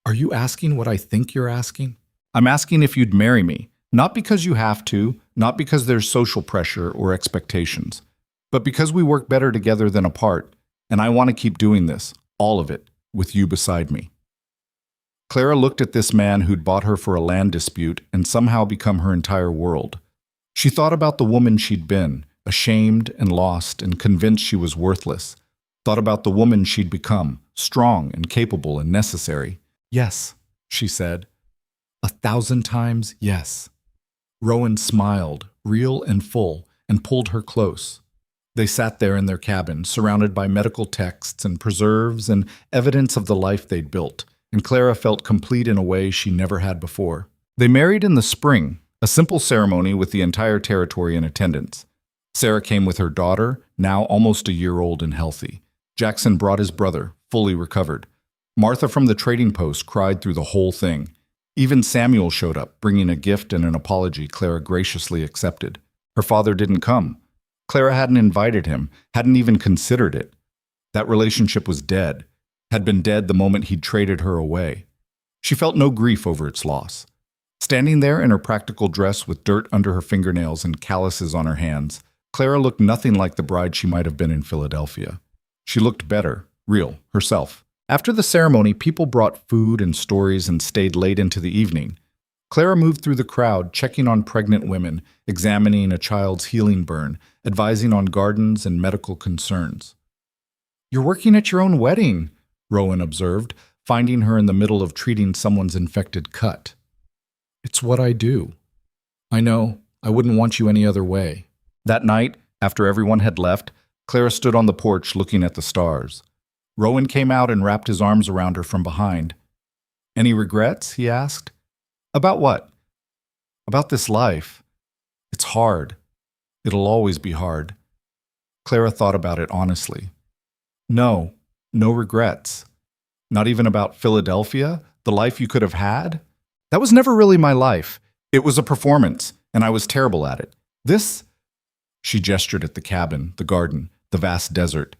"Are you asking what I think you're asking?" "I'm asking if you'd marry me. Not because you have to, not because there's social pressure or expectations, but because we work better together than apart, and I want to keep doing this, all of it, with you beside me." Clara looked at this man who'd bought her for a land dispute and somehow become her entire world. She thought about the woman she'd been, ashamed and lost and convinced she was worthless. Thought about the woman she'd become, strong and capable and necessary. "Yes," she said. 1,000 times yes. Rowan smiled, real and full, and pulled her close. They sat there in their cabin, surrounded by medical texts and preserves and evidence of the life they'd built, and Clara felt complete in a way she never had before. They married in the spring, a simple ceremony with the entire territory in attendance. Sarah came with her daughter, now almost a year old and healthy. Jackson brought his brother, fully recovered. Martha from the trading post cried through the whole thing. Even Samuel showed up, bringing a gift and an apology Clara graciously accepted. Her father didn't come. Clara hadn't invited him, hadn't even considered it. That relationship was dead, had been dead the moment he'd traded her away. She felt no grief over its loss. Standing there in her practical dress with dirt under her fingernails and calluses on her hands, Clara looked nothing like the bride she might have been in Philadelphia. She looked better, real, herself. After the ceremony, people brought food and stories and stayed late into the evening. Clara moved through the crowd, checking on pregnant women, examining a child's healing burn, advising on gardens and medical concerns. "You're working at your own wedding," Rowan observed, finding her in the middle of treating someone's infected cut. "It's what I do. I know, I wouldn't want you any other way." That night, after everyone had left, Clara stood on the porch looking at the stars. Rowan came out and wrapped his arms around her from behind. "Any regrets?" he asked. "About what?" "About this life. It's hard. It'll always be hard." Clara thought about it honestly. No regrets. Not even about Philadelphia, the life you could have had? That was never really my life. It was a performance, and I was terrible at it. This, she gestured at the cabin, the garden, the vast desert.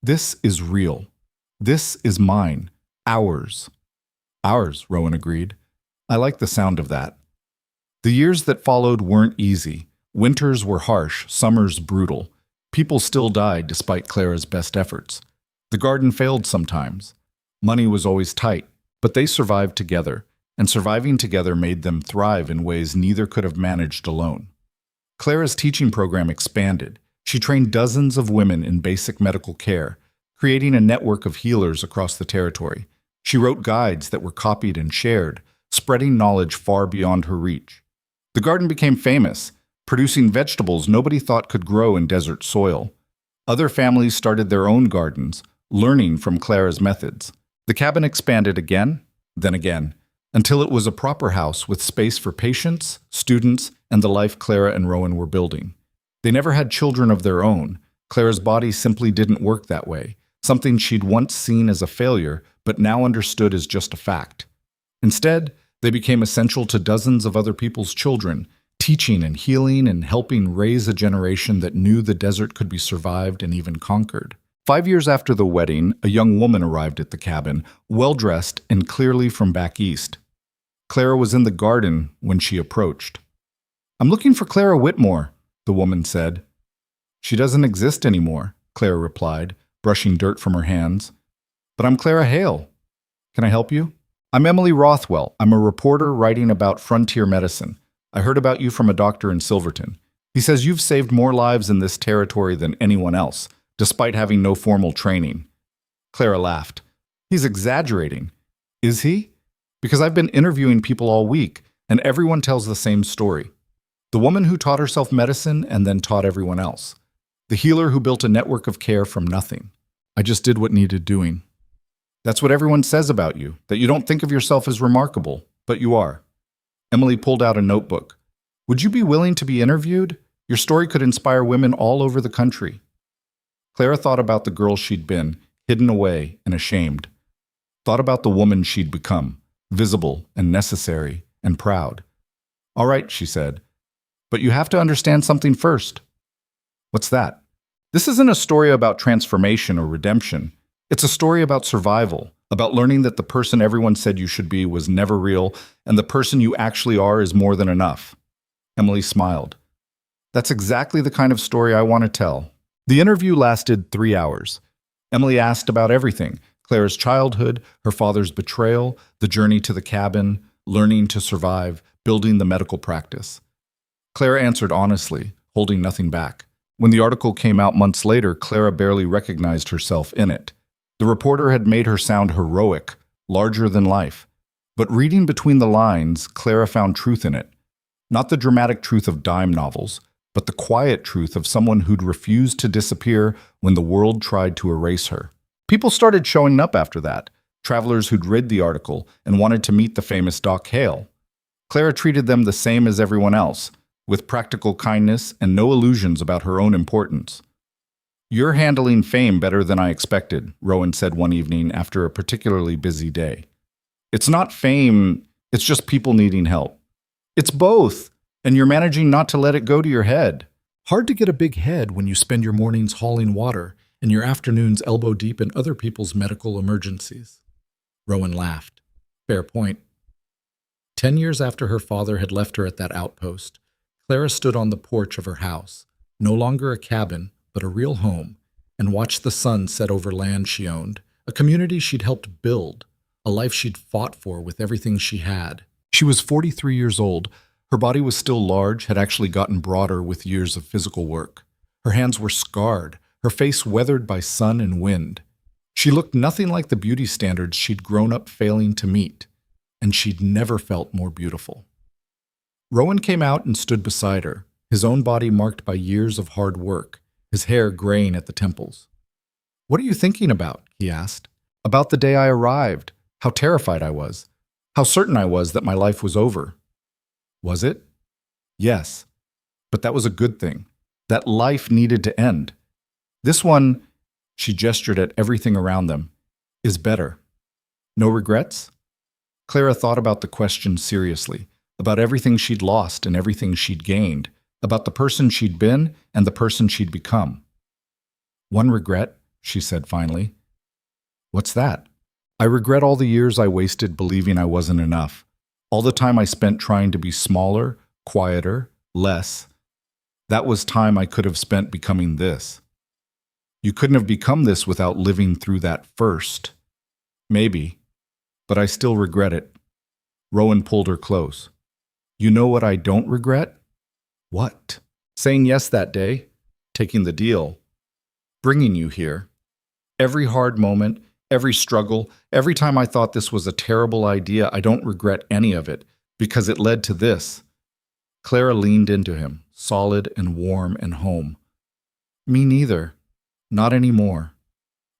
This is real. This is mine. Ours. Ours, Rowan agreed. I like the sound of that. The years that followed weren't easy. Winters were harsh, summers brutal. People still died despite Clara's best efforts. The garden failed sometimes. Money was always tight, but they survived together, and surviving together made them thrive in ways neither could have managed alone. Clara's teaching program expanded. She trained dozens of women in basic medical care, creating a network of healers across the territory. She wrote guides that were copied and shared, spreading knowledge far beyond her reach. The garden became famous, producing vegetables nobody thought could grow in desert soil. Other families started their own gardens, learning from Clara's methods. The cabin expanded again, then again, until it was a proper house with space for patients, students, and the life Clara and Rowan were building. They never had children of their own. Clara's body simply didn't work that way, something she'd once seen as a failure, but now understood as just a fact. Instead, they became essential to dozens of other people's children, teaching and healing and helping raise a generation that knew the desert could be survived and even conquered. 5 years after the wedding, a young woman arrived at the cabin, well-dressed and clearly from back east. Clara was in the garden when she approached. "I'm looking for Clara Whitmore," the woman said. "She doesn't exist anymore," Clara replied, brushing dirt from her hands. "But I'm Clara Hale. Can I help you?" "I'm Emily Rothwell. I'm a reporter writing about frontier medicine. I heard about you from a doctor in Silverton. He says you've saved more lives in this territory than anyone else, despite having no formal training." Clara laughed. "He's exaggerating." "Is he? Because I've been interviewing people all week, and everyone tells the same story. The woman who taught herself medicine and then taught everyone else. The healer who built a network of care from nothing. I just did what needed doing." "That's what everyone says about you, that you don't think of yourself as remarkable, but you are." Emily pulled out a notebook. "Would you be willing to be interviewed? Your story could inspire women all over the country." Clara thought about the girl she'd been, hidden away and ashamed. Thought about the woman she'd become, visible and necessary and proud. "All right," she said, "but you have to understand something first." "What's that?" "This isn't a story about transformation or redemption. It's a story about survival, about learning that the person everyone said you should be was never real, and the person you actually are is more than enough." Emily smiled. "That's exactly the kind of story I want to tell." The interview lasted 3 hours. Emily asked about everything: Clara's childhood, her father's betrayal, the journey to the cabin, learning to survive, building the medical practice. Clara answered honestly, holding nothing back. When the article came out months later, Clara barely recognized herself in it. The reporter had made her sound heroic, larger than life. But reading between the lines, Clara found truth in it. Not the dramatic truth of dime novels, but the quiet truth of someone who'd refused to disappear when the world tried to erase her. People started showing up after that, travelers who'd read the article and wanted to meet the famous Doc Hale. Clara treated them the same as everyone else, with practical kindness and no illusions about her own importance. "You're handling fame better than I expected," Rowan said one evening after a particularly busy day. "It's not fame, it's just people needing help." "It's both, and you're managing not to let it go to your head." Hard to get a big head when you spend your mornings hauling water and your afternoons elbow deep in other people's medical emergencies. Rowan laughed. Fair point. 10 years after her father had left her at that outpost, Clara stood on the porch of her house, no longer a cabin, but a real home, and watched the sun set over land she owned, a community she'd helped build, a life she'd fought for with everything she had. She was 43 years old. Her body was still large, had actually gotten broader with years of physical work. Her hands were scarred, her face weathered by sun and wind. She looked nothing like the beauty standards she'd grown up failing to meet, and she'd never felt more beautiful. Rowan came out and stood beside her, his own body marked by years of hard work, his hair graying at the temples. "What are you thinking about?" he asked. "About the day I arrived, how terrified I was, how certain I was that my life was over." "Was it?" "Yes, but that was a good thing. That life needed to end. This one," she gestured at everything around them, "is better. No regrets?" Clara thought about the question seriously, about everything she'd lost and everything she'd gained, about the person she'd been and the person she'd become. "One regret," she said finally. "What's that?" "I regret all the years I wasted believing I wasn't enough, all the time I spent trying to be smaller, quieter, less. That was time I could have spent becoming this." "You couldn't have become this without living through that first." "Maybe, but I still regret it." Rowan pulled her close. "You know what I don't regret?" "What?" "Saying yes that day, taking the deal, bringing you here. Every hard moment, every struggle, every time I thought this was a terrible idea, I don't regret any of it, because it led to this." Clara leaned into him, solid and warm and home. "Me neither. Not anymore."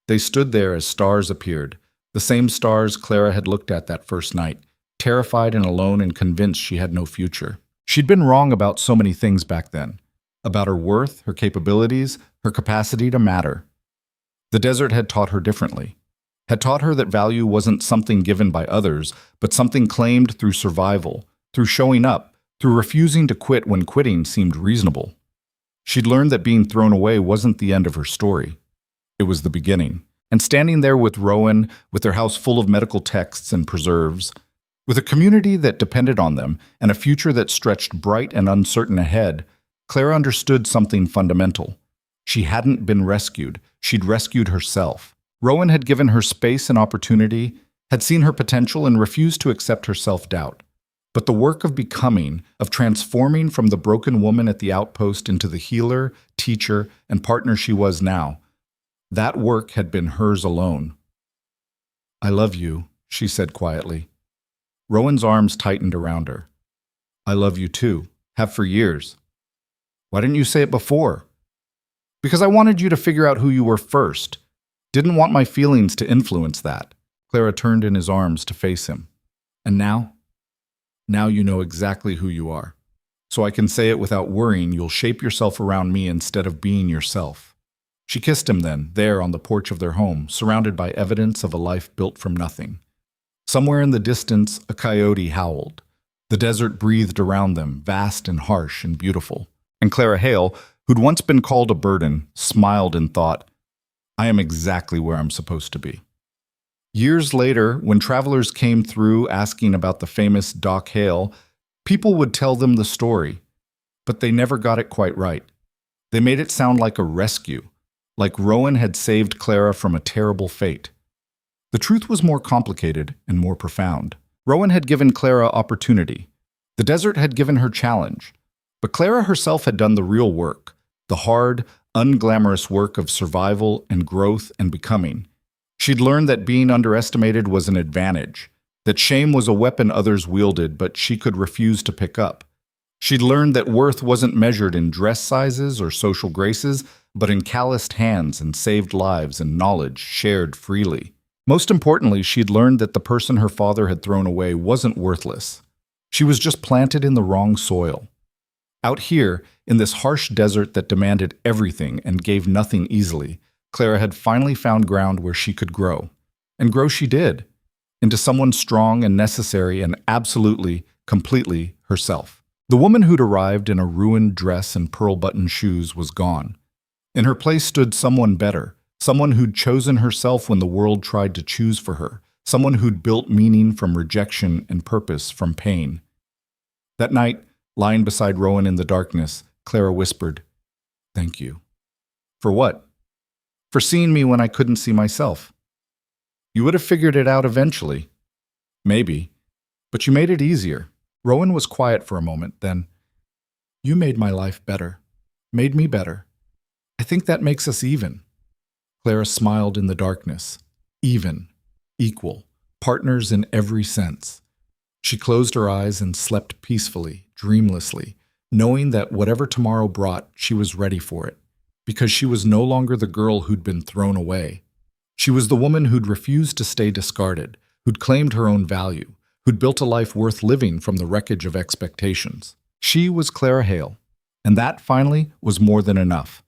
They stood there as stars appeared, the same stars Clara had looked at that first night, terrified and alone and convinced she had no future. She'd been wrong about so many things back then, about her worth, her capabilities, her capacity to matter. The desert had taught her differently, had taught her that value wasn't something given by others, but something claimed through survival, through showing up, through refusing to quit when quitting seemed reasonable. She'd learned that being thrown away wasn't the end of her story. It was the beginning. And standing there with Rowan, with their house full of medical texts and preserves, with a community that depended on them and a future that stretched bright and uncertain ahead, Clara understood something fundamental. She hadn't been rescued. She'd rescued herself. Rowan had given her space and opportunity, had seen her potential and refused to accept her self-doubt. But the work of becoming, of transforming from the broken woman at the outpost into the healer, teacher, and partner she was now, that work had been hers alone. "I love you," she said quietly. Rowan's arms tightened around her. "I love you too. Have for years." "Why didn't you say it before?" "Because I wanted you to figure out who you were first. Didn't want my feelings to influence that." Clara turned in his arms to face him. "And now?" "Now you know exactly who you are. So I can say it without worrying you'll shape yourself around me instead of being yourself." She kissed him then, there on the porch of their home, surrounded by evidence of a life built from nothing. Somewhere in the distance, a coyote howled. The desert breathed around them, vast and harsh and beautiful. And Clara Hale, who'd once been called a burden, smiled and thought, "I am exactly where I'm supposed to be." Years later, when travelers came through asking about the famous Doc Hale, people would tell them the story, but they never got it quite right. They made it sound like a rescue, like Rowan had saved Clara from a terrible fate. The truth was more complicated and more profound. Rowan had given Clara opportunity. The desert had given her challenge. But Clara herself had done the real work, the hard, unglamorous work of survival and growth and becoming. She'd learned that being underestimated was an advantage, that shame was a weapon others wielded but she could refuse to pick up. She'd learned that worth wasn't measured in dress sizes or social graces, but in calloused hands and saved lives and knowledge shared freely. Most importantly, she'd learned that the person her father had thrown away wasn't worthless. She was just planted in the wrong soil. Out here, in this harsh desert that demanded everything and gave nothing easily, Clara had finally found ground where she could grow. And grow she did, into someone strong and necessary and absolutely, completely herself. The woman who'd arrived in a ruined dress and pearl-button shoes was gone. In her place stood someone better, someone who'd chosen herself when the world tried to choose for her, someone who'd built meaning from rejection and purpose from pain. That night, lying beside Rowan in the darkness, Clara whispered, "Thank you." For what? For seeing me when I couldn't see myself. You would have figured it out eventually. Maybe. But you made it easier. Rowan was quiet for a moment, then, "You made my life better. Made me better. I think that makes us even." Clara smiled in the darkness. Even. Equal. Partners in every sense. She closed her eyes and slept peacefully, dreamlessly, knowing that whatever tomorrow brought, she was ready for it, because she was no longer the girl who'd been thrown away. She was the woman who'd refused to stay discarded, who'd claimed her own value, who'd built a life worth living from the wreckage of expectations. She was Clara Hale, and that, finally, was more than enough.